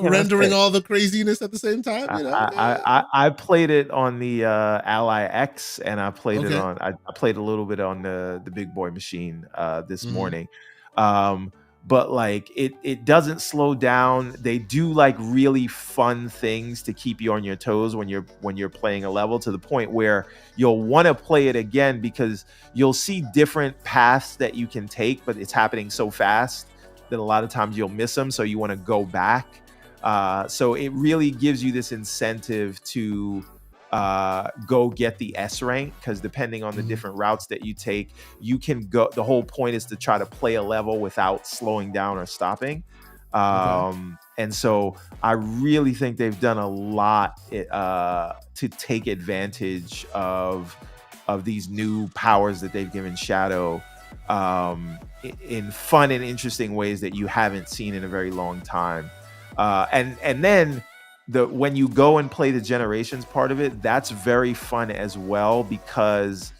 rendering all the craziness at the same time. I played it on the Ally X, and I played it on. I played a little bit on the big boy machine this morning. But like it doesn't slow down. They do like really fun things to keep you on your toes when you're playing a level, to the point where you'll want to play it again because you'll see different paths that you can take, but it's happening so fast that a lot of times you'll miss them. So you want to go back. So it really gives you this incentive to go get the S rank, because depending on the different routes that you take, you can go. The whole point is to try to play a level without slowing down or stopping. And so I really think they've done a lot to take advantage of these new powers that they've given Shadow in fun and interesting ways that you haven't seen in a very long time. And then when you go and play the Generations part of it, that's very fun as well, because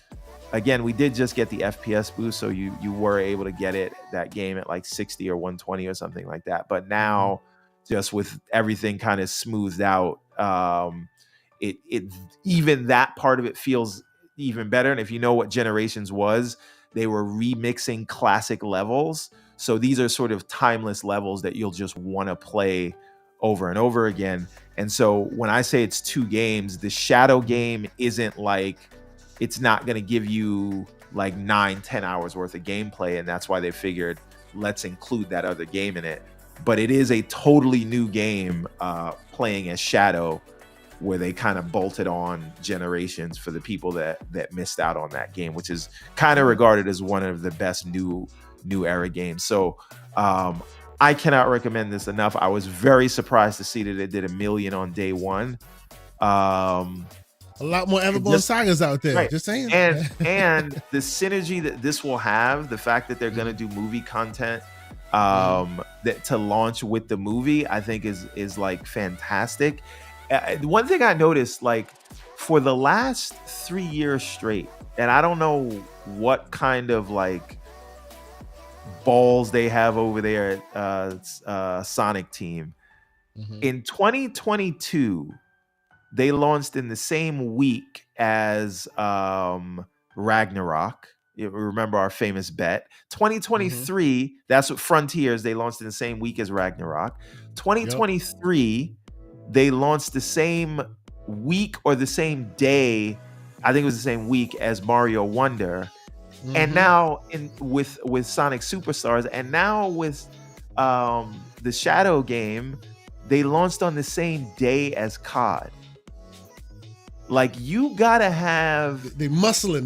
again, we did just get the FPS boost, so you were able to get that game at like 60 or 120 or something like that. But now, just with everything kind of smoothed out, it even that part of it feels even better. And if you know what Generations was, they were remixing classic levels. So these are sort of timeless levels that you'll just want to play over and over again. And so when I say it's two games, the Shadow game isn't like, it's not going to give you like 9-10 hours worth of gameplay, and that's why they figured let's include that other game in it. but it is a totally new game playing as Shadow, where they kind of bolted on generations for the people that missed out on that game, which is kind of regarded as one of the best new era games. So I cannot recommend this enough. I was very surprised to see that it did 1 million on day one. A lot more Everborn Sagas out there. Right. Just saying. And the synergy that this will have, the fact that they're going to do movie content that to launch with the movie, I think is like fantastic. One thing I noticed, like for the last 3 years straight, and I don't know what kind of like balls they have over there at Sonic team. In 2022, they launched in the same week as Ragnarok. You remember our famous bet. 2023, that's what Frontiers, they launched in the same week as Ragnarok. 2023, they launched the same week or the same day, I think it was the same week as Mario Wonder. And now with Sonic Superstars, and now with the Shadow game, they launched on the same day as COD. Like, you gotta have they muscling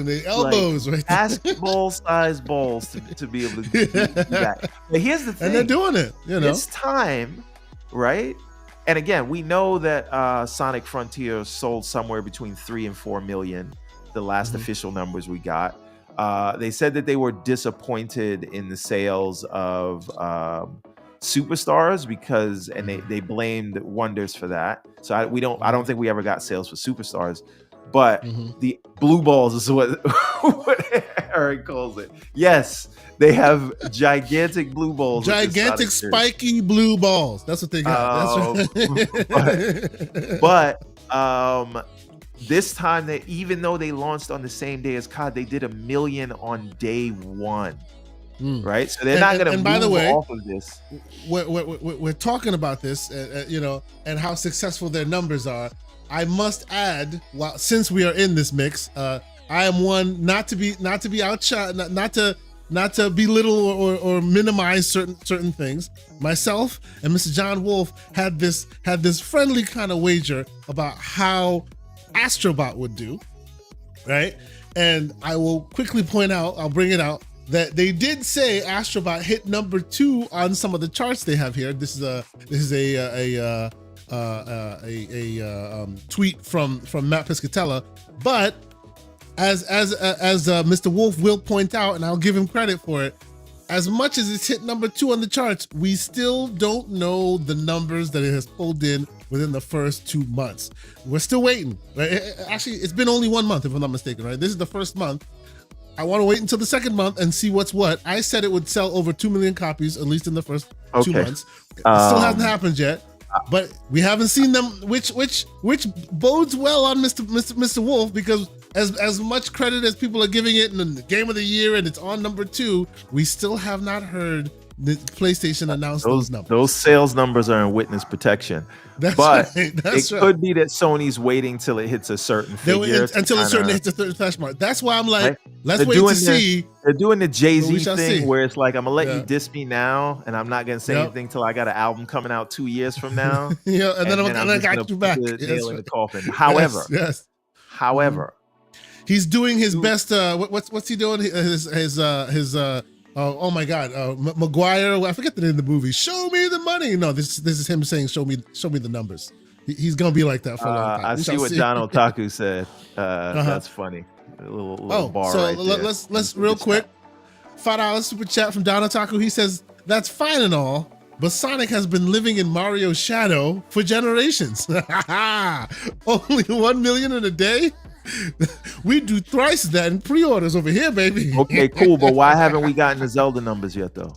their elbows, like, right? Basketball sized balls to be able to do that. But here's the thing, and they're doing it. You know, it's time, right? And again, we know that Sonic Frontier sold somewhere between 3 and 4 million. The last official numbers we got. They said that they were disappointed in the sales of Superstars because, and they blamed Wonders for that. So I don't think we ever got sales for Superstars, but the blue balls is what Eric calls it. Yes, they have gigantic blue balls. Gigantic spiky blue balls. That's what they got. That's right. but this time, even though they launched on the same day as COD, they did 1 million on day one. Right, so they're not going to move by the way, off of this. We're talking about this, you know, and how successful their numbers are. I must add, since we are in this mix, I am one not to be outshot, not to belittle or minimize certain things. Myself and Mr. John Wolf had this friendly kind of wager about how Astrobot would do, right? And I will quickly point out, I'll bring it out, that they did say Astrobot hit number 2 on some of the charts they have here. This is a tweet from Matt Piscatella, but as Mr. Wolf will point out, and I'll give him credit for it, as much as it's hit number 2 on the charts, we still don't know the numbers that it has pulled in within the first 2 months. We're still waiting, right? Actually, it's been only 1 month, if I'm not mistaken, right? This is the first month. I want to wait until the second month and see what's what. I said it would sell over 2 million copies, at least in the first 2 months. It still hasn't happened yet, but we haven't seen them, which bodes well on Mr. Wolf, because as much credit as people are giving it in the game of the year and it's on number 2, we still have not heard the PlayStation announce those numbers. Those sales numbers are in witness protection. It could be that Sony's waiting till it hits a certain figure. Until a certain hits a certain flash mark. That's why I'm like, let's wait to see. They're doing the Jay-Z thing where it's like, I'm going to let you diss me now, and I'm not going to say anything till I got an album coming out 2 years from now. And then I got you back. Nail in the coffin. However, he's doing his best. What's he doing? His oh my God, Maguire. I forget the name of the movie. Show me the money. No, this is him saying, show me the numbers. He's gonna be like that for a long time. I see what Don Otaku said. That's funny. A little bar. So right let's real quick. $5 super chat from Don Otaku. He says, that's fine and all, but Sonic has been living in Mario's shadow for generations. Only 1 million in a day. We do thrice that in pre-orders over here, baby. Okay, cool. But why haven't we gotten the Zelda numbers yet, though?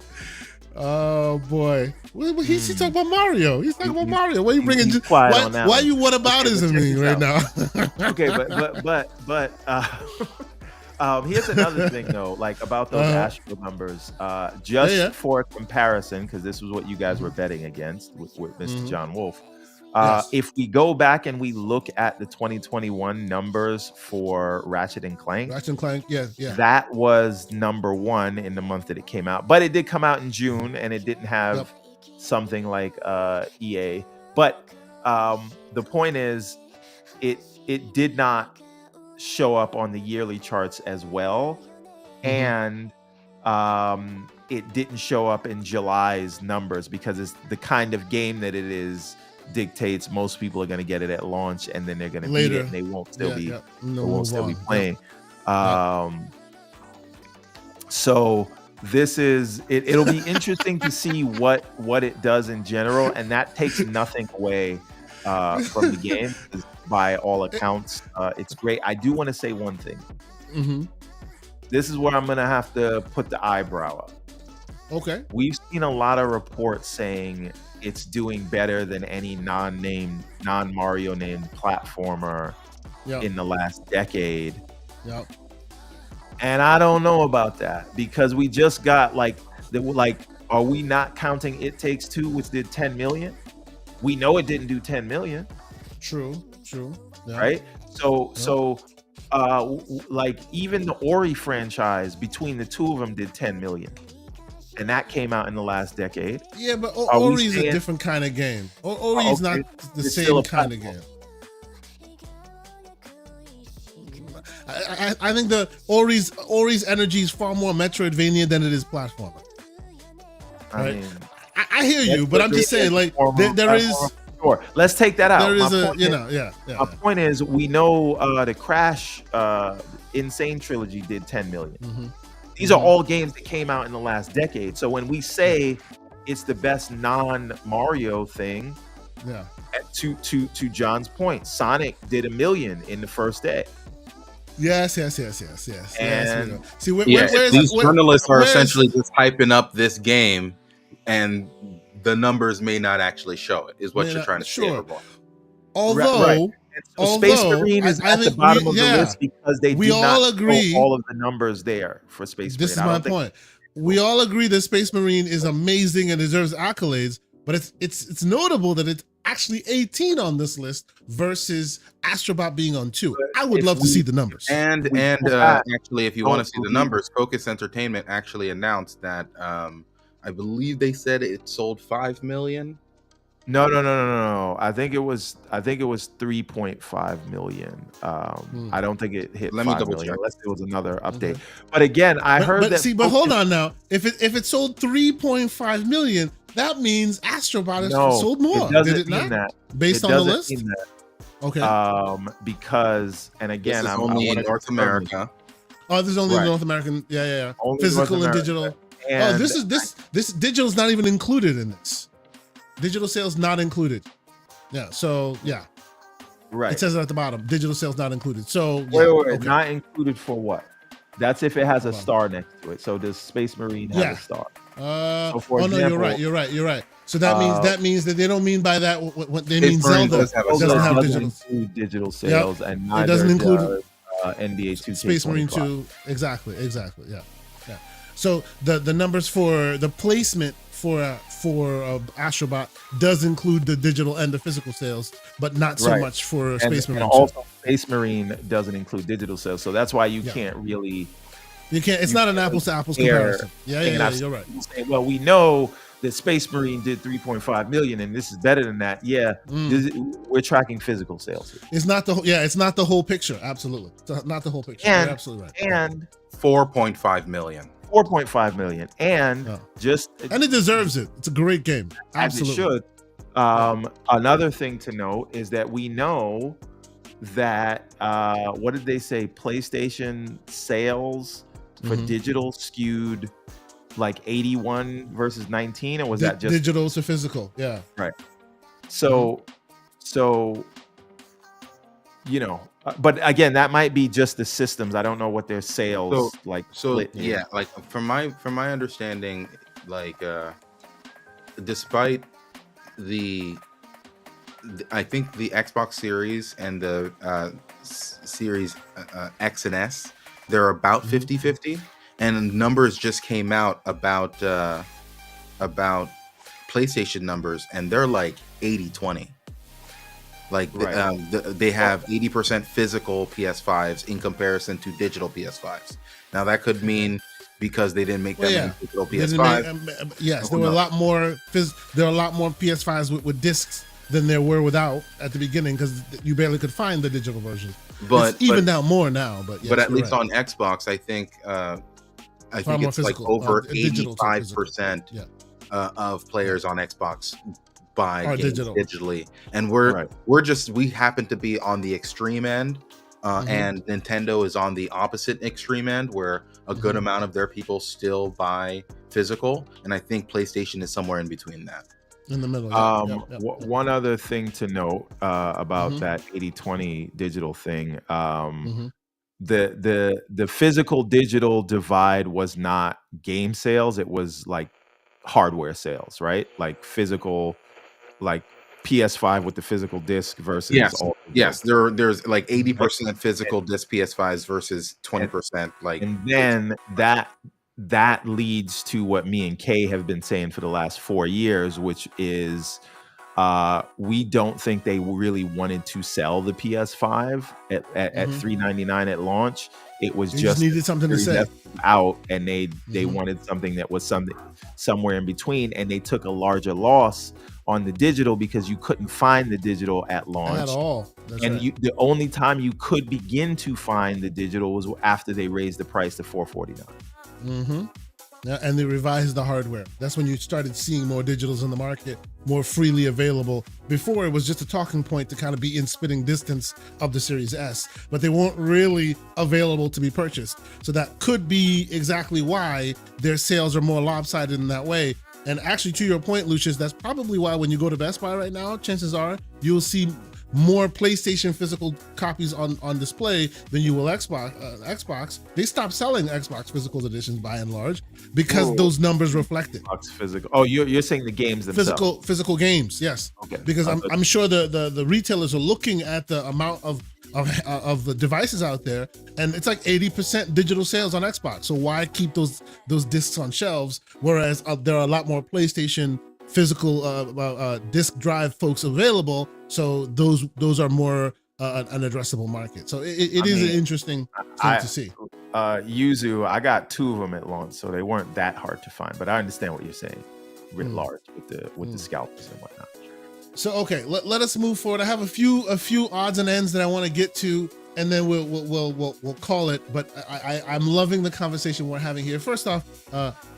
Oh boy, he's talking about Mario. He's talking about Mario. Why are you bringing? Why you whataboutism me right now? Okay, but here's another thing though, like about those Astro numbers. Just for comparison, because this was what you guys were betting against with Mr. John Wolf. If we go back and we look at the 2021 numbers for Ratchet and Clank, yeah, that was number 1 in the month that it came out. But it did come out in June, and it didn't have something like EA. But the point is, it did not show up on the yearly charts as well, and it didn't show up in July's numbers because it's the kind of game that it is dictates most people are going to get it at launch, and then they're going to beat it, and they won't still be playing. So this is it'll be interesting to see what it does in general, and that takes nothing away from the game. By all accounts, it's great. I do want to say one thing. This is where I'm gonna have to put the eyebrow up. Okay. We've seen a lot of reports saying it's doing better than any non-Mario named platformer in the last decade. Yep. And I don't know about that, because we just got are we not counting It Takes Two, which did 10 million? We know it didn't do 10 million. True. Yeah. Right? So even the Ori franchise, between the two of them, did 10 million. And that came out in the last decade. Yeah, but Ori's a different kind of game. Ori's not the same kind of game. I think the Ori's energy is far more Metroidvania than it is platformer. Right? I hear you, but I'm just saying, like, there is. Sure. Let's take that out. There is My point is, we know the Crash Insane trilogy did 10 million. These are all games that came out in the last decade. So when we say it's the best non-Mario thing, to John's point, Sonic did 1 million in the first day. Yes. And see, these journalists are essentially just hyping up this game, and the numbers may not actually show it, is what you're trying to say. Everborn. Although Space Marine is at the bottom of the list because they did not agree all of the numbers there for Space Marine. This is my point. We all agree that Space Marine is amazing and deserves accolades, but it's notable that it's actually 18 on this list versus Astrobot being on 2. I would love to see the numbers. And actually, if you want to see the numbers, Focus Entertainment actually announced that I believe they said it sold 5 million. No. I think it was 3.5 million. I don't think it hit 5 million unless there was another update. But again, I heard that. But hold on now. If it sold 3.5, million, that means Astrobot has sold more. Did it not? That. Based on the list? Okay. Because, and again, I'm only in North America. Oh, this is only North American. Yeah. Physical and digital. And this digital is not even included in this. Digital sales not included. Yeah. So yeah. Right. It says it at the bottom. Digital sales not included. So wait. Not included for what? That's if it has a star next to it. So does Space Marine have a star? So for example, you're right. So that means that they don't mean by that what they mean Zelda doesn't have digital sales, and neither it doesn't include NBA 2K. Space Marine 2. Exactly. Yeah. So the numbers for the placement for Astrobot does include the digital and the physical sales, but not so much for Space Marine. And also, Space Marine doesn't include digital sales, so that's why you can't really. You can't. It's not an apples to apples comparison. Yeah. You're right. Saying, well, we know that Space Marine did 3.5 million, and this is better than that. Yeah, we're tracking physical sales here. It's not the whole picture. Absolutely, it's not the whole picture. You're absolutely right. And 4.5 million. 4.5 million, and and it deserves it. It's a great game. Absolutely. As it should. Another thing to note is that we know that what did they say? PlayStation sales for digital skewed like 81 versus 19, or was that just digital to physical? Yeah. Right. So you know. But again, that might be just the systems. I don't know what their sales split. Yeah, like from my understanding, like despite I think the Xbox Series and the Series X and S, they're about 50-50, and numbers just came out about PlayStation numbers, and they're like 80-20. Like they have 80% physical PS5s in comparison to digital PS5s. Now that could mean because they didn't make them in digital They didn't PS5. yes, there were a lot more. There are a lot more PS5s with discs than there were without at the beginning because you barely could find the digital version. But it's even now more now. But yes, but at you're least right. on Xbox, I think more it's like physical, over digital to 85% Yeah. Of players on Xbox buy Are games digital. digitally, and we happen to be on the extreme end, and Nintendo is on the opposite extreme end, where a good amount of their people still buy physical, and I think PlayStation is somewhere in between that. In the middle. One other thing to note about that 80-20 digital thing. The physical digital divide was not game sales, it was like hardware sales, right? Like physical, like PS5 with the physical disc versus there's like 80% physical disc PS5s versus 20% like, and then that leads to what me and Kay have been saying for the last 4 years, which is we don't think they really wanted to sell the PS5 at $399 at launch. It was just needed something to say out, and they wanted something that was somewhere in between, and they took a larger loss on the digital because you couldn't find the digital at launch at all. That's and right. the only time you could begin to find the digital was after they raised the price to $449. Yeah, and they revised the hardware. That's when you started seeing more digitals in the market, more freely available. Before, it was just a talking point to kind of be in spitting distance of the Series S, but they weren't really available to be purchased. So that could be exactly why their sales are more lopsided in that way. And actually, to your point, Lucious, that's probably why when you go to Best Buy right now, chances are you'll see more PlayStation physical copies on display than you will Xbox. They stopped selling Xbox physical editions by and large because those numbers reflect it. Xbox physical. Oh, you're saying the games themselves. Physical games, yes. Okay. Because I'm sure the retailers are looking at the amount of the devices out there, and it's like 80% digital sales on Xbox. So why keep those discs on shelves? Whereas there are a lot more PlayStation physical disk drive folks available, so those are more an addressable market. So it is an interesting thing to see. Yuzu, I got 2 of them at launch, so they weren't that hard to find. But I understand what you're saying, writ large with the scalpers and whatnot. So okay, let us move forward. I have a few odds and ends that I want to get to, and then we'll call it. But I'm loving the conversation we're having here. First off,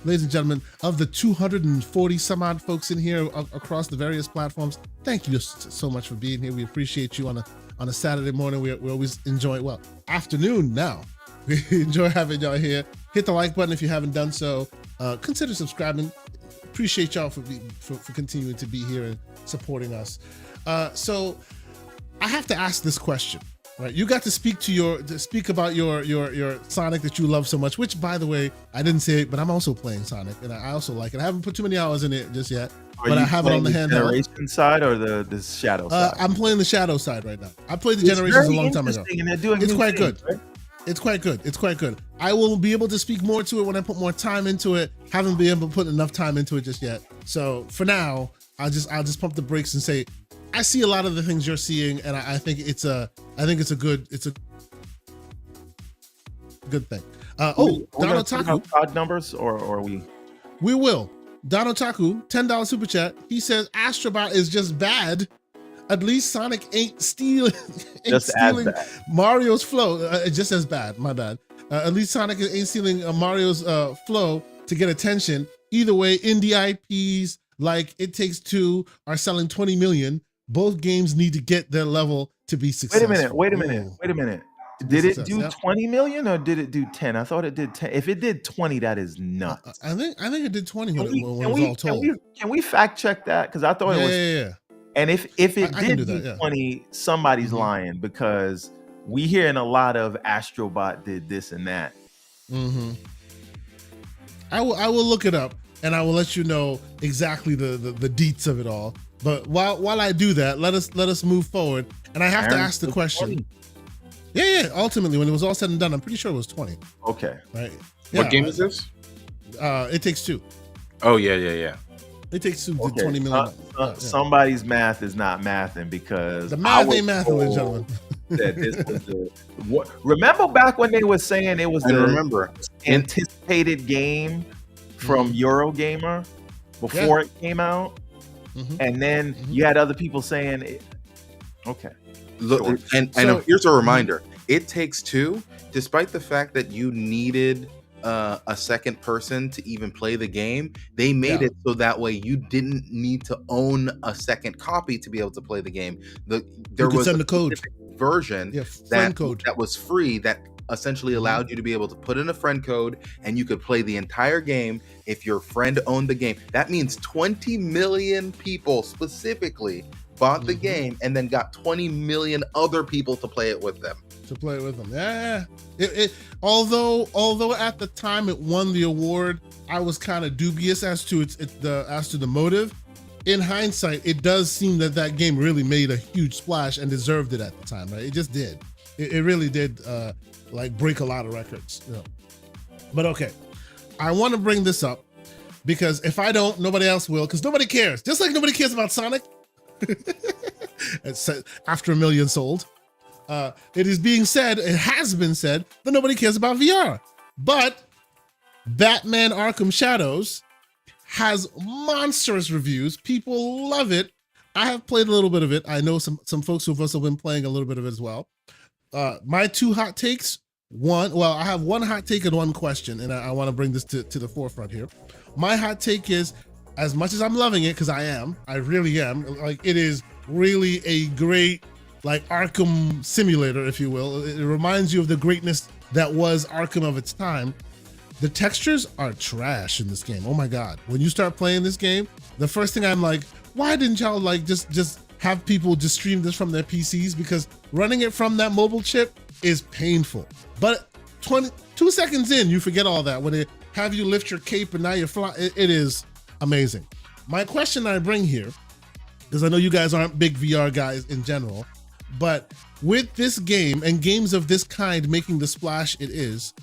ladies and gentlemen, of the 240 some odd folks in here across the various platforms, thank you so much for being here. We appreciate you on a Saturday morning. We always enjoy afternoon now. We enjoy having y'all here. Hit the like button if you haven't done so. Consider subscribing. Appreciate y'all for continuing to be here and supporting us. So I have to ask this question. Right, you got to speak about your Sonic that you love so much. Which, by the way, I didn't say it, but I'm also playing Sonic, and I also like it. I haven't put too many hours in it just yet, but I have it on the handheld. Generation side or the Shadow side? I'm playing the Shadow side right now. I played the Generations a long time ago. And they're doing it's quite things, good. Right? It's quite good. It's quite good. I will be able to speak more to it when I put more time into it. Haven't been able to put enough time into it just yet. So for now, I'll just pump the brakes and say, I see a lot of the things you're seeing, and I think it's a good thing. Don Otaku. Odd numbers, or are we? We will. Don Otaku, $10 super chat. He says Astrobot is just bad. At least Sonic ain't stealing Mario's flow. Just as bad. My bad. At least Sonic ain't stealing Mario's flow to get attention. Either way, indie IPs like It Takes Two are selling 20 million. Both games need to get their level to be successful. Wait a minute. Did it do 20 million or did it do 10? I thought it did 10. If it did 20, that is nuts. I think it did 20 when it was all told. Can we fact check that? Because I thought it was. Yeah. And if it did do 20, somebody's lying, because we hearing a lot of Astrobot did this and that. I will look it up and I will let you know exactly the deets of it all. But while I do that, let us move forward. And I have to ask the question. 20. Yeah. Ultimately, when it was all said and done, I'm pretty sure it was 20. Okay. Right. What game is this? It Takes Two. Oh yeah. It Takes Two did 20 million. Somebody's math is not mathing, because the math ain't mathing, ladies and gentlemen. that this was the what. Remember back when they were saying it was And the remember, anticipated game from Eurogamer before it came out, and then you had other people saying it. Okay, look, sure. and here's a reminder: it takes two. Despite the fact that you needed a second person to even play the game, they made it so that way you didn't need to own a second copy to be able to play the game. There was send the code version code that was free that essentially allowed you to be able to put in a friend code, and you could play the entire game if your friend owned the game. That means 20 million people specifically bought the game and then got 20 million other people to play it with them. Yeah. Although at the time it won the award, I was kind of dubious as to the motive. In hindsight, it does seem that game really made a huge splash and deserved it at the time, right? It just did. It really did break a lot of records. You know. But okay, I want to bring this up because if I don't, nobody else will, because nobody cares. Just like nobody cares about Sonic. After 1 million sold. It has been said that nobody cares about VR. But Batman Arkham Shadows has monstrous reviews. People love it. I have played a little bit of it. I know some folks who have also been playing a little bit of it as well. My two hot takes. I have one hot take and one question, and I want to bring this to the forefront here. My hot take is, as much as I'm loving it, because I really am, like, it is really a great Arkham simulator, if you will. It reminds you of the greatness that was Arkham of its time. The textures are trash in this game. Oh my God. When you start playing this game, the first thing I'm like, why didn't y'all just have people just stream this from their PCs? Because running it from that mobile chip is painful. But 22 seconds in, you forget all that. When they have you lift your cape and now you're flying, it is amazing. My question I bring here, because I know you guys aren't big VR guys in general, but with this game and games of this kind making the splash it is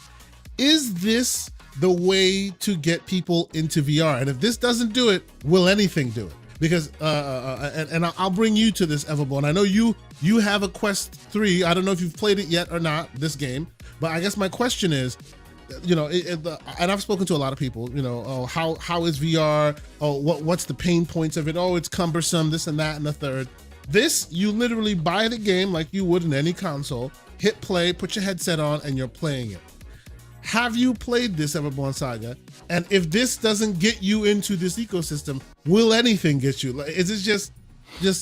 this the way to get people into VR? And if this doesn't do it, will anything do it? Because and I'll bring you to this, Everborn. I know you have a Quest 3. I don't know if you've played it yet or not, this game, but I guess my question is, you know, and I've spoken to a lot of people, you know, how is VR? What's the pain points of it? Oh, it's cumbersome, this and that and the third. This, you literally buy the game like you would in any console, hit play, put your headset on, and you're playing it. Have you played this Everborn Saga? And if this doesn't get you into this ecosystem, will anything get you? Is it just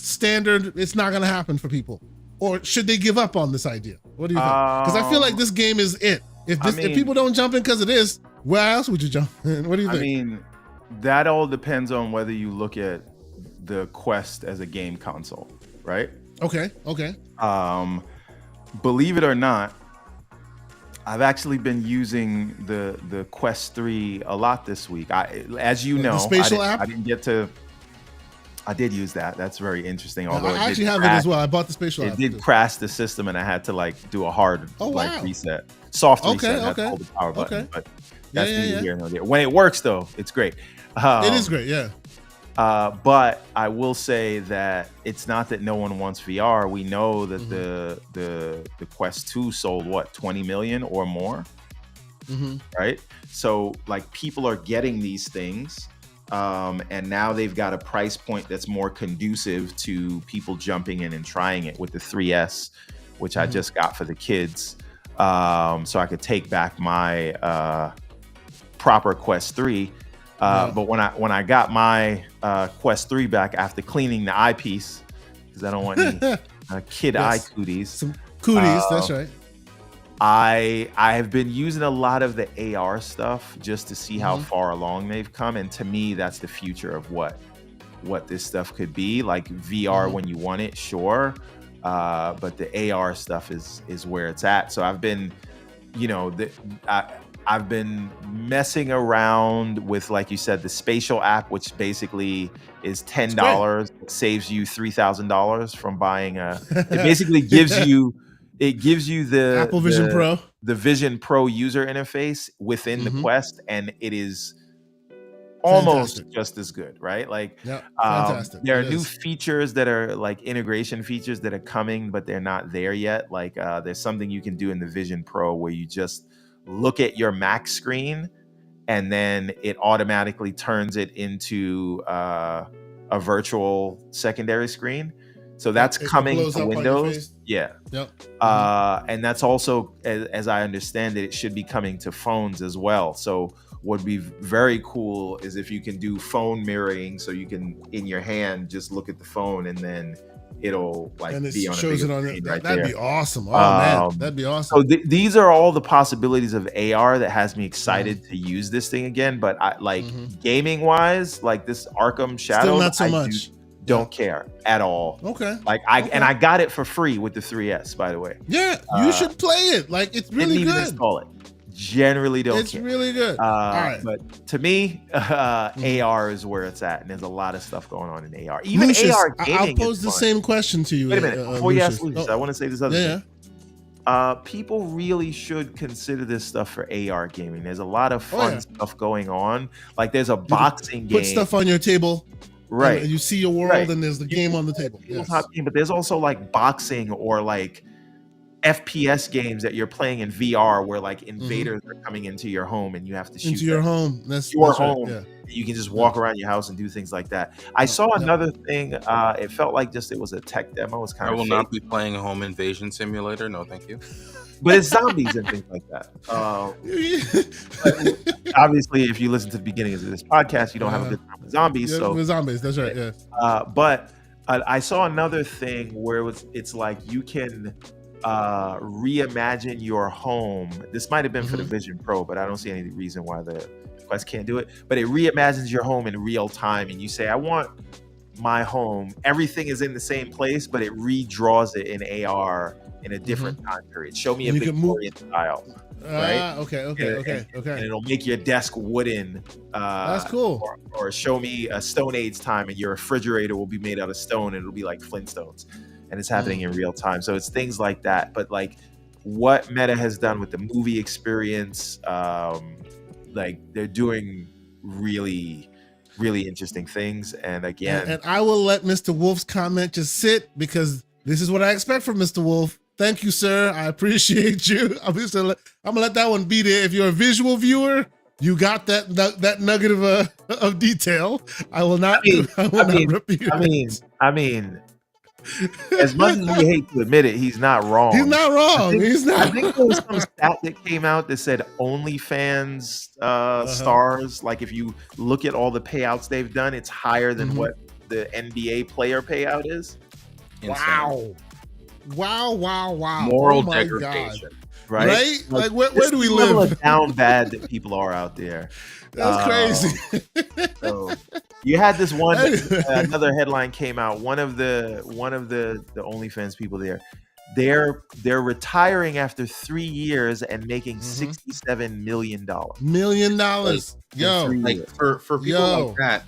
standard? It's not going to happen for people, or should they give up on this idea? What do you think? Because I feel like this game is it. If people don't jump in because of this, where else would you jump in? What do you think? I mean, that all depends on whether you look at the Quest as a game console, right? Okay. Believe it or not, I've actually been using the Quest 3 a lot this week. As you know, the spatial app? I didn't get to. I did use that. That's very interesting. Although I actually have it as well. I bought the spatial app. It did crash the system, and I had to do a hard reset, soft reset. I had to hold the power button, but that's neither here nor there. When it works, though, it's great. It is great, yeah. But I will say that it's not that no one wants VR. We know that the Quest 2 sold 20 million or more, right? So people are getting these things. And now they've got a price point that's more conducive to people jumping in and trying it with the 3S, which I just got for the kids. So I could take back my proper Quest 3. But when I got my Quest 3 back after cleaning the eyepiece, because I don't want any kid eye cooties. Some cooties, that's right. I have been using a lot of the AR stuff just to see how far along they've come, and to me, that's the future of what this stuff could be. Like VR when you want it, sure, but the AR stuff is where it's at. So I've been, I've been messing around with, like you said, the spatial app, which basically is $10. It saves you $3,000 from buying a. It basically gives you. It gives you the Apple Vision Pro, the Vision Pro user interface within the Quest, and it is almost just as good, right? Like, fantastic. there are new features that are like integration features that are coming, but they're not there yet. Like, there's something you can do in the Vision Pro where you just look at your Mac screen and then it automatically turns it into a virtual secondary screen. So that's coming to Windows. Yeah. Yep. And that's also, as I understand it, it should be coming to phones as well. So what would be very cool is if you can do phone mirroring, so you can, in your hand, just look at the phone and then it'll like and it be on shows it on it. Right, that'd be awesome. Oh man, that'd be awesome. So these are all the possibilities of AR that has me excited to use this thing again. But I like gaming wise, like this Arkham Shadow, still not so much. Don't care at all. Okay. Like and I got it for free with the 3S, by the way. Yeah, you should play it. Like it's really didn't even good. Install it. Generally don't It's care. really good. All right. But to me, AR is where it's at, and there's a lot of stuff going on in AR. Even Lucious, AR gaming. I'll pose the same question to you. Wait a minute. Before you ask Lucious, I want to say this other thing. People really should consider this stuff for AR gaming. There's a lot of fun stuff going on. Like there's a boxing game. Put stuff on your table. Right. And you see your world and there's the game on the table. Yes. But there's also like boxing or like FPS games that you're playing in VR where like invaders are coming into your home and you have to shoot into your home. That's home. Right. You can just walk around your house and do things like that. I saw another thing. It felt like it was a tech demo. It was kind of. I will not be playing a home invasion simulator. No, thank you. But it's zombies and things like that. Obviously, if you listen to the beginning of this podcast, you don't have a good time with zombies. Yeah, so with zombies, that's right. Yeah. But I saw another thing where it's like you can reimagine your home. This might have been for the Vision Pro, but I don't see any reason why the Quest can't do it. But it reimagines your home in real time, and you say, I want my home. Everything is in the same place, but it redraws it in AR in a different time period. Show me a Victorian style. Right? Okay. And it'll make your desk wooden. That's cool. Or show me a Stone Age time, and your refrigerator will be made out of stone, and it'll be like Flintstones. And it's happening in real time. So it's things like that. But like what Meta has done with the movie experience, like they're doing really, really interesting things. And again, and I will let Mr. Wolf's comment just sit because this is what I expect from Mr. Wolf. Thank you, sir. I appreciate you. I'm gonna let that one be there. If you're a visual viewer, you got that nugget of detail. I will not. Repeat. I mean. As much as we hate to admit it, he's not wrong. He's not wrong. I think there was some stat that came out that said OnlyFans stars, like if you look at all the payouts they've done, it's higher than what the NBA player payout is. Insane. Wow. Moral degradation. Right? Like where do we live? Level of down bad that people are out there. That's crazy. So you had this one. Another headline came out. One of the OnlyFans people there, they're retiring after 3 years and making $67 million. Yo, like for people like that,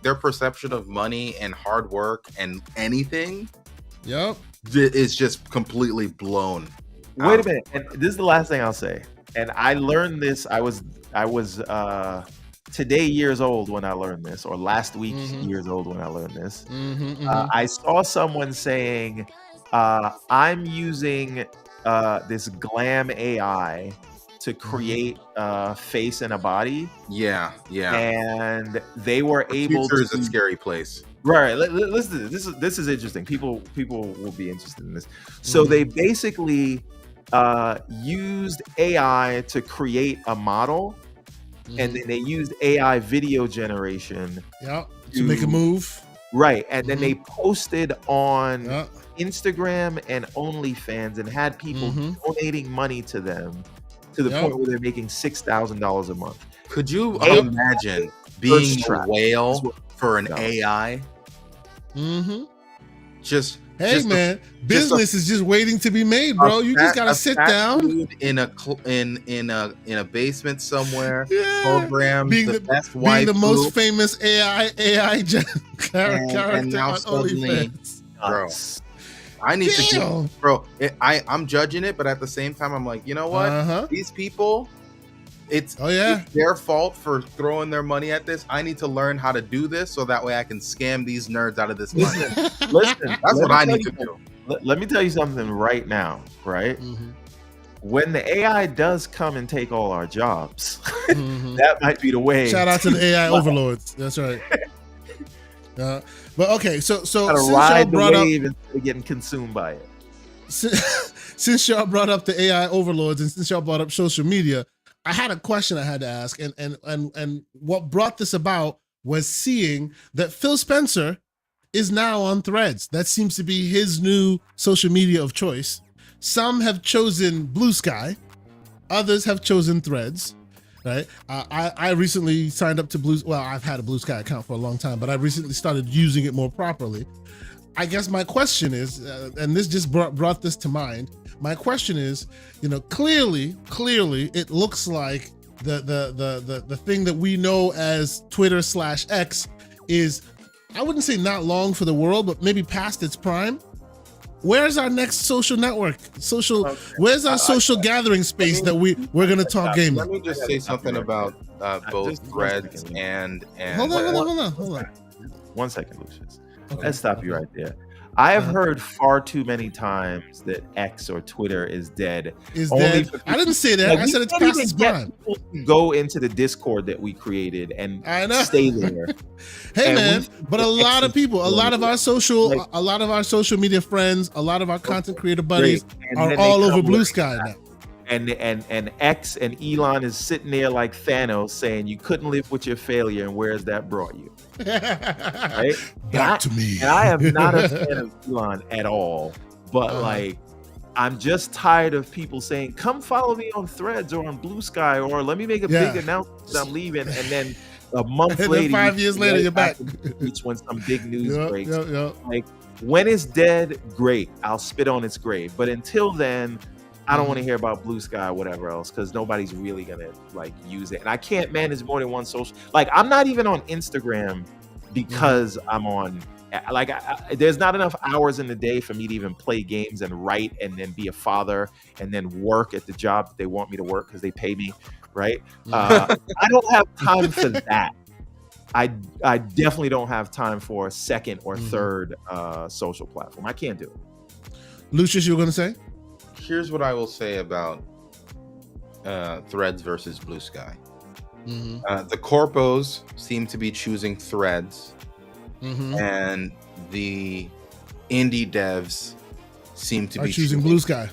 their perception of money and hard work and anything, is just completely blown. Wait a minute, and this is the last thing I'll say. And I learned this. I was today years old when I learned this, or last week years old when I learned this. I saw someone saying, I'm using this glam AI to create a face and a body. Yeah. And they were able to. Future is a scary place. Right. Listen, this is interesting. People will be interested in this. So they basically used AI to create a model, and then they used AI video generation to make a move. Right. And then they posted on Instagram and OnlyFans and had people donating money to them to the point where they're making $6,000 a month. Could you imagine being a whale for an AI? Man, business is just waiting to be made, bro. You just gotta sit down in a basement somewhere. Program being the best wife, being the most famous AI character and now on suddenly, OnlyFans. Bro, I need to, bro. I'm judging it, but at the same time, I'm like, you know what? These people, It's yeah. it's their fault for throwing their money at this. I need to learn how to do this so that way I can scam these nerds out of this money. Listen, That's what I need to do. Let me tell you something right now, right? Mm-hmm. When the AI does come and take all our jobs, that might be the way. Shout out to the AI overlords. That's right. But okay, so Gotta since ride y'all brought the up, wave instead of getting consumed by it. since y'all brought up the AI overlords, and since y'all brought up social media, I had a question I had to ask, and what brought this about was seeing that Phil Spencer is now on Threads. That seems to be his new social media of choice. Some have chosen Blue Sky, others have chosen Threads. Right. I recently signed up to Well, I've had a Blue Sky account for a long time, but I recently started using it more properly. I guess my question is, and this just brought this to mind. My question is, clearly, it looks like the thing that we know as Twitter/X is, I wouldn't say not long for the world, but maybe past its prime. Where's our next social network? Where's our social gathering space that we're gonna talk gaming? Let me just say something about both Threads and. Hold on. 1 second, Lucious. Okay. Let's stop you right there. I have heard far too many times that X or Twitter is dead. Dead. I didn't say that. I said it's past its prime. Go into the Discord that we created and stay there. Hey man, but a lot of people, a lot of our social media friends, a lot of our content creator buddies are all over Blue Sky now. And X and Elon is sitting there like Thanos saying you couldn't live with your failure, and where's that brought you? Right? Back to me. And I am not a fan of Elon at all, but like I'm just tired of people saying, come follow me on Threads or on Blue Sky, or let me make a big announcement that I'm leaving, and then a month later, 5 years later, you're back. When some big news breaks. Like when it's dead, great. I'll spit on its grave. But until then, I don't want to hear about Blue Sky or whatever else, because nobody's really gonna like use it. And I can't manage more than one social. Like I'm not even on Instagram because I'm on. Like there's not enough hours in the day for me to even play games and write and then be a father and then work at the job that they want me to work because they pay me, right? I don't have time for that. I definitely don't have time for a second or third social platform. I can't do it. Lucious, you were gonna say? Here's what I will say about Threads versus Blue Sky. The corpos seem to be choosing Threads, and the indie devs seem to be choosing Blue Sky.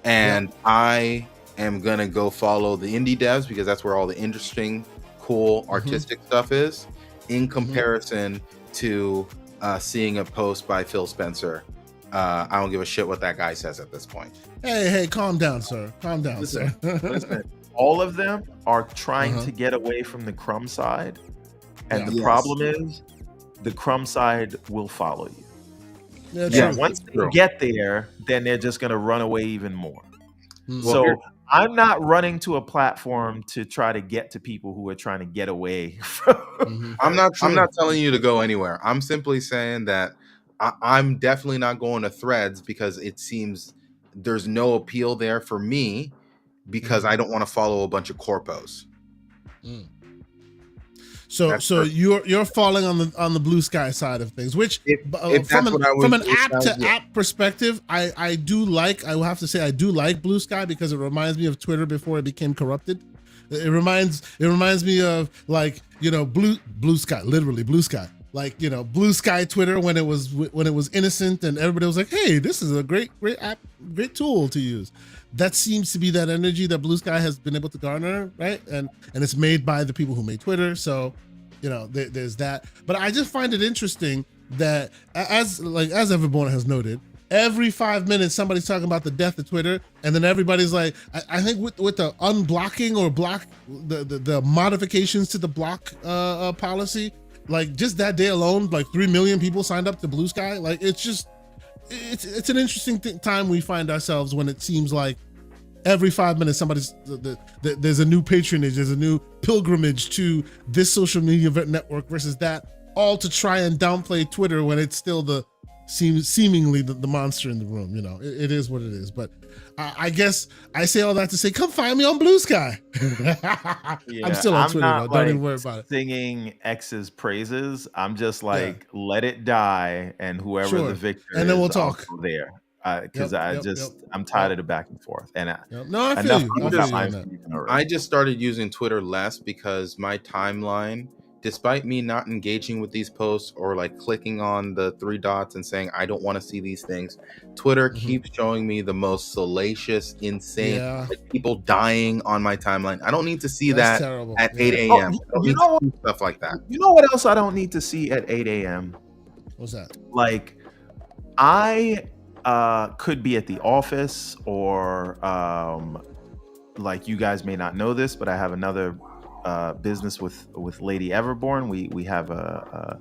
And I am gonna go follow the indie devs because that's where all the interesting, cool, artistic stuff is, in comparison to seeing a post by Phil Spencer. I don't give a shit what that guy says at this point. Hey, calm down, sir. Calm down, sir. Listen, all of them are trying to get away from the crumb side. And the problem is the crumb side will follow you. Once they get there, then they're just going to run away even more. So I'm not running to a platform to try to get to people who are trying to get away from. I'm not telling you to go anywhere. I'm simply saying that I'm definitely not going to Threads because it seems there's no appeal there for me because I don't want to follow a bunch of corpos. So you're falling on the Blue Sky side of things, which from an app to app perspective, I do like. I will have to say I do like Blue Sky because it reminds me of Twitter before it became corrupted. It reminds me of Blue Sky, literally Blue Sky. Like, Blue Sky Twitter when it was innocent and everybody was like, hey, this is a great app, great tool to use. That seems to be that energy that Blue Sky has been able to garner, right? And it's made by the people who made Twitter. So, there's that. But I just find it interesting that as Everborn has noted, every 5 minutes somebody's talking about the death of Twitter, and then everybody's like, I think with the unblocking or block the modifications to the block policy. Like just that day alone, like 3 million people signed up to Blue Sky. Like it's an interesting time we find ourselves when it seems like every 5 minutes there's a new patronage, there's a new pilgrimage to this social media network versus that, all to try and downplay Twitter when it's still the seemingly the monster in the room. You know, it is what it is. But I guess I say all that to say, come find me on Blue Sky. I'm still on Twitter though. Don't even worry about it. Singing X's praises. I'm just like, let it die, and whoever the victor and then we'll is, talk I'll go there. Because I'm tired of the back and forth. And no, I feel you. I just started using Twitter less because my timeline, despite me not engaging with these posts or like clicking on the 3 dots and saying I don't want to see these things, Twitter keeps showing me the most salacious, insane, like people dying on my timeline. I don't need to see that terrible. At 8 a.m. You know what? Stuff like that. You know what else I don't need to see at 8 a.m.? What's that? Like, I could be at the office, or like, you guys may not know this, but I have another business with Lady Everborn. We have a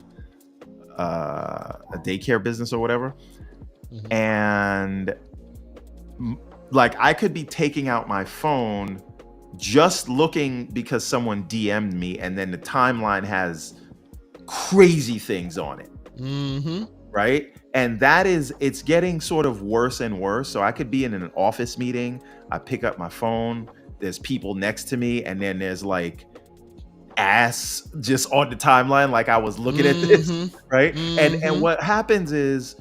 daycare business or whatever, and like, I could be taking out my phone just looking because someone DM'd me, and then the timeline has crazy things on it, right? And it's getting sort of worse and worse. So I could be in an office meeting, I pick up my phone, there's people next to me, and then there's like ass just on the timeline, like I was looking at this, right? And what happens is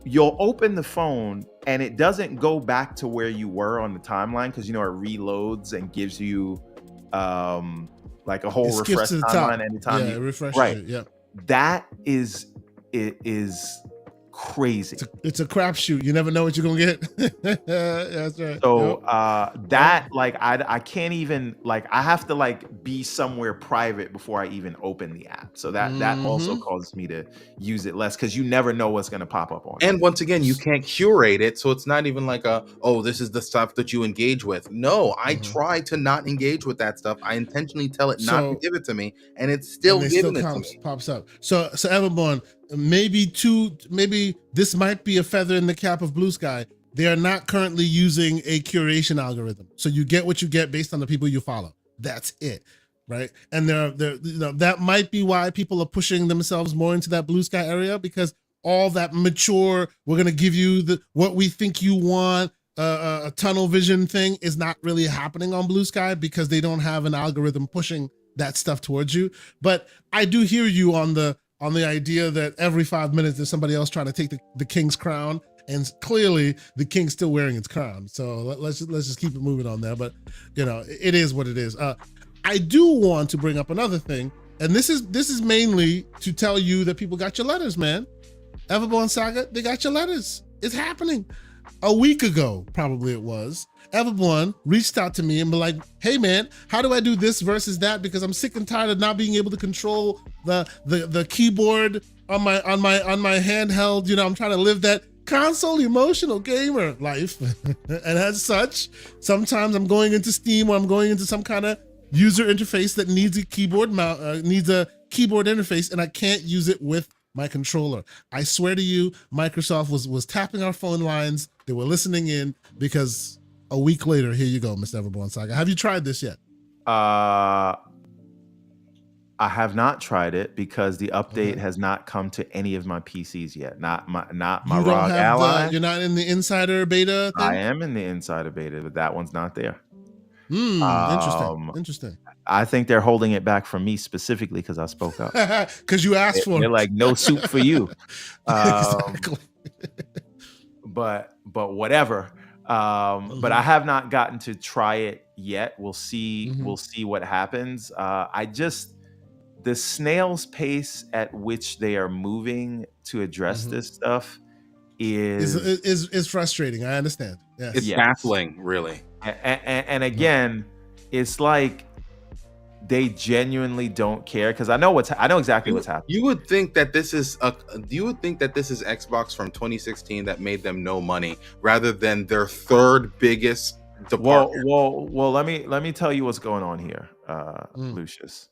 you'll open the phone and it doesn't go back to where you were on the timeline, because it reloads and gives you like a whole refresh timeline anytime you refresh it. That is crazy. It's a crapshoot. You never know what you're gonna get. That's right. So that, like, I can't even, like, I have to like be somewhere private before I even open the app. So that also causes me to use it less, because you never know what's gonna pop up on it. And once again, you can't curate it, so it's not even like this is the stuff that you engage with. No, I try to not engage with that stuff. I intentionally tell it not to give it to me, and it's still giving it to me. Pops up. So Everborn, maybe this might be a feather in the cap of Blue Sky. They are not currently using a curation algorithm, so you get what you get based on the people you follow. That's it, right? And that might be why people are pushing themselves more into that Blue Sky area, because all that mature, we're gonna give you what we think you want, a tunnel vision thing is not really happening on Blue Sky, because they don't have an algorithm pushing that stuff towards you. But I do hear you on the idea that every 5 minutes there's somebody else trying to take the king's crown, and clearly the king's still wearing its crown. So let's just keep it moving on there. But it is what it is. I do want to bring up another thing, and this is mainly to tell you that people got your letters, man. Everborn Saga, they got your letters. It's happening. A week ago, probably it was, Everborn reached out to me and be like, hey man, how do I do this versus that? Because I'm sick and tired of not being able to control the keyboard on my handheld. I'm trying to live that console emotional gamer life. And as such, sometimes I'm going into Steam, or I'm going into some kind of user interface that needs a keyboard interface, and I can't use it with my controller. I swear to you, Microsoft was tapping our phone lines. They were listening in, because a week later, here you go, Mr. Everborn Saga. Have you tried this yet? I have not tried it, because the update has not come to any of my PCs yet. Not my ROG Ally. You're not in the insider beta thing? I am in the insider beta, but that one's not there. Interesting. I think they're holding it back from me specifically because I spoke up. Because you asked for it. They're like, no soup for you. Exactly. But whatever. But I have not gotten to try it yet. We'll see. We'll see what happens. The snail's pace at which they are moving to address this stuff is frustrating. I understand. Yes. It's baffling, really. And again, it's like they genuinely don't care, because I know exactly what's happening. You would think that this is Xbox from 2016 that made them no money, rather than their third biggest department. Well, let me tell you what's going on here, Lucious.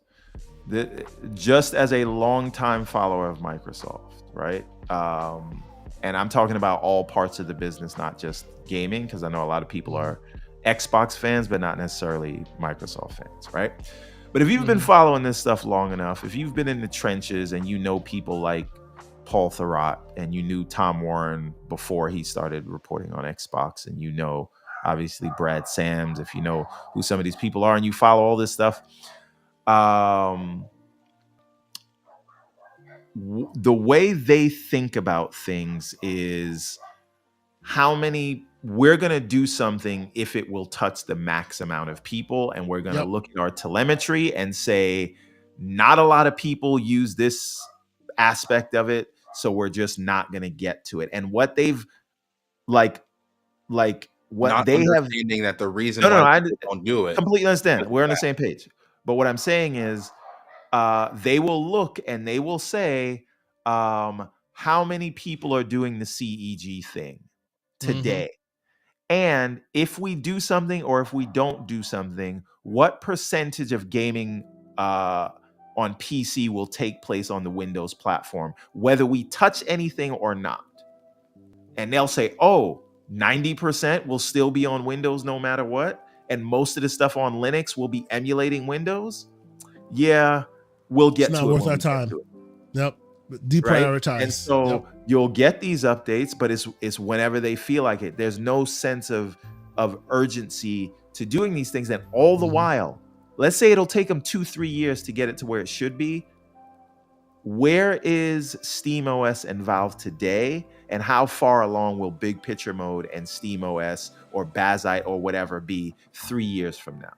Just as a longtime follower of Microsoft, right? And I'm talking about all parts of the business, not just gaming, because I know a lot of people are Xbox fans, but not necessarily Microsoft fans, right? But if you've been following this stuff long enough, if you've been in the trenches and you know people like Paul Thurrott, and you knew Tom Warren before he started reporting on Xbox, and you know, obviously Brad Sams, if you know who some of these people are, and you follow all this stuff. The way they think about things is we're going to do something if it will touch the max amount of people, and we're going to look at our telemetry and say not a lot of people use this aspect of it, so we're just not going to get to it. And what they've what not they have understanding that the reason I don't do it, completely understand. We're on the same page. But what I'm saying is they will look and they will say how many people are doing the CEG thing today. And if we do something or if we don't do something, what percentage of gaming on PC will take place on the Windows platform, whether we touch anything or not? And they'll say, 90% will still be on Windows no matter what. And most of the stuff on Linux will be emulating Windows. Yeah, we'll get it's to not it. Worth our time. Yep. Deprioritize. Right? And so you'll get these updates, but it's whenever they feel like it. There's no sense of urgency to doing these things. And all the while, let's say it'll take them 2-3 years to get it to where it should be. Where is SteamOS and Valve today? And how far along will Big Picture Mode and SteamOS or Bazite or whatever be 3 years from now?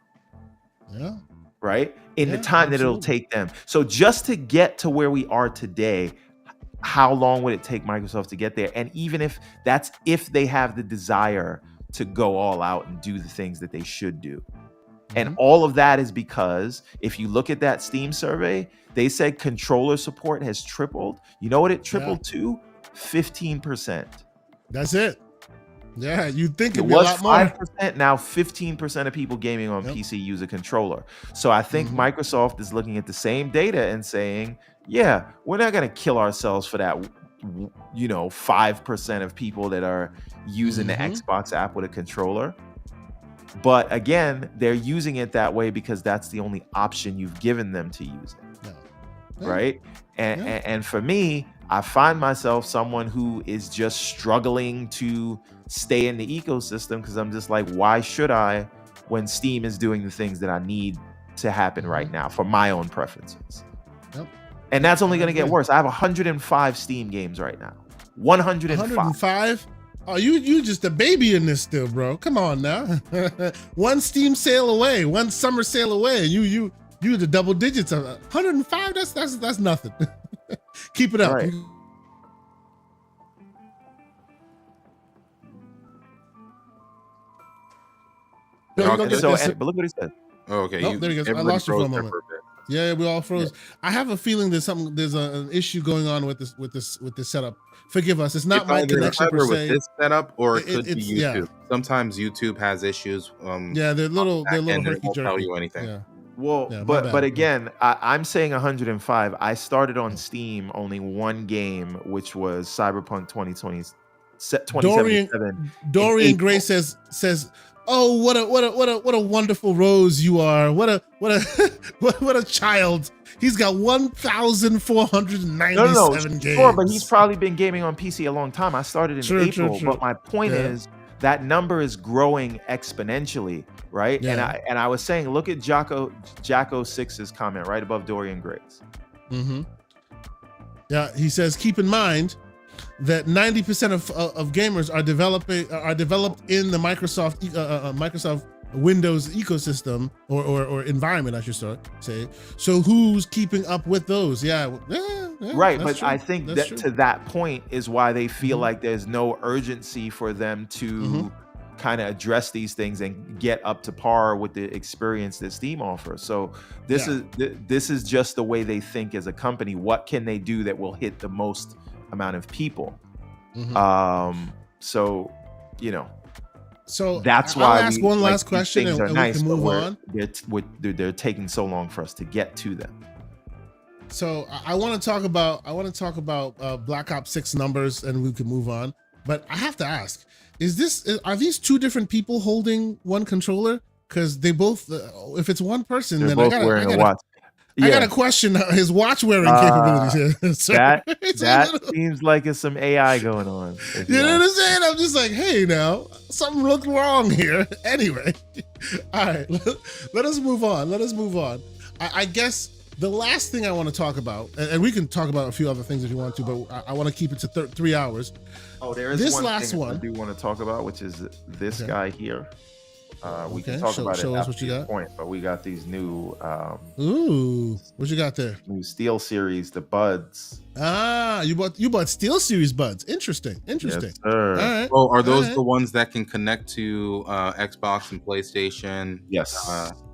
Yeah. Right? In the time that it'll take them. So just to get to where we are today, how long would it take Microsoft to get there? And even if they have the desire to go all out and do the things that they should do. And all of that is because if you look at that Steam survey, they said controller support has tripled. You know what it tripled to? 15%. That's it. Yeah, you'd think it it'd be a lot more. 5%, now 15% of people gaming on PC use a controller. So I think Microsoft is looking at the same data and saying, yeah, we're not going to kill ourselves for that, 5% of people that are using the Xbox app with a controller. But again, they're using it that way because that's the only option you've given them to use it. Right? And for me, I find myself someone who is just struggling to stay in the ecosystem because I'm just like, why should I when Steam is doing the things that I need to happen right now for my own preferences? And that's only going to get worse. I have 105 Steam games right now. 105. 105? Oh, you just a baby in this still, bro. Come on now. One Steam sale away, one summer sale away, and you the double digits of 105. That's nothing. Keep it up. Right. But look what he said. Oh, okay. There he goes. I lost you for a moment. Yeah, we all froze. I have a feeling there's an issue going on with this setup. Forgive us. It's not my connection per se. With this setup, or it could be YouTube. Yeah. Sometimes YouTube has issues. They're little herky jerky. Tell you anything. Yeah. Well, but again, I'm saying 105. I started on Steam only one game, which was Cyberpunk 2077. Dorian Gray says, "Oh, what a wonderful rose you are! What a child! He's got 1,497 games." Sure, but he's probably been gaming on PC a long time. I started in April, but my point is that number is growing exponentially, right? Yeah. And I was saying, look at Jacko 6's comment right above Dorian Gray's. Yeah, he says, keep in mind that 90% of gamers are developed in the Microsoft Windows ecosystem or environment, I should say. So who's keeping up with those? Right, but true. I think to that point is why they feel like there's no urgency for them to kind of address these things and get up to par with the experience that Steam offers. So this is just the way they think as a company. What can they do that will hit the most amount of people? So that's why I'll ask one last question and we can move on. They're taking so long for us to get to them. So I want to talk about Black Ops 6 numbers and we can move on. But I have to ask, are these two different people holding one controller? Because they both, if it's one person, they're then both wearing a watch. I got a question. His watch wearing capabilities here. So that seems like it's some AI going on. You know what I'm saying? I'm just like, hey, now something looked wrong here. Anyway, all right, let us move on. I guess the last thing I want to talk about, and we can talk about a few other things if you want to, but I want to keep it to 3 hours. Oh, there is this one last thing one I do want to talk about, which is this guy here. We can Okay, talk show about us it what after you your got. point, but we got these new Ooh, what you got there? new Steel series, the Buds. Ah, you bought Steel Series buds. Interesting. Yes, All sir. right. Oh, are those All right. the ones that can connect to Xbox and PlayStation? Yes.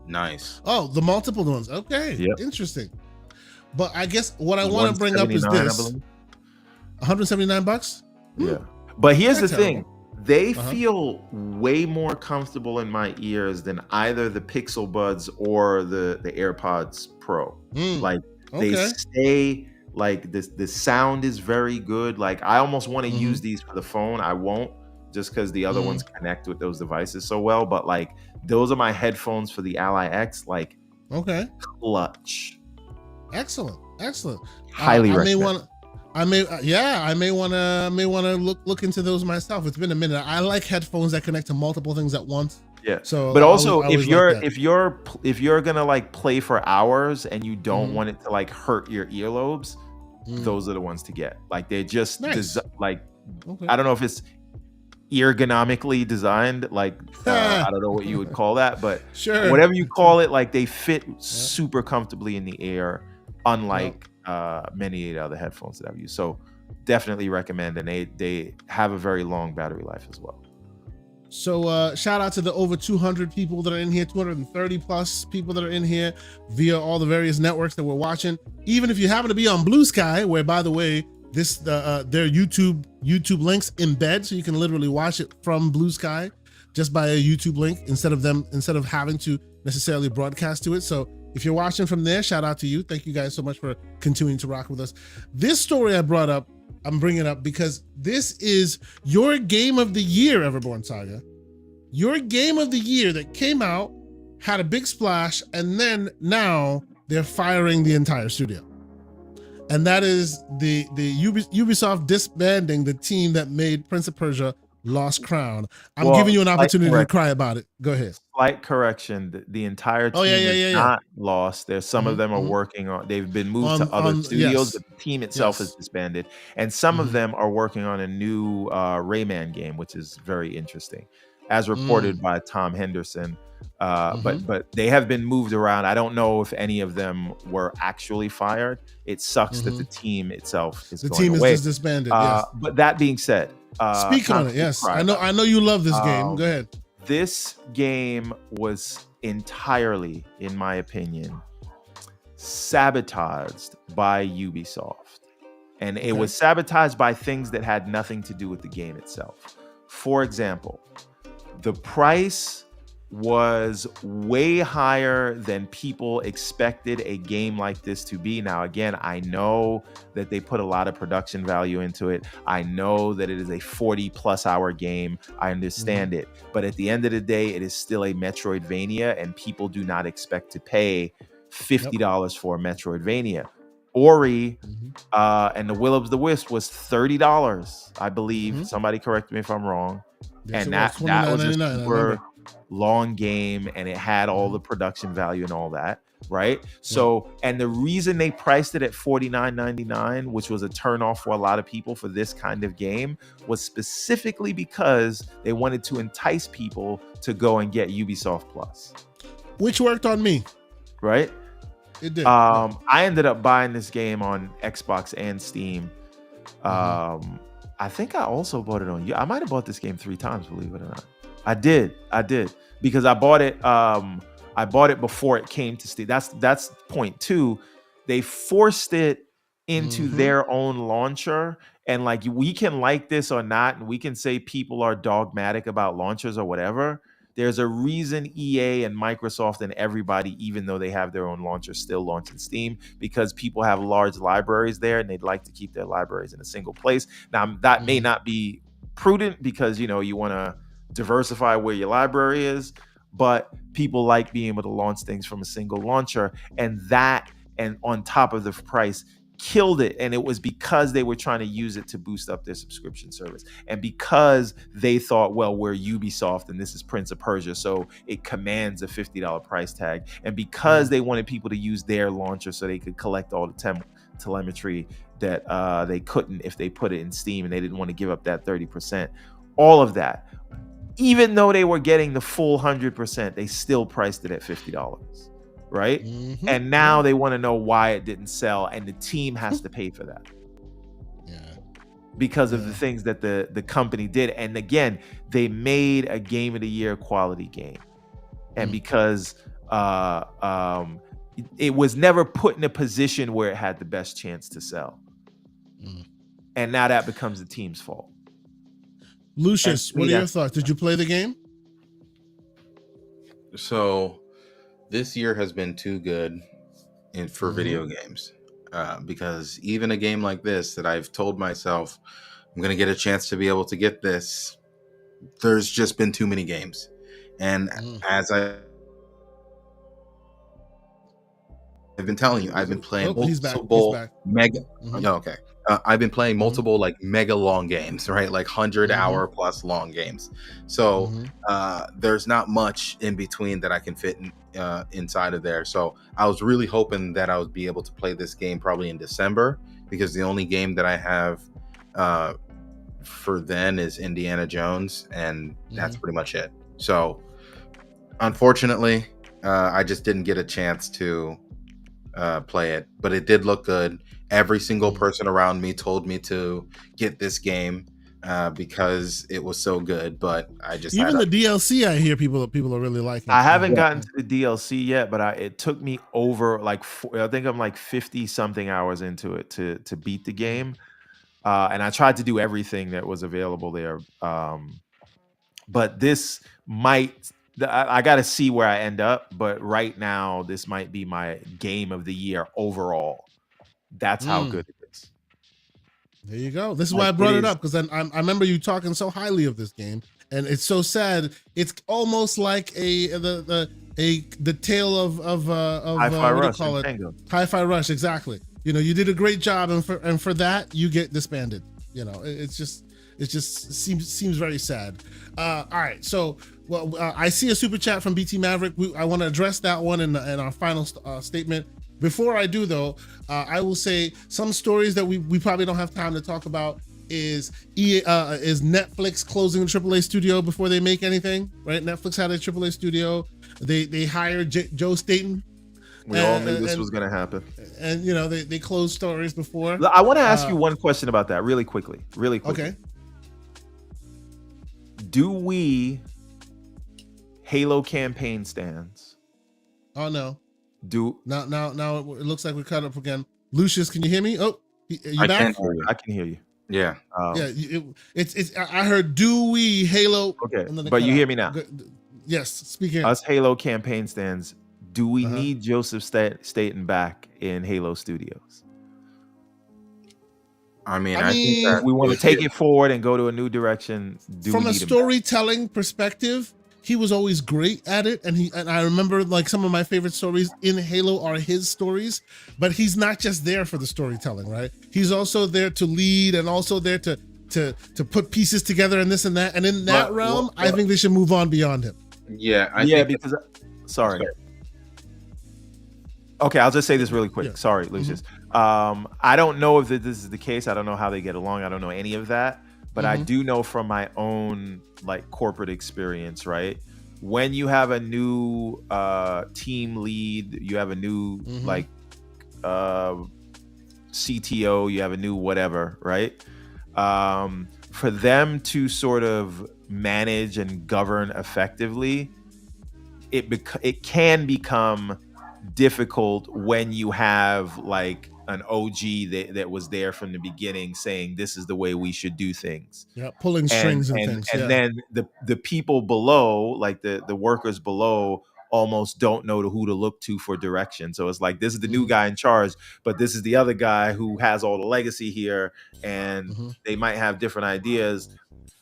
Nice. Oh, the multiple ones. Okay. Yep. Interesting. But I guess what I want to bring up is 179, I this. believe. $179? Yeah. But here's Not the thing. terrible. They Uh-huh. feel way more comfortable in my ears than either the Pixel Buds or the AirPods Pro. Like they Okay. stay like this. The sound is very good. Like I almost want to Mhm. use these for the phone. I won't, just because the other ones connect with those devices so well. But like those are my headphones for the Ally X. Like Okay. clutch. Excellent. Highly I recommend. may want to look into those myself. It's been a minute. I like headphones that connect to multiple things at once. Yeah. So, but also, I if always you're like that. if you're gonna like play for hours and you don't Mhm. want it to like hurt your earlobes, those are the ones to get. Like they're just Nice. like Okay. I don't know if it's ergonomically designed. Like I don't know what you would call that, but Sure. whatever you call it, like they fit super comfortably in the ear, unlike many of the other headphones that I've used. So definitely recommend, and they have a very long battery life as well. So shout out to the over 200 people that are in here, 230 plus people that are in here via all the various networks that we're watching. Even if you happen to be on Blue Sky, where by the way, this their YouTube links embed, so you can literally watch it from Blue Sky just by a YouTube link instead of having to necessarily broadcast to it. So if you're watching from there, shout out to you. Thank you guys so much for continuing to rock with us. This story I'm bringing up because this is your game of the year, Everborn Saga. Your game of the year that came out, had a big splash, and then now they're firing the entire studio. And that is the Ubisoft disbanding the team that made Prince of Persia Lost Crown. I'm giving you an opportunity to cry about it. Go ahead. Slight correction: the entire team is not lost. There's some of them are working on. They've been moved to other studios, but the team itself is disbanded, and some of them are working on a new Rayman game, which is very interesting, as reported by Tom Henderson. But they have been moved around. I don't know if any of them were actually fired. It sucks that the team itself is going away. Is just disbanded. Yes. But that being said, speak on it. Yes, I know you love this game. Go ahead. This game was entirely, in my opinion, sabotaged by Ubisoft, and it was sabotaged by things that had nothing to do with the game itself. For example, the price was way higher than people expected a game like this to be. Now, again, I know that they put a lot of production value into it. I know that it is a 40+ hour game. I understand it. But at the end of the day, it is still a Metroidvania, and people do not expect to pay $50 for a Metroidvania. Ori and the Will of the Wisp was $30, I believe. Somebody correct me if I'm wrong. Yes, and that was a super long game, and it had all the production value and all that, right? So, and the reason they priced it at $49.99, which was a turnoff for a lot of people for this kind of game, was specifically because they wanted to entice people to go and get Ubisoft Plus, which worked on me, right? It did. I ended up buying this game on Xbox and Steam. I think I also bought it on. I might have bought this game 3 times, believe it or not. I did because I bought it. I bought it before it came to Steam. That's point 2. They forced it into their own launcher, and like we can like this or not, and we can say people are dogmatic about launchers or whatever. There's a reason EA and Microsoft and everybody, even though they have their own launcher, still launch in Steam, because people have large libraries there and they'd like to keep their libraries in a single place. Now, that may not be prudent because, you want to diversify where your library is, but people like being able to launch things from a single launcher. And that and on top of the price killed it. And it was because they were trying to use it to boost up their subscription service, and because they thought, well, we're Ubisoft and this is Prince of Persia, so it commands a $50 price tag, and because they wanted people to use their launcher so they could collect all the telemetry that they couldn't if they put it in Steam, and they didn't want to give up that 30%. All of that, even though they were getting the full 100%, they still priced it at $50. Right? Mm-hmm. And now they want to know why it didn't sell, and the team has to pay for that. Yeah. Because of the things that the company did. And again, they made a game of the year quality game. And because it was never put in a position where it had the best chance to sell. And now that becomes the team's fault. Lucious, what are your thoughts? Did you play the game? So this year has been too good for video games, because even a game like this that I've told myself I'm going to get a chance to be able to get this, there's just been too many games. And as I've been telling you, I've been playing multiple mega. Okay. I've been playing multiple like mega long games, right? Like 100-hour plus long games. So there's not much in between that I can fit inside of there. So I was really hoping that I would be able to play this game probably in December, because the only game that I have for then is Indiana Jones, and that's pretty much it. So unfortunately, I just didn't get a chance to play it, but it did look good. Every single person around me told me to get this game because it was so good, but I just the DLC. I hear people are really liking. I haven't gotten to the DLC yet, but it took me over I think I'm like 50 something hours into it to beat the game, and I tried to do everything that was available there. But this might. I got to see where I end up, but right now this might be my game of the year overall. That's how good it is. There you go. This is why I brought it up, because I remember you talking so highly of this game, and it's so sad. It's almost like the tale of Hi-Fi what Rush. Do you call it? Hi-Fi Rush, exactly. You did a great job, and for that you get disbanded. It just seems very sad. All right, so I see a super chat from BT Maverick. I want to address that one in our final statement. Before I do, though, I will say some stories that we probably don't have time to talk about is Netflix closing the AAA studio before they make anything, right? Netflix had a AAA studio. They hired Joe Staten. We all knew this was going to happen. And, they closed stories before. I want to ask you one question about that really quickly. Okay. Do we Halo campaign stands? Oh, no. Now it looks like we're cut up again. Lucious, can you hear me? Oh, you back? I can hear you. Yeah. It's. I heard do we Halo? Okay, but you hear me now? Yes, speaking. Us Halo campaign stands. Do we need Joseph Staten back in Halo Studios? I think that we want to take it forward and go to a new direction. From a storytelling perspective, he was always great at it, and I remember like some of my favorite stories in Halo are his stories, but he's not just there for the storytelling, right? He's also there to lead and also there to put pieces together and this and that. And in that realm, I think they should move on beyond him. Sorry. Okay, I'll just say this really quick. Yeah. Sorry, Lucious. I don't know if this is the case. I don't know how they get along. I don't know any of that. But I do know from my own like corporate experience, right? When you have a new team lead, you have a new CTO, you have a new whatever, right? For them to sort of manage and govern effectively, it can become difficult when you have like an OG that was there from the beginning saying this is the way we should do things. Yeah, pulling strings and things. And then the people below, like the workers below, almost don't know who to look to for direction. So it's like this is the new guy in charge, but this is the other guy who has all the legacy here, and they might have different ideas.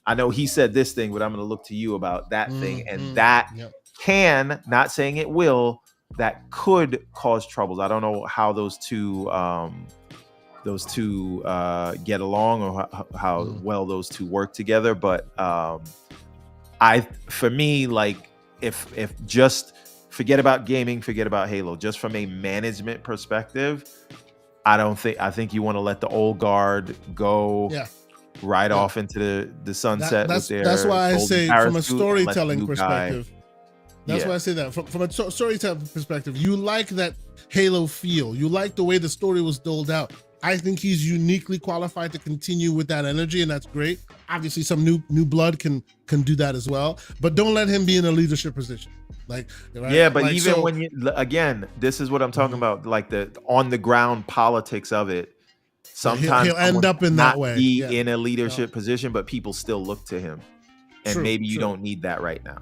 I know he said this thing, but I'm going to look to you about that thing, and that can, not saying it will, that could cause troubles. I don't know how those two get along, or how well those two work together. But for me, like if just forget about gaming, forget about Halo, just from a management perspective, I think you want to let the old guard go off into the sunset. That's why I say from a storytelling perspective. That's why I say that from a storytelling perspective, you like that Halo feel. You like the way the story was doled out. I think he's uniquely qualified to continue with that energy, and that's great. Obviously, some new blood can do that as well, but don't let him be in a leadership position. Like, right? Yeah, but like, even when you, again, this is what I'm talking about, like the on the ground politics of it. Sometimes he'll end up in that way, in a leadership position, but people still look to him, and maybe you don't need that right now.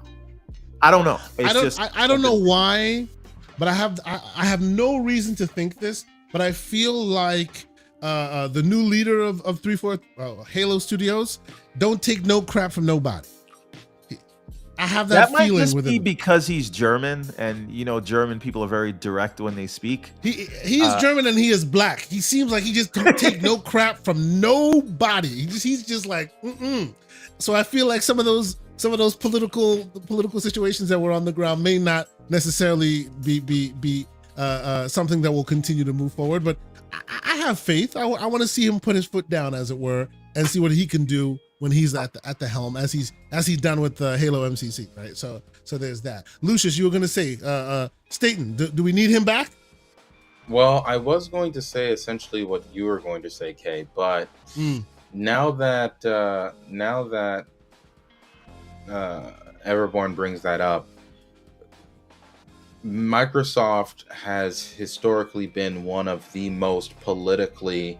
I don't know. I don't know why, but I have no reason to think this, but I feel like the new leader of 343 Halo Studios don't take no crap from nobody. I have that feeling might just with be him because he's German, and German people are very direct when they speak. He is German and he is black. He seems like he just don't take no crap from nobody. He's just like, So I feel like some of those political situations that were on the ground may not necessarily be something that will continue to move forward. But I have faith. I want to see him put his foot down, as it were, and see what he can do when he's at the helm, as he's done with Halo MCC, right? So there's that. Lucious, you were going to say, Staten, do we need him back? Well, I was going to say essentially what you were going to say, Kay, but now that Everborn brings that up, Microsoft has historically been one of the most politically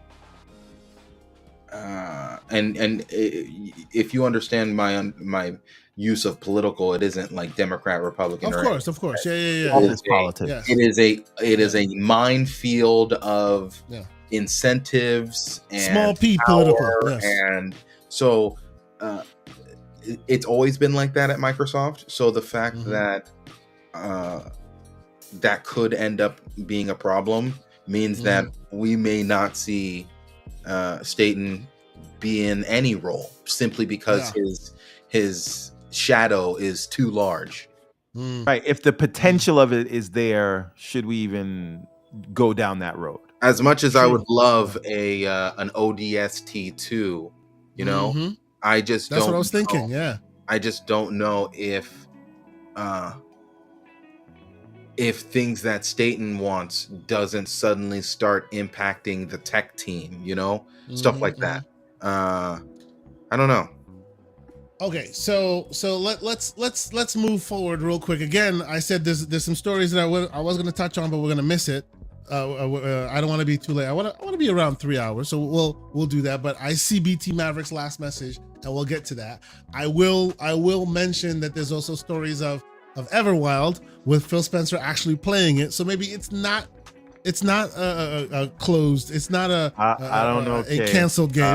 and if you understand my use of political, it isn't like Democrat, Republican. Of course. Yeah. All this politics. Yes. It is a minefield of incentives and small p power, political. Yes. And so it's always been like that at Microsoft. So the fact that that could end up being a problem means that we may not see Staten be in any role, simply because his shadow is too large. Right. If the potential of it is there, should we even go down that road? As much as I would love an ODST2, I just that's don't what I was thinking. Yeah. I just don't know if things that Staten wants doesn't suddenly start impacting the tech team, stuff like that. I don't know. Okay, so let's move forward real quick. Again, I said there's some stories that I was going to touch on, but we're going to miss it. I don't want to be too late. I want to be around 3 hours, so we'll do that. But I see BT Maverick's last message, and we'll get to that. I will mention that there's also stories of Everwild with Phil Spencer actually playing it. So maybe it's not closed. It's not I don't know, a canceled game.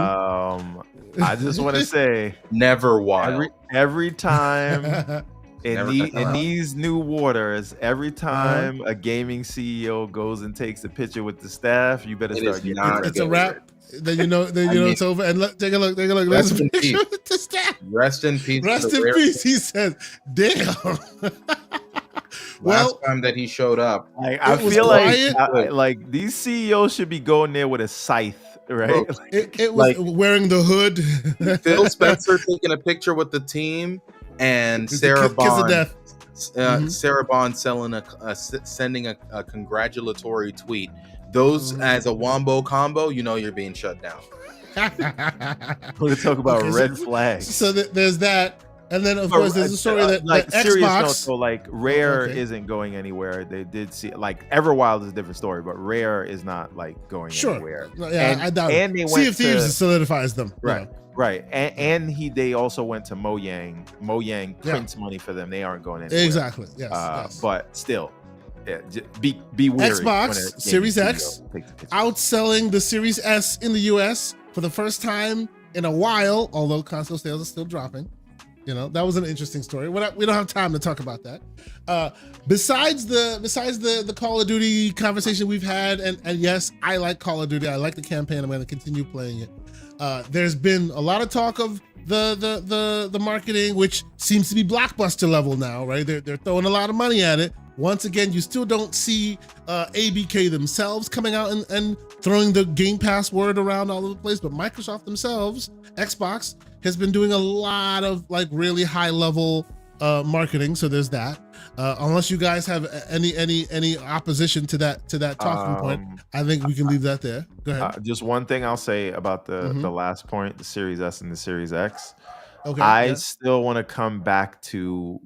I just want to say, never wild. Every time in these new waters, every time a gaming CEO goes and takes a picture with the staff, you better start getting it. It's a wrap. Then you know it's over. And take a look. Rest in peace. With the staff. Rest in peace. Rest in peace. He says, "Damn." Last time that he showed up, I feel like these CEOs should be going there with a scythe, right? Bro, it was wearing the hood. Phil Spencer taking a picture with the team, and Sarah Bond. Sarah Bond sending a congratulatory tweet. Those as a wombo combo, you're being shut down. We're talk about red flags. So there's that. And then, of course, there's a story that serious Xbox. Note, so Rare isn't going anywhere. They did see Everwild is a different story, but Rare is not going anywhere. Yeah, I doubt it. Sea of Thieves solidifies them. Right. Right. And they also went to Mojang. Mojang prints money for them. They aren't going anywhere. Exactly. Yes. But still, be wary. Xbox Series X outselling the Series S in the US for the first time in a while, although console sales are still dropping. You know, that was an interesting story. We don't have time to talk about that. Besides the Call of Duty conversation we've had, and yes, I like Call of Duty. I like the campaign. I'm going to continue playing it. There's been a lot of talk of the marketing, which seems to be blockbuster level now, right? They're throwing a lot of money at it. Once again, you still don't see ABK themselves coming out and throwing the Game Pass word around all over the place, but Microsoft themselves, Xbox, has been doing a lot of like really high level marketing. So there's that. Unless you guys have any opposition to that talking point, I think we can leave that there. Go ahead. Just one thing I'll say about the last point, the Series S and the Series X. Okay. I still want to come back to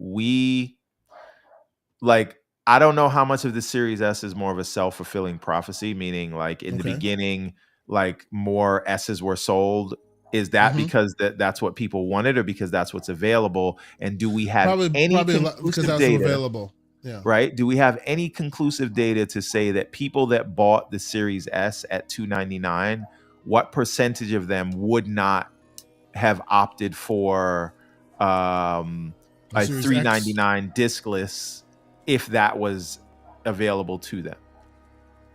I don't know how much of the Series S is more of a self-fulfilling prophecy, meaning like in the beginning, like more S's were sold. Is that because that's what people wanted, or because that's what's available? And do we have any conclusive data? Available. Yeah. Right? Do we have any conclusive data to say that people that bought the Series S at $299, what percentage of them would not have opted for a $399 discless if that was available to them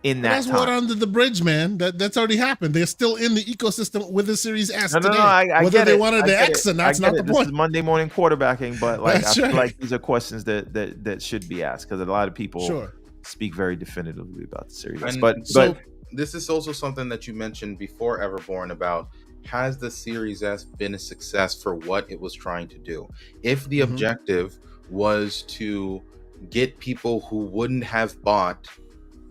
in that that's time? water under the bridge, man. That's already happened. They're still in the ecosystem with the Series S today. I whether get they it. wanted the X or not, that's not the point. This is Monday morning quarterbacking, but like That's I feel right. like these are questions that should be asked, because a lot of people Sure. speak very definitively about the Series S. And But this is also something that you mentioned before, Everborn, about has the Series S been a success for what it was trying to do? If the objective was to get people who wouldn't have bought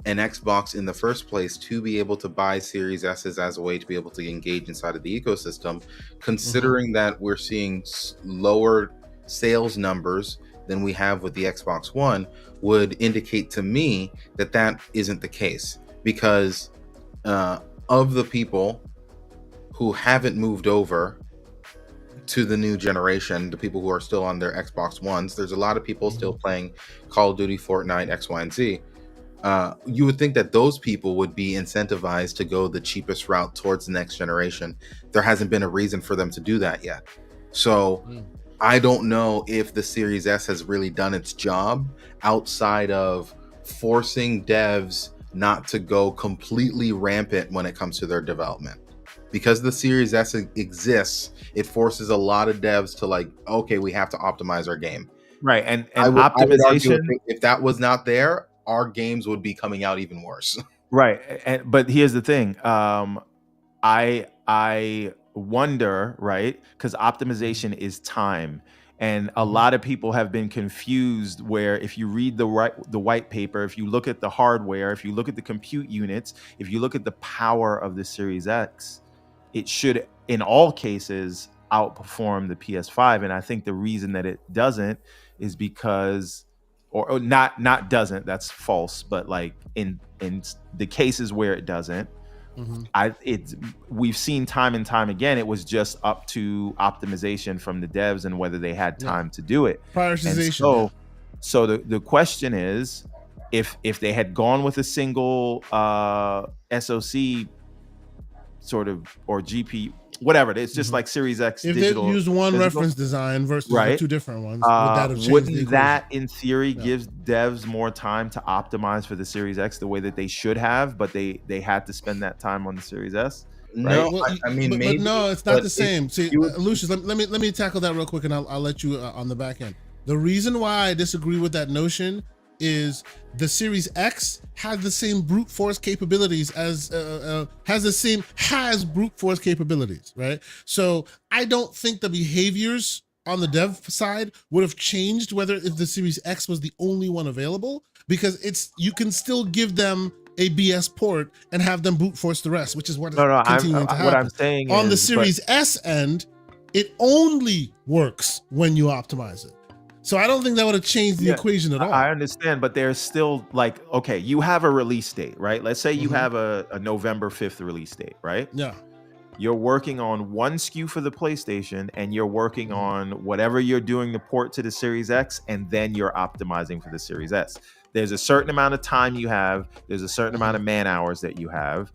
an Xbox in the first place to be able to buy Series S's as a way to be able to engage inside of the ecosystem, considering that we're seeing lower sales numbers than we have with the Xbox One, would indicate to me that that isn't the case, because of the people who haven't moved over to the new generation, the people who are still on their Xbox Ones, there's a lot of people still playing Call of Duty, Fortnite, X, Y, and Z. You would think that those people would be incentivized to go the cheapest route towards the next generation. There hasn't been a reason for them to do that yet. So I don't know if the Series S has really done its job outside of forcing devs not to go completely rampant when it comes to their development. Because the Series S exists, it forces a lot of devs to like, okay, we have to optimize our game. right, and I would argue optimization. if that was not there, our games would be coming out even worse. Right, but here's the thing. I wonder, right? Because optimization is time, and a lot of people have been confused. Where if you read the white paper, if you look at the hardware, if you look at the compute units, if you look at the power of the Series X, it should, in all cases, outperform the PS5. And I think the reason that it doesn't is because, or not doesn't, that's false, but like in the cases where it doesn't, we've seen time and time again, it was just up to optimization from the devs and whether they had time to do it. Prioritization. So the question is, if they had gone with a single SoC sort of, or GPU, whatever, it's just like Series X if digital. they used one physical reference design versus the two different ones, would that have changed wouldn't that in theory give devs more time to optimize for the Series X the way that they should have, but they had to spend that time on the Series S? No, Well, I mean, maybe, but no, it's not the same. See, you Lucious, let me tackle that real quick, and I'll let you on the back end. The reason why I disagree with that notion is the Series X has the same brute force capabilities as has brute force capabilities, right? So I don't think the behaviors on the dev side would have changed whether if the Series X was the only one available, because you can still give them a BS port and have them brute force the rest, which is what is continuing to happen. What I'm saying on is, the Series S end, it only works when you optimize it. So I don't think that would have changed the equation at all. I understand, but there's still like, okay, you have a release date, right? Let's say you have a November 5th release date, right? Yeah. You're working on one SKU for the PlayStation, and you're working on whatever you're doing to port to the Series X, and then you're optimizing for the Series S. There's a certain amount of time you have. There's a certain amount of man hours that you have.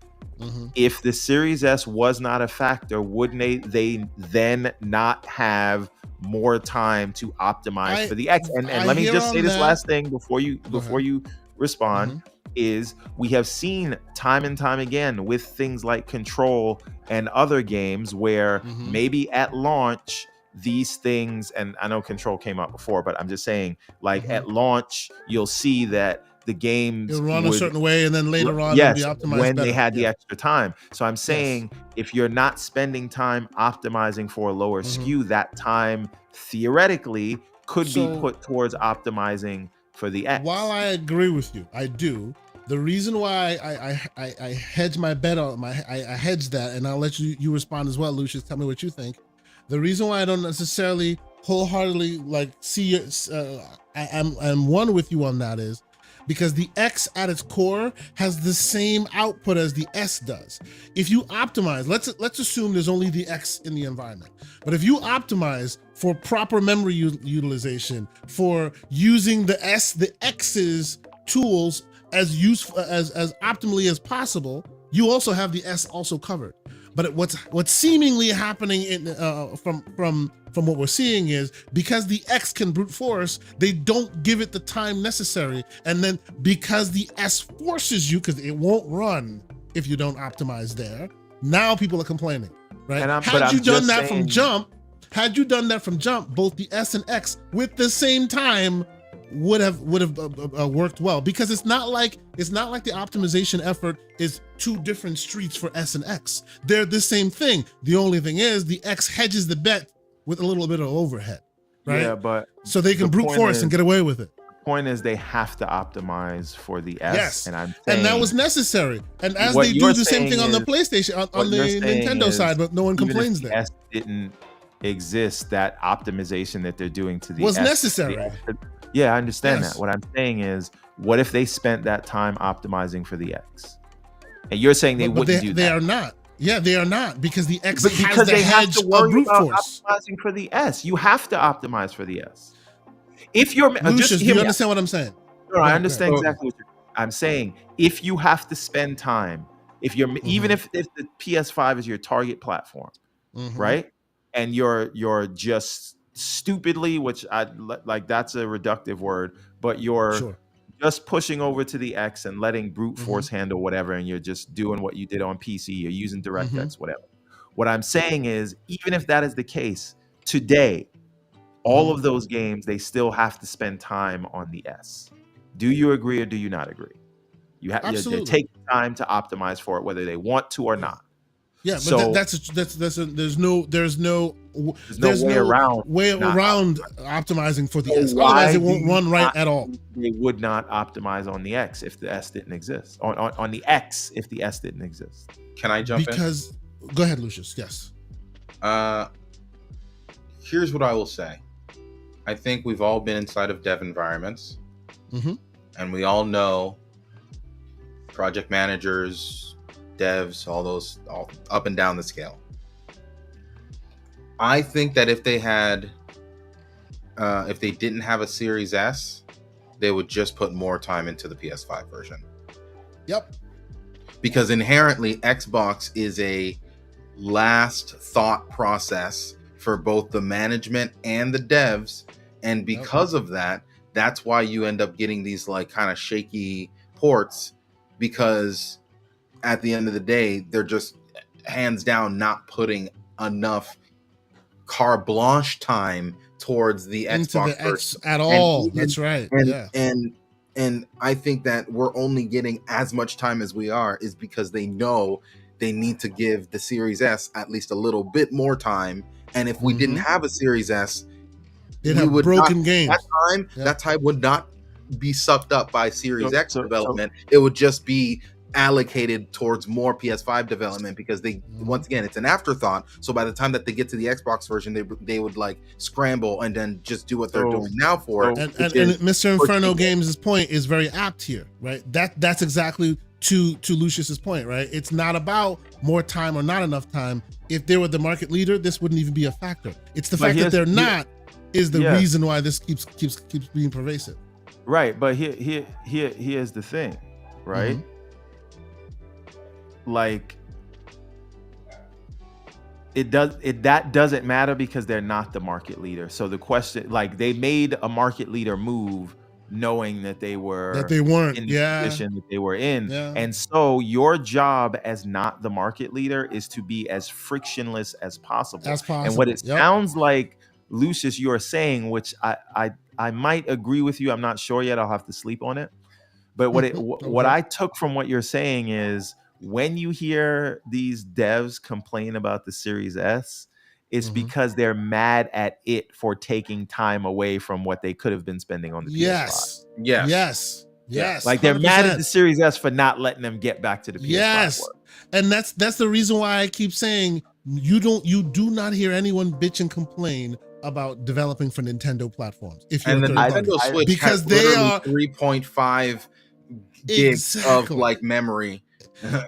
If the Series S was not a factor, wouldn't they then not have more time to optimize for the X? And let me just say this last thing before you respond. Is we have seen time and time again with things like Control and other games where maybe at launch these things, and I know Control came out before, but I'm just saying, like at launch, you'll see that the games it'll run a certain way, and then later on yes, it'll be optimized when better. they had the extra time. So I'm saying if you're not spending time optimizing for a lower SKU, that time theoretically could be put towards optimizing for the X. While I agree with you, I do. The reason why I hedge my bet on I hedge that, and I'll let you respond as well, Lucious. Tell me what you think. The reason why I don't necessarily wholeheartedly like see I'm one with you on that is because the X at its core has the same output as the S does. If you optimize, let's assume there's only the X in the environment, but if you optimize for proper memory utilization, for using the X's tools as useful as optimally as possible, you also have the S also covered. But what's seemingly happening in from what we're seeing is because the X can brute force, they don't give it the time necessary, and then because the S forces you, because it won't run if you don't optimize there. Now people are complaining, right? Had you done that from jump, both the S and X with the same time would have worked well, because it's not like the optimization effort is two different streets for S and X. They're the same thing. The only thing is the X hedges the bet with a little bit of overhead, right? Yeah, but so they can brute force and get away with it. The point is they have to optimize for the S, yes, and I'm saying, and that was necessary. And as they do the same thing on the PlayStation, on the Nintendo side, but no one complains there. The S didn't exist. That optimization that they're doing to the was S, necessary. Yeah, I understand that. What I'm saying is, what if they spent that time optimizing for the X? And you're saying they wouldn't do that. They are not. Yeah, they are not, because the X but has the hedge of brute force. Optimizing for the S. You have to optimize for the S. If you're Lucious, do you understand what I'm saying? No, I understand exactly what I'm saying. If you have to spend time, if you're even if the PS5 is your target platform, right? And you're just stupidly, which I like, that's a reductive word, but you're just pushing over to the X and letting brute force handle whatever, and you're just doing what you did on PC, you're using DirectX, whatever. What I'm saying is, even if that is the case, today, all of those games, they still have to spend time on the S. Do you agree or do you not agree? You have to take time to optimize for it, whether they want to or not. Yeah, but so, there's no way around optimizing for the S. Otherwise, it won't run right at all. They would not optimize on the X if the S didn't exist. On the X if the S didn't exist. Can I jump in? Go ahead, Lucious. Yes. Here's what I will say. I think we've all been inside of dev environments, and we all know project managers, devs, all up and down the scale. I think that if they didn't have a Series S, they would just put more time into the PS5 version. Yep. Because inherently, Xbox is a last thought process for both the management and the devs, and because of that, that's why you end up getting these like kind of shaky ports, because at the end of the day, they're just hands down not putting enough carte blanche time towards the Xbox X at all. That's right. And I think that we're only getting as much time as we are is because they know they need to give the Series S at least a little bit more time. And if we didn't have a Series S, they'd have broken games. That time would not be sucked up by Series X development. It would just be allocated towards more PS5 development, because they once again, it's an afterthought. So by the time that they get to the Xbox version, they would like scramble and then just do what they're doing now for it. And Mr. Inferno Games' point is very apt here, right? That's exactly to Lucious's point, right? It's not about more time or not enough time. If they were the market leader, this wouldn't even be a factor. It's the fact that they're not is the reason why this keeps being pervasive. Right, but here's the thing, right? like that doesn't matter because they're not the market leader. So the question, like, they made a market leader move knowing that they weren't in the position that they were in. And so your job as not the market leader is to be as frictionless as possible. And what it sounds like, Lucious, you're saying, which I might agree with you, I'm not sure yet, I'll have to sleep on it, but what I took from what you're saying is, when you hear these devs complain about the Series S, it's because they're mad at it for taking time away from what they could have been spending on the PS5. Yes. Like, they're 100%. Mad at the Series S for not letting them get back to the PS5 work. And that's the reason why I keep saying you do not hear anyone bitch and complain about developing for Nintendo platforms. If you're and the Nintendo Switch, because they are 3.5 gigs of like memory.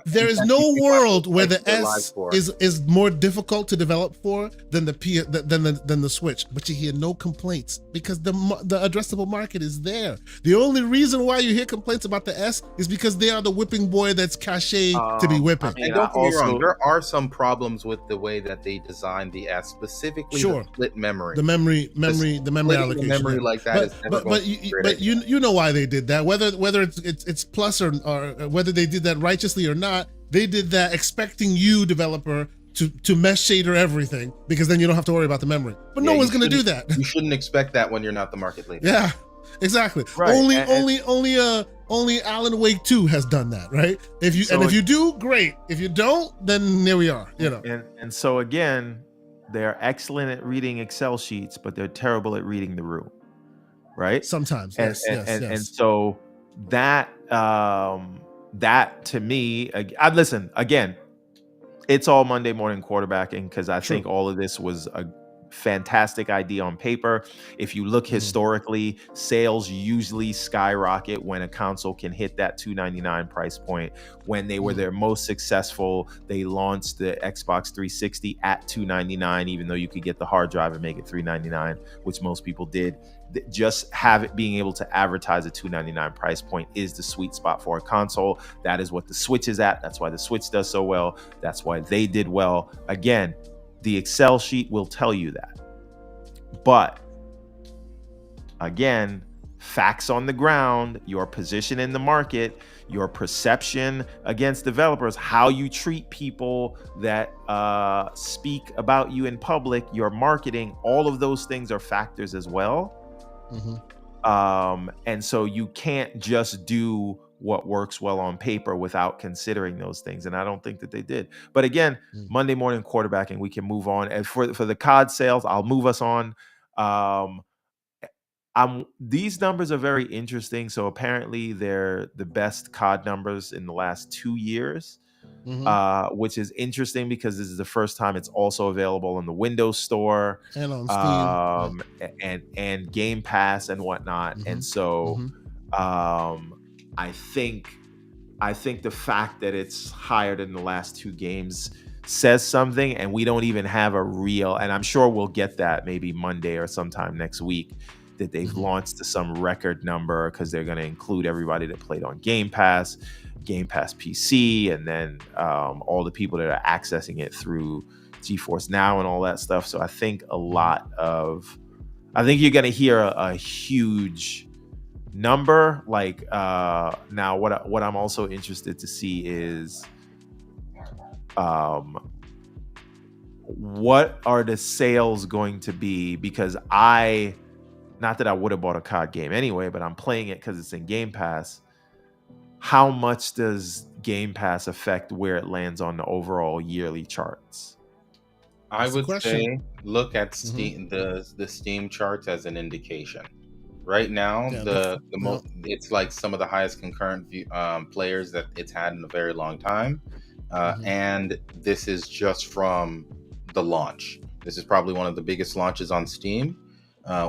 There is no world where the S is more difficult to develop for than the Switch, but you hear no complaints because the addressable market is there. The only reason why you hear complaints about the S is because they are the whipping boy that's cachet to be whipping. And don't get me wrong, there are some problems with the way that they designed the S, specifically the split memory. The memory allocation. Memory like that but you know why they did that. Whether it's plus or whether they did that righteously or not, they did that expecting you, developer, to mesh shader everything, because then you don't have to worry about the memory. But no one's going to do that. You shouldn't expect that when you're not the market leader. Yeah, exactly. Right. Only Alan Wake 2 has done that, right? If you do, great. If you don't, then there we are. You know. And so again, they're excellent at reading Excel sheets, but they're terrible at reading the room, right? Sometimes. And so that to me, listen, again, it's all Monday morning quarterbacking, because I think all of this was a fantastic idea on paper. If you look historically, sales usually skyrocket when a console can hit that $299 price point. When they were their most successful, they launched the Xbox 360 at $299, even though you could get the hard drive and make it $399, which most people did. Just being able to advertise a $299 price point is the sweet spot for a console. That is what the Switch is at. That's why the Switch does so well. That's why they did well. Again, the Excel sheet will tell you that. But again, facts on the ground, your position in the market, your perception against developers, how you treat people that speak about you in public, your marketing, all of those things are factors as well. And so you can't just do what works well on paper without considering those things. And I don't think that they did. But again, Monday morning quarterbacking, we can move on. And for the COD sales, I'll move us on. These numbers are very interesting. So apparently they're the best COD numbers in the last 2 years. Which is interesting because this is the first time it's also available in the Windows Store and on Steam, and Game Pass and whatnot. And so I think the fact that it's higher than the last 2 games says something, and we don't even have a real, and I'm sure we'll get that maybe Monday or sometime next week, that they've launched to some record number, because they're going to include everybody that played on Game Pass PC, and then all the people that are accessing it through GeForce Now and all that stuff. So I think you're going to hear a huge number. Like now, what I'm also interested to see is what are the sales going to be? Because not that I would have bought a COD game anyway, but I'm playing it because it's in Game Pass. How much does Game Pass affect where it lands on the overall yearly charts? I would say look at Steam, the Steam charts as an indication. Right now, it's like some of the highest concurrent players that it's had in a very long time, and this is just from the launch. This is probably one of the biggest launches on Steam.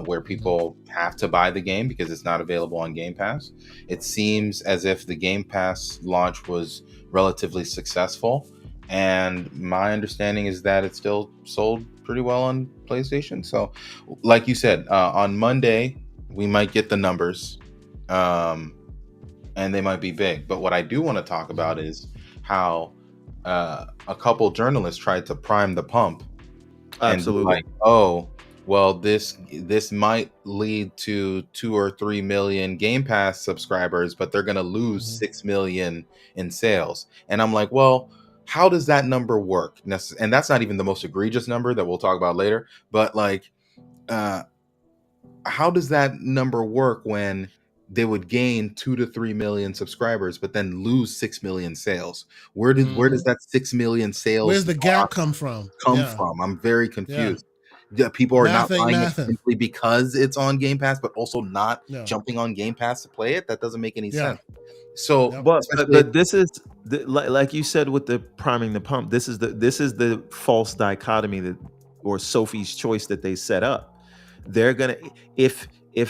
Where people have to buy the game because it's not available on Game Pass. It seems as if the Game Pass launch was relatively successful, and my understanding is that it still sold pretty well on PlayStation. So, like you said, on Monday, we might get the numbers, and they might be big. But what I do want to talk about is how a couple journalists tried to prime the pump and be Absolutely. like, oh, well, this might lead to 2 or 3 million Game Pass subscribers, but they're gonna lose 6 million in sales. And I'm like, well, how does that number work? And that's not even the most egregious number that we'll talk about later. But like, how does that number work when they would gain 2 to 3 million subscribers, but then lose 6 million sales? Where does that 6 million sales Where's the gap come from? from? I'm very confused. Yeah, people are not buying it simply because it's on Game Pass, but also not jumping on Game Pass to play it. That doesn't make any sense. So, but this is like you said with the priming the pump. This is the false dichotomy or Sophie's choice that they set up. They're gonna if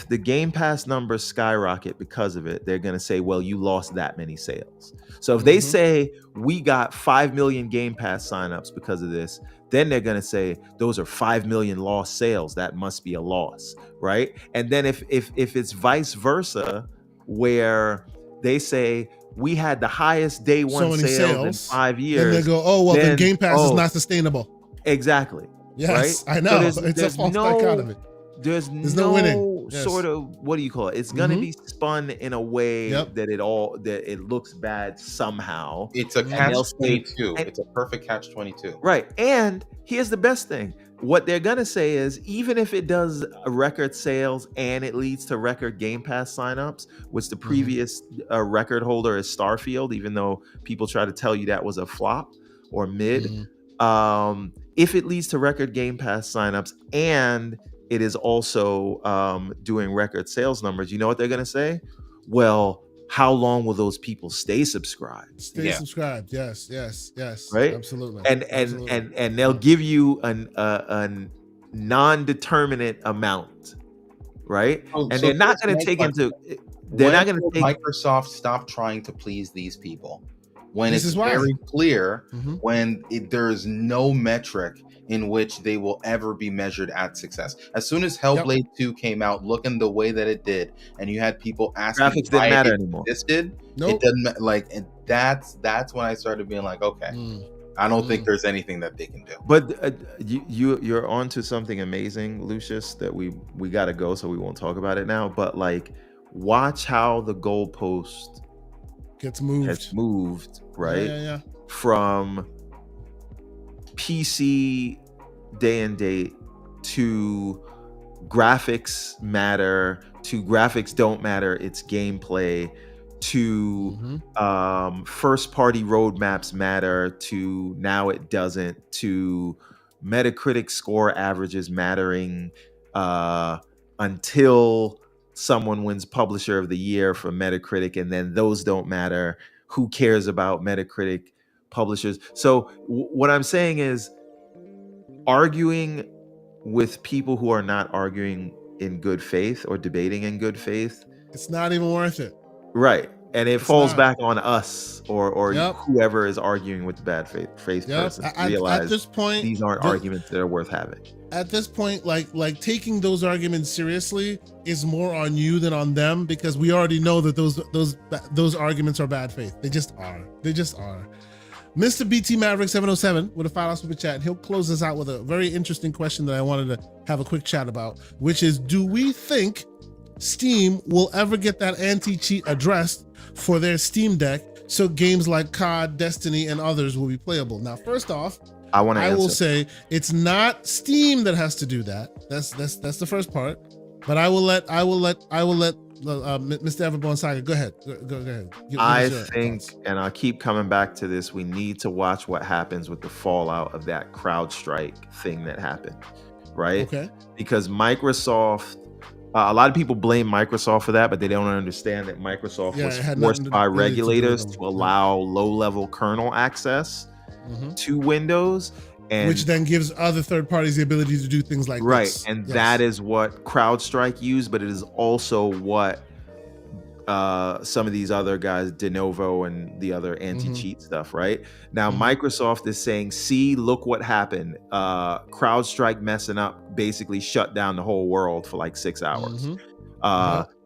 the Game Pass numbers skyrocket because of it, they're gonna say, well, you lost that many sales. So if they say we got 5 million Game Pass signups because of this, then they're gonna say those are 5 million lost sales. That must be a loss, right? And then if it's vice versa, where they say we had the highest day one sales in 5 years, and they go, oh well, then Game Pass is not sustainable. Exactly. Yes, right? I know. So it's a false dichotomy. There's no winning. Sort of, what do you call it? It's gonna be spun in a way that it looks bad somehow. It's a catch-22. It's a perfect catch-22. Right. And here's the best thing. What they're gonna say is, even if it does record sales and it leads to record Game Pass signups, which the previous record holder is Starfield, even though people try to tell you that was a flop or mid. If it leads to record Game Pass signups and it is also doing record sales numbers, you know what they're going to say? Well, how long will those people stay subscribed? Subscribed. Yes. Right. Absolutely. And they'll give you a non-determinate amount, right? And they're not going to take into. They're not going to take. Microsoft stop trying to please these people when it's very clear when there's no metric in which they will ever be measured at success. As soon as Hellblade 2 came out looking the way that it did, and you had people asking graphics didn't matter anymore. It doesn't like, and that's when I started being like, okay, I don't think there's anything that they can do. But you're onto something amazing, Lucious, that we got to go, so we won't talk about it now. But like, watch how the goalpost gets moved, right? From PC day and date to graphics matter to graphics don't matter, it's gameplay, to first party roadmaps matter to now it doesn't, to Metacritic score averages mattering until someone wins Publisher of the Year from Metacritic, and then those don't matter. Who cares about Metacritic publishers? So what I'm saying is, arguing with people who are not arguing in good faith or debating in good faith, it's not even worth it. Right. And it falls back on us or whoever is arguing with the bad faith person to realize at this point, these aren't arguments that are worth having. At this point, like taking those arguments seriously is more on you than on them, because we already know that those arguments are bad faith. They just are. Mr. BT Maverick 707 with a $5 super chat. He'll close us out with a very interesting question that I wanted to have a quick chat about, which is, do we think Steam will ever get that anti-cheat addressed for their Steam Deck so games like COD, Destiny, and others will be playable? Now, first off, I will say it's not Steam that has to do that. That's the first part. But I will let Mr. Everborn Saga go ahead. Go ahead. I think, and I'll keep coming back to this, we need to watch what happens with the fallout of that CrowdStrike thing that happened, right? Okay. Because Microsoft, a lot of people blame Microsoft for that, but they don't understand that Microsoft was forced by regulators to allow low-level kernel access to Windows. And which then gives other third parties the ability to do things like this. And that is what CrowdStrike used, but it is also what some of these other guys, Denuvo and the other anti-cheat stuff, right? Now, Microsoft is saying, see, look what happened. CrowdStrike messing up basically shut down the whole world for like 6 hours.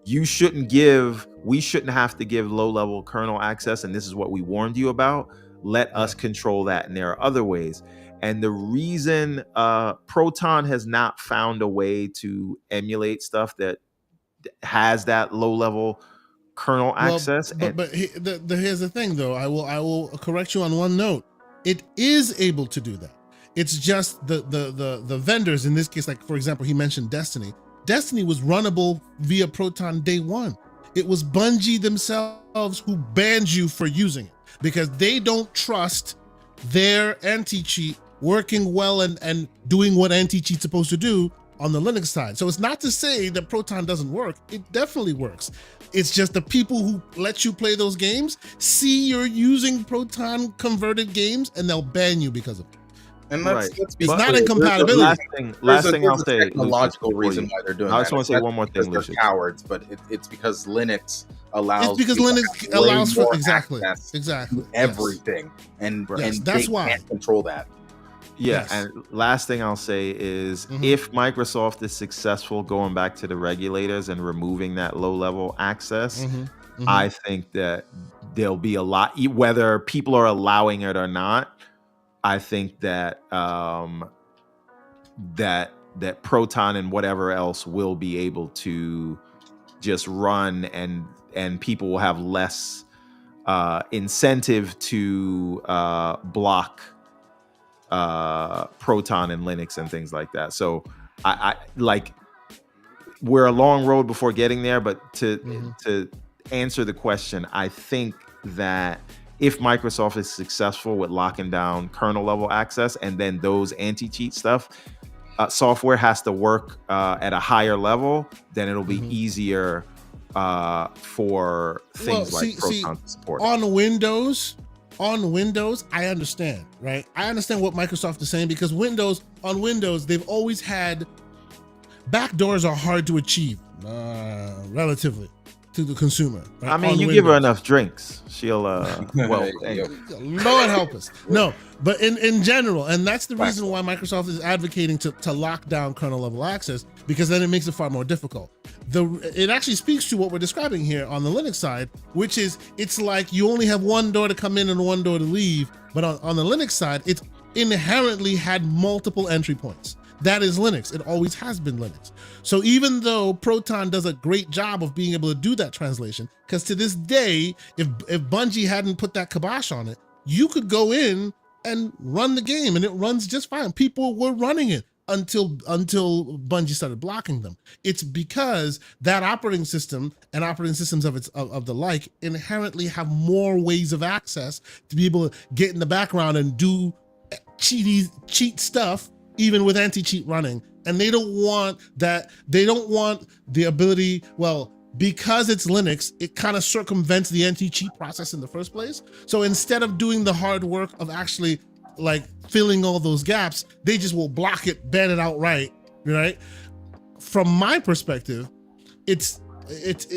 We shouldn't have to give low-level kernel access, and this is what we warned you about. let us control that. And there are other ways. And the reason Proton has not found a way to emulate stuff that has that low level kernel access. But here's the thing, though. I will correct you on one note. It is able to do that. It's just the vendors, in this case, like for example, he mentioned Destiny. Destiny was runnable via Proton day one. It was Bungie themselves who banned you for using it because they don't trust their anti-cheat working well and doing what anti-cheat's supposed to do on the Linux side. So it's not to say that Proton doesn't work. It definitely works. It's just the people who let you play those games see you're using Proton converted games and they'll ban you because of it. And let's be it's clear. not incompatibility. Last thing I'll say, technological reason why they're doing that. I just want to say one more thing, They're Lucious. cowards, but it's because Linux allows. It's because Linux allows for exactly everything, and that's they why can't control that. Yes. And last thing I'll say is if Microsoft is successful going back to the regulators and removing that low level access, I think that there'll be a lot, whether people are allowing it or not. I think that that Proton and whatever else will be able to just run, and people will have less incentive to block Proton and Linux and things like that. So I like, we're a long road before getting there, but to answer the question, I think that if Microsoft is successful with locking down kernel level access, and then those anti-cheat stuff, software has to work at a higher level, then it'll be easier for things like Proton to support. On Windows, I understand, right? I understand what Microsoft is saying because on Windows, they've always had backdoors are hard to achieve, relatively, to the consumer. Right? I mean, you give her enough drinks, she'll Lord help us. No, but in general, and that's the reason why Microsoft is advocating to lock down kernel level access, because then it makes it far more difficult. It actually speaks to what we're describing here on the Linux side, which is it's like you only have one door to come in and one door to leave, but on the Linux side, it's inherently had multiple entry points. That is Linux. It always has been Linux. So even though Proton does a great job of being able to do that translation, because to this day, if Bungie hadn't put that kibosh on it, you could go in and run the game and it runs just fine. People were running it until Bungie started blocking them. It's because that operating system and operating systems of the like inherently have more ways of access to be able to get in the background and do cheat stuff, even with anti-cheat running. And they don't want that. They don't want the ability, well, because it's Linux, it kind of circumvents the anti-cheat process in the first place. So instead of doing the hard work of actually like filling all those gaps, they just will block it, ban it outright, right? From my perspective, it's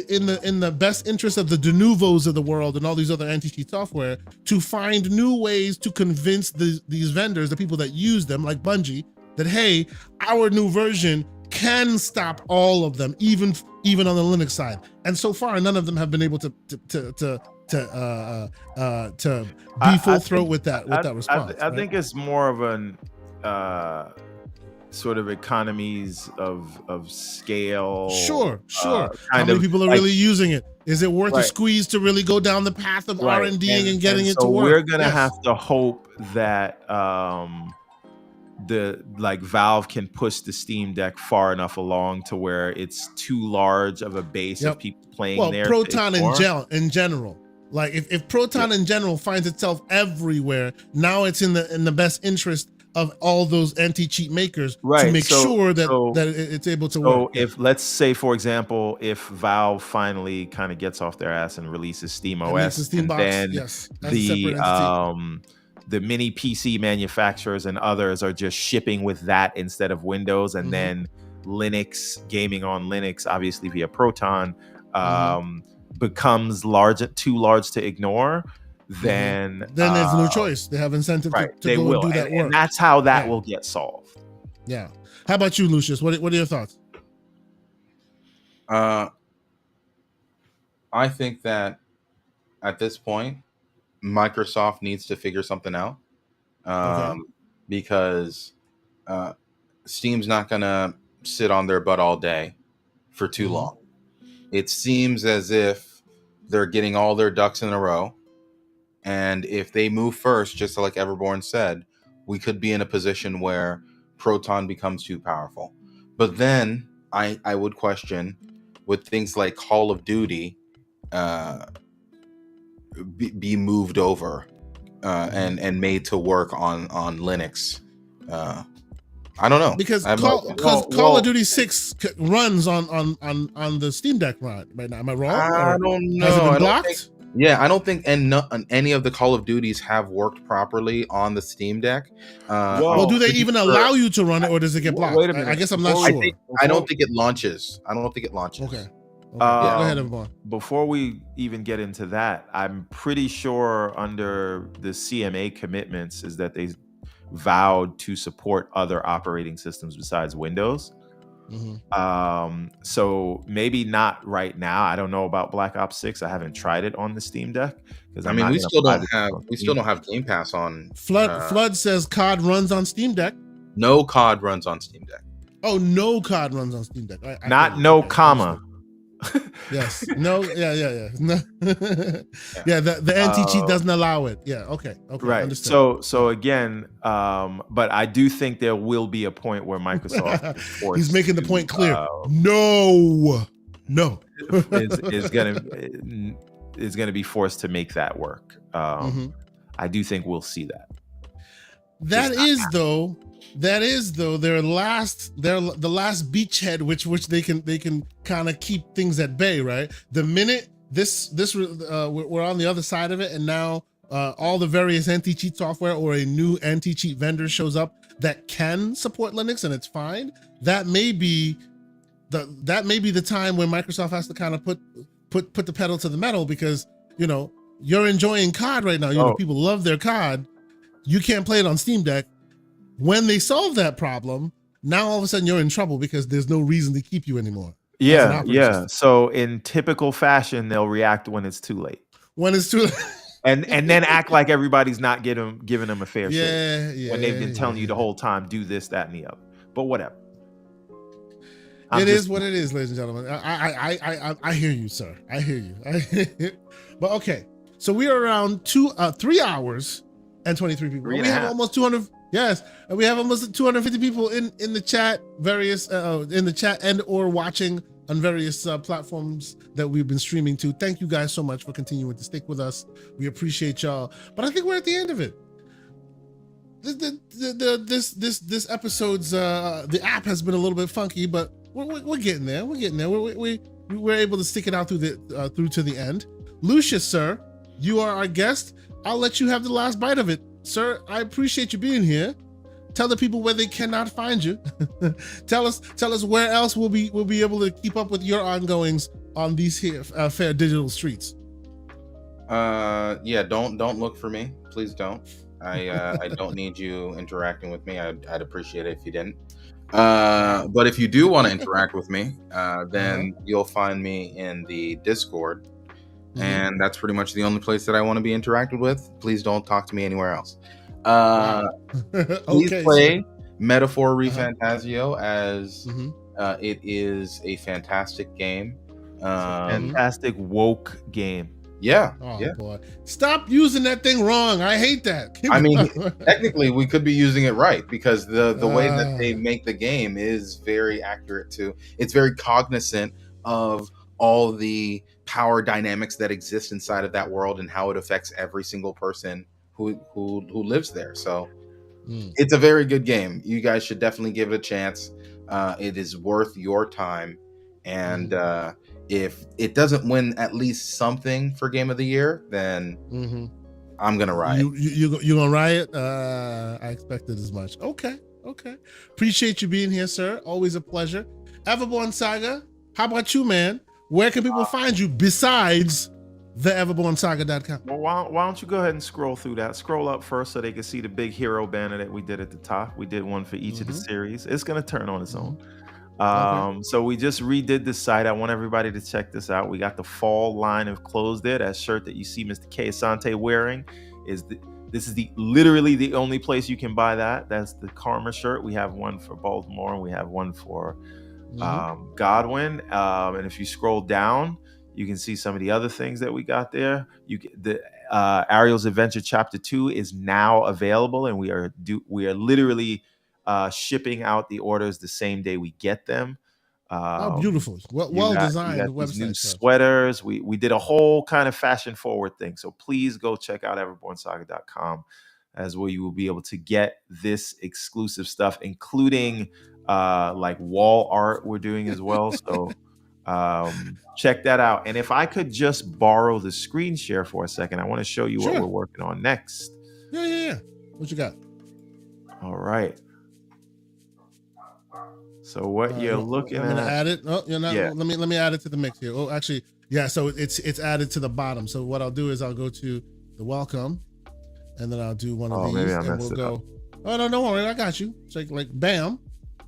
in the best interest of the Denuvos of the world and all these other anti-cheat software to find new ways to convince these vendors, the people that use them, like Bungie, that hey, our new version can stop all of them, even on the Linux side. And so far, none of them have been able to be full throat with that response. I think it's more of an sort of economies of scale. Sure. How many people are really using it? Is it worth a squeeze to really go down the path of R&Ding and getting it to work? We're gonna have to hope that Valve can push the Steam Deck far enough along to where it's too large of a base of people playing there. Proton in general. Like if Proton in general finds itself everywhere, now it's in the best interest of all those anti-cheat makers to make sure that it's able to work. So if, let's say, for example, if Valve finally kind of gets off their ass and releases SteamOS, and then the mini PC manufacturers and others are just shipping with that instead of Windows, and then Linux, gaming on Linux, obviously via Proton, becomes too large to ignore, then there's no choice. They have incentive to go and do that work. And that's how that will get solved. Yeah. How about you, Lucious? What are your thoughts? I think that at this point, Microsoft needs to figure something out, because Steam's not gonna sit on their butt all day for too long. It seems as if they're getting all their ducks in a row, and if they move first, just like Everborn said, we could be in a position where Proton becomes too powerful. But then I would question, with things like Call of Duty be moved over and made to work on Linux. I don't know, because Call of Duty 6 runs on the Steam Deck right now. Am I wrong? I don't know. Has it been blocked? I don't think any of the Call of Duties have worked properly on the Steam Deck. Well, do they even allow you to run it, or does it get blocked? Wait a minute. I guess I'm not sure. I don't think it launches. Okay. Go ahead, Everborn. Before we even get into that, I'm pretty sure under the CMA commitments is that they vowed to support other operating systems besides Windows. So maybe not right now. I don't know about Black Ops 6. I haven't tried it on the Steam Deck because we still don't have Game Pass on. Flood says COD runs on Steam Deck. No COD runs on Steam Deck. Oh, no COD runs on Steam Deck. Comma. Yes. No. Yeah. No. The anti-cheat doesn't allow it. Yeah. Okay. Right. Understood. So again, but I do think there will be a point where Microsoft he's making the point clear. No. is gonna be forced to make that work. I do think we'll see that. That is though their last beachhead which they can kind of keep things at bay, right? The minute we're on the other side of it, and now all the various anti-cheat software or a new anti-cheat vendor shows up that can support Linux and it's fine, that may be the time when Microsoft has to kind of put the pedal to the metal, because you're enjoying COD right now. People love their COD. You can't play it on Steam Deck. When they solve that problem, now all of a sudden you're in trouble because there's no reason to keep you anymore. Yeah. So in typical fashion, they'll react when it's too late. And then act like everybody's not giving them a fair shake. When they've been telling you the whole time, do this, that, and the other. But whatever. It is what it is, ladies and gentlemen. I hear you, sir. I hear you. But okay, so we are around 3 hours and 23 people. We have almost 200. Yes, and we have almost 250 people in the chat, in the chat and or watching on various platforms that we've been streaming to. Thank you guys so much for continuing to stick with us. We appreciate y'all. But I think we're at the end of it. This episode's the app has been a little bit funky, but we're getting there. We're able to stick it out through to the end. Lucious, sir, you are our guest. I'll let you have the last bite of it. Sir, I appreciate you being here. Tell the people where they cannot find you. Tell us where else we'll be able to keep up with your ongoings on these here fair digital streets. Don't look for me. Please don't. I don't need you interacting with me. I'd appreciate it if you didn't. But if you do want to interact with me, then you'll find me in the Discord. And that's pretty much the only place that I want to be interacted with. Please don't talk to me anywhere else. Please play Metaphor Refantazio, as it is a fantastic game. Fantastic woke game. Yeah. Boy. Stop using that thing wrong. I hate that. Technically, we could be using it right, because the way that they make the game is very accurate too. It's very cognizant of all the power dynamics that exist inside of that world and how it affects every single person who lives there. So it's a very good game. You guys should definitely give it a chance. It is worth your time. And if it doesn't win at least something for Game of the Year, then I'm gonna riot. You're gonna riot? I expected as much. Okay. Appreciate you being here, sir. Always a pleasure. Everborn Saga, how about you, man? Where can people find you besides the EverbornSaga.com? Well, why don't you go ahead and scroll through that? Scroll up first so they can see the big hero banner that we did at the top. We did one for each of the series. It's going to turn on its own. So we just redid the site. I want everybody to check this out. We got the fall line of clothes there. That shirt that you see Mr. K Asante wearing this is literally the only place you can buy that. That's the Karma shirt. We have one for Baltimore and we have one for Godwin. And if you scroll down, you can see some of the other things that we got there. Ariel's Adventure Chapter 2 is now available, and we are literally shipping out the orders the same day we get them. Beautiful. Well designed website. New stuff. sweaters. We did a whole kind of fashion forward thing. So please go check out EverbornSaga.com, as where you will be able to get this exclusive stuff, including like wall art we're doing as well. So check that out. And if I could just borrow the screen share for a second, I want to show you what we're working on next. Yeah. What you got? All right. So what you're looking at? I'm gonna add it. Oh, you're not. Yeah. Let me add it to the mix here. Oh, actually, yeah. So it's added to the bottom. So what I'll do is I'll go to the welcome, and then I'll do one of these, and we'll go. Oh no, don't worry, I got you. It's like bam,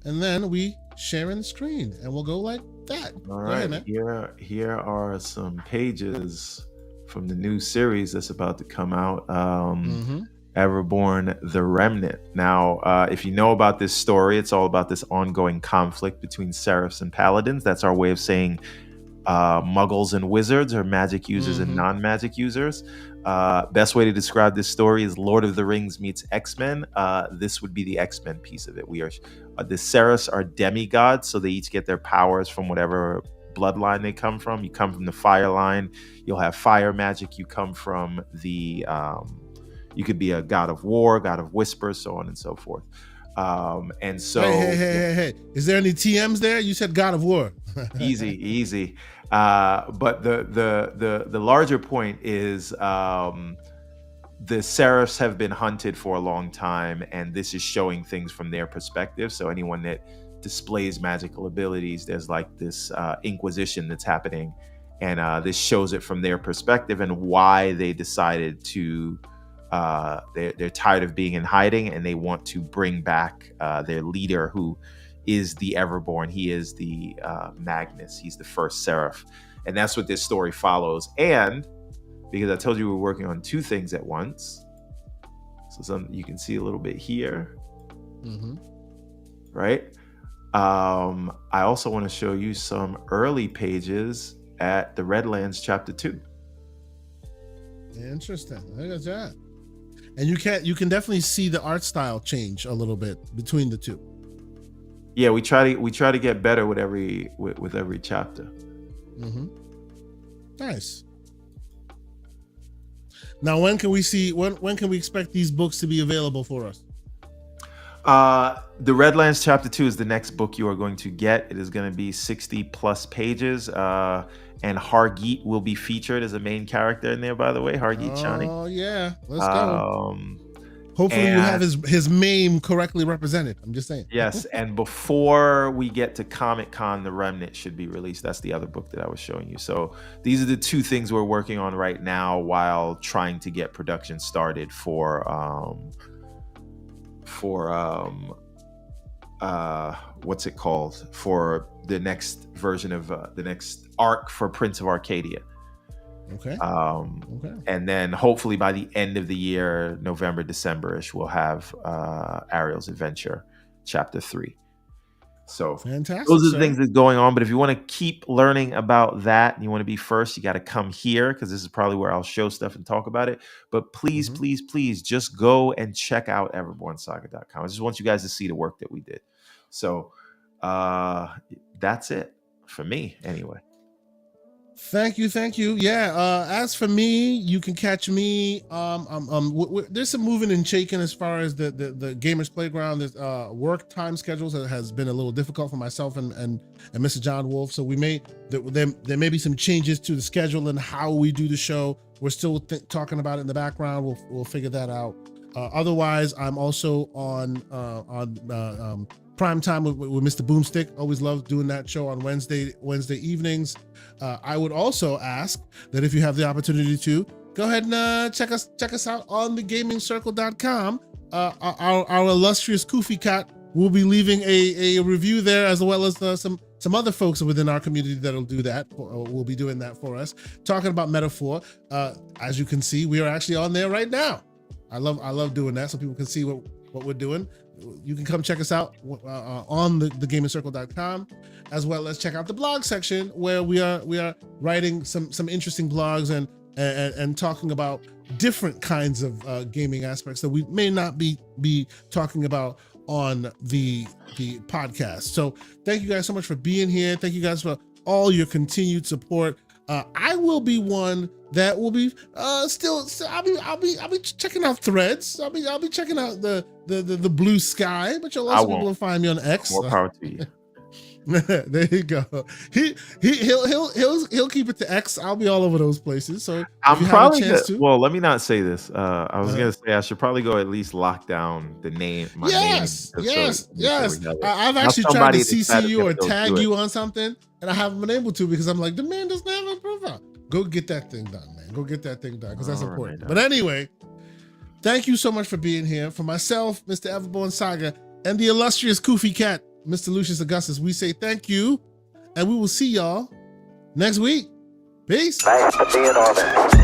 and then we sharing the screen, and we'll go like that. All right, here are some pages from the new series that's about to come out. Everborn the Remnant. Now, if you know about this story, it's all about this ongoing conflict between Seraphs and Paladins. That's our way of saying Muggles and Wizards, or magic users and non-magic users. Best way to describe this story is Lord of the Rings meets X-Men. This would be the X-Men piece of it. We are the Seraphs are demigods, so they each get their powers from whatever bloodline they come from. You come from the fire line, you'll have fire magic. You come from the you could be a god of war, god of whisper, so on and so forth. And so, hey, is there any TMs there? You said god of war. easy. But the larger point is the Seraphs have been hunted for a long time, and this is showing things from their perspective. So anyone that displays magical abilities, there's like this inquisition that's happening, and this shows it from their perspective and why they decided to. They're tired of being in hiding, and they want to bring back their leader, who is the Everborn. He is the Magnus. He's the first Seraph, and that's what this story follows. And because I told you we're working on two things at once, so you can see a little bit here, right? I also want to show you some early pages at the Redlands Chapter 2. Interesting. Look at that. And you can definitely see the art style change a little bit between the two. Yeah, we try to get better with every chapter. Nice. Now, when can we expect these books to be available for us? The Redlands Chapter 2 is the next book you are going to get. It is going to be 60 plus pages. And Hargeet will be featured as a main character in there, by the way. Hargeet Chani. Oh yeah, let's go. Hopefully you have his name correctly represented. I'm just saying. Yes, and before we get to Comic-Con, The Remnant should be released. That's the other book that I was showing you. So these are the two things we're working on right now while trying to get production started for what's it called? For the next version of the next arc for Prince of Arcadia. Okay. And then hopefully by the end of the year, November, December-ish, we'll have Ariel's Adventure Chapter 3. So fantastic. Those are the things that's going on. But if you want to keep learning about that and you want to be first, you got to come here, because this is probably where I'll show stuff and talk about it. But please, please just go and check out EverbornSaga.com. I just want you guys to see the work that we did. So that's it for me anyway. Thank you. Yeah. As for me, you can catch me. There's some moving and shaking as far as the Gamers Playground. There's work time schedules that has been a little difficult for myself and Mr. John Wolf. So there may be some changes to the schedule and how we do the show. We're still talking about it in the background. We'll figure that out. Otherwise, I'm also on Prime Time with Mr. Boomstick. Always love doing that show on Wednesday evenings. I would also ask that if you have the opportunity to, go ahead and check us out on thegamingcircle.com. Our illustrious Kofi Cat we'll be leaving a review there, as well as some other folks within our community that'll do that. Will be doing that for us, talking about Metaphor. As you can see, we are actually on there right now. I love doing that so people can see what we're doing. You can come check us out on the gamingcircle.com, as well as check out the blog section, where we are writing some interesting blogs and talking about different kinds of gaming aspects that we may not be talking about on the podcast. So thank you guys so much for being here. Thank you guys for all your continued support. I will be one that will be still I'll be checking out threads. I'll be checking out the blue sky, but you'll also be able to find me on X. More power to you. There you go. He'll keep it to X. I'll be all over those places. So I'm if you probably have a chance to. well. Let me not say this. I was gonna say I should probably go at least lock down the name. Yes. So I've actually tried to CC you or tag you on something, and I haven't been able to because I'm like, the man doesn't have a profile. Go get that thing done, man. Go get that thing done because that's important. Right, but anyway, thank you so much for being here. For myself, Mr. Everborn Saga, and the illustrious Koofy Cat, Mr. Lucious Augustus, we say thank you, and we will see y'all next week. Peace. Thanks for being on it.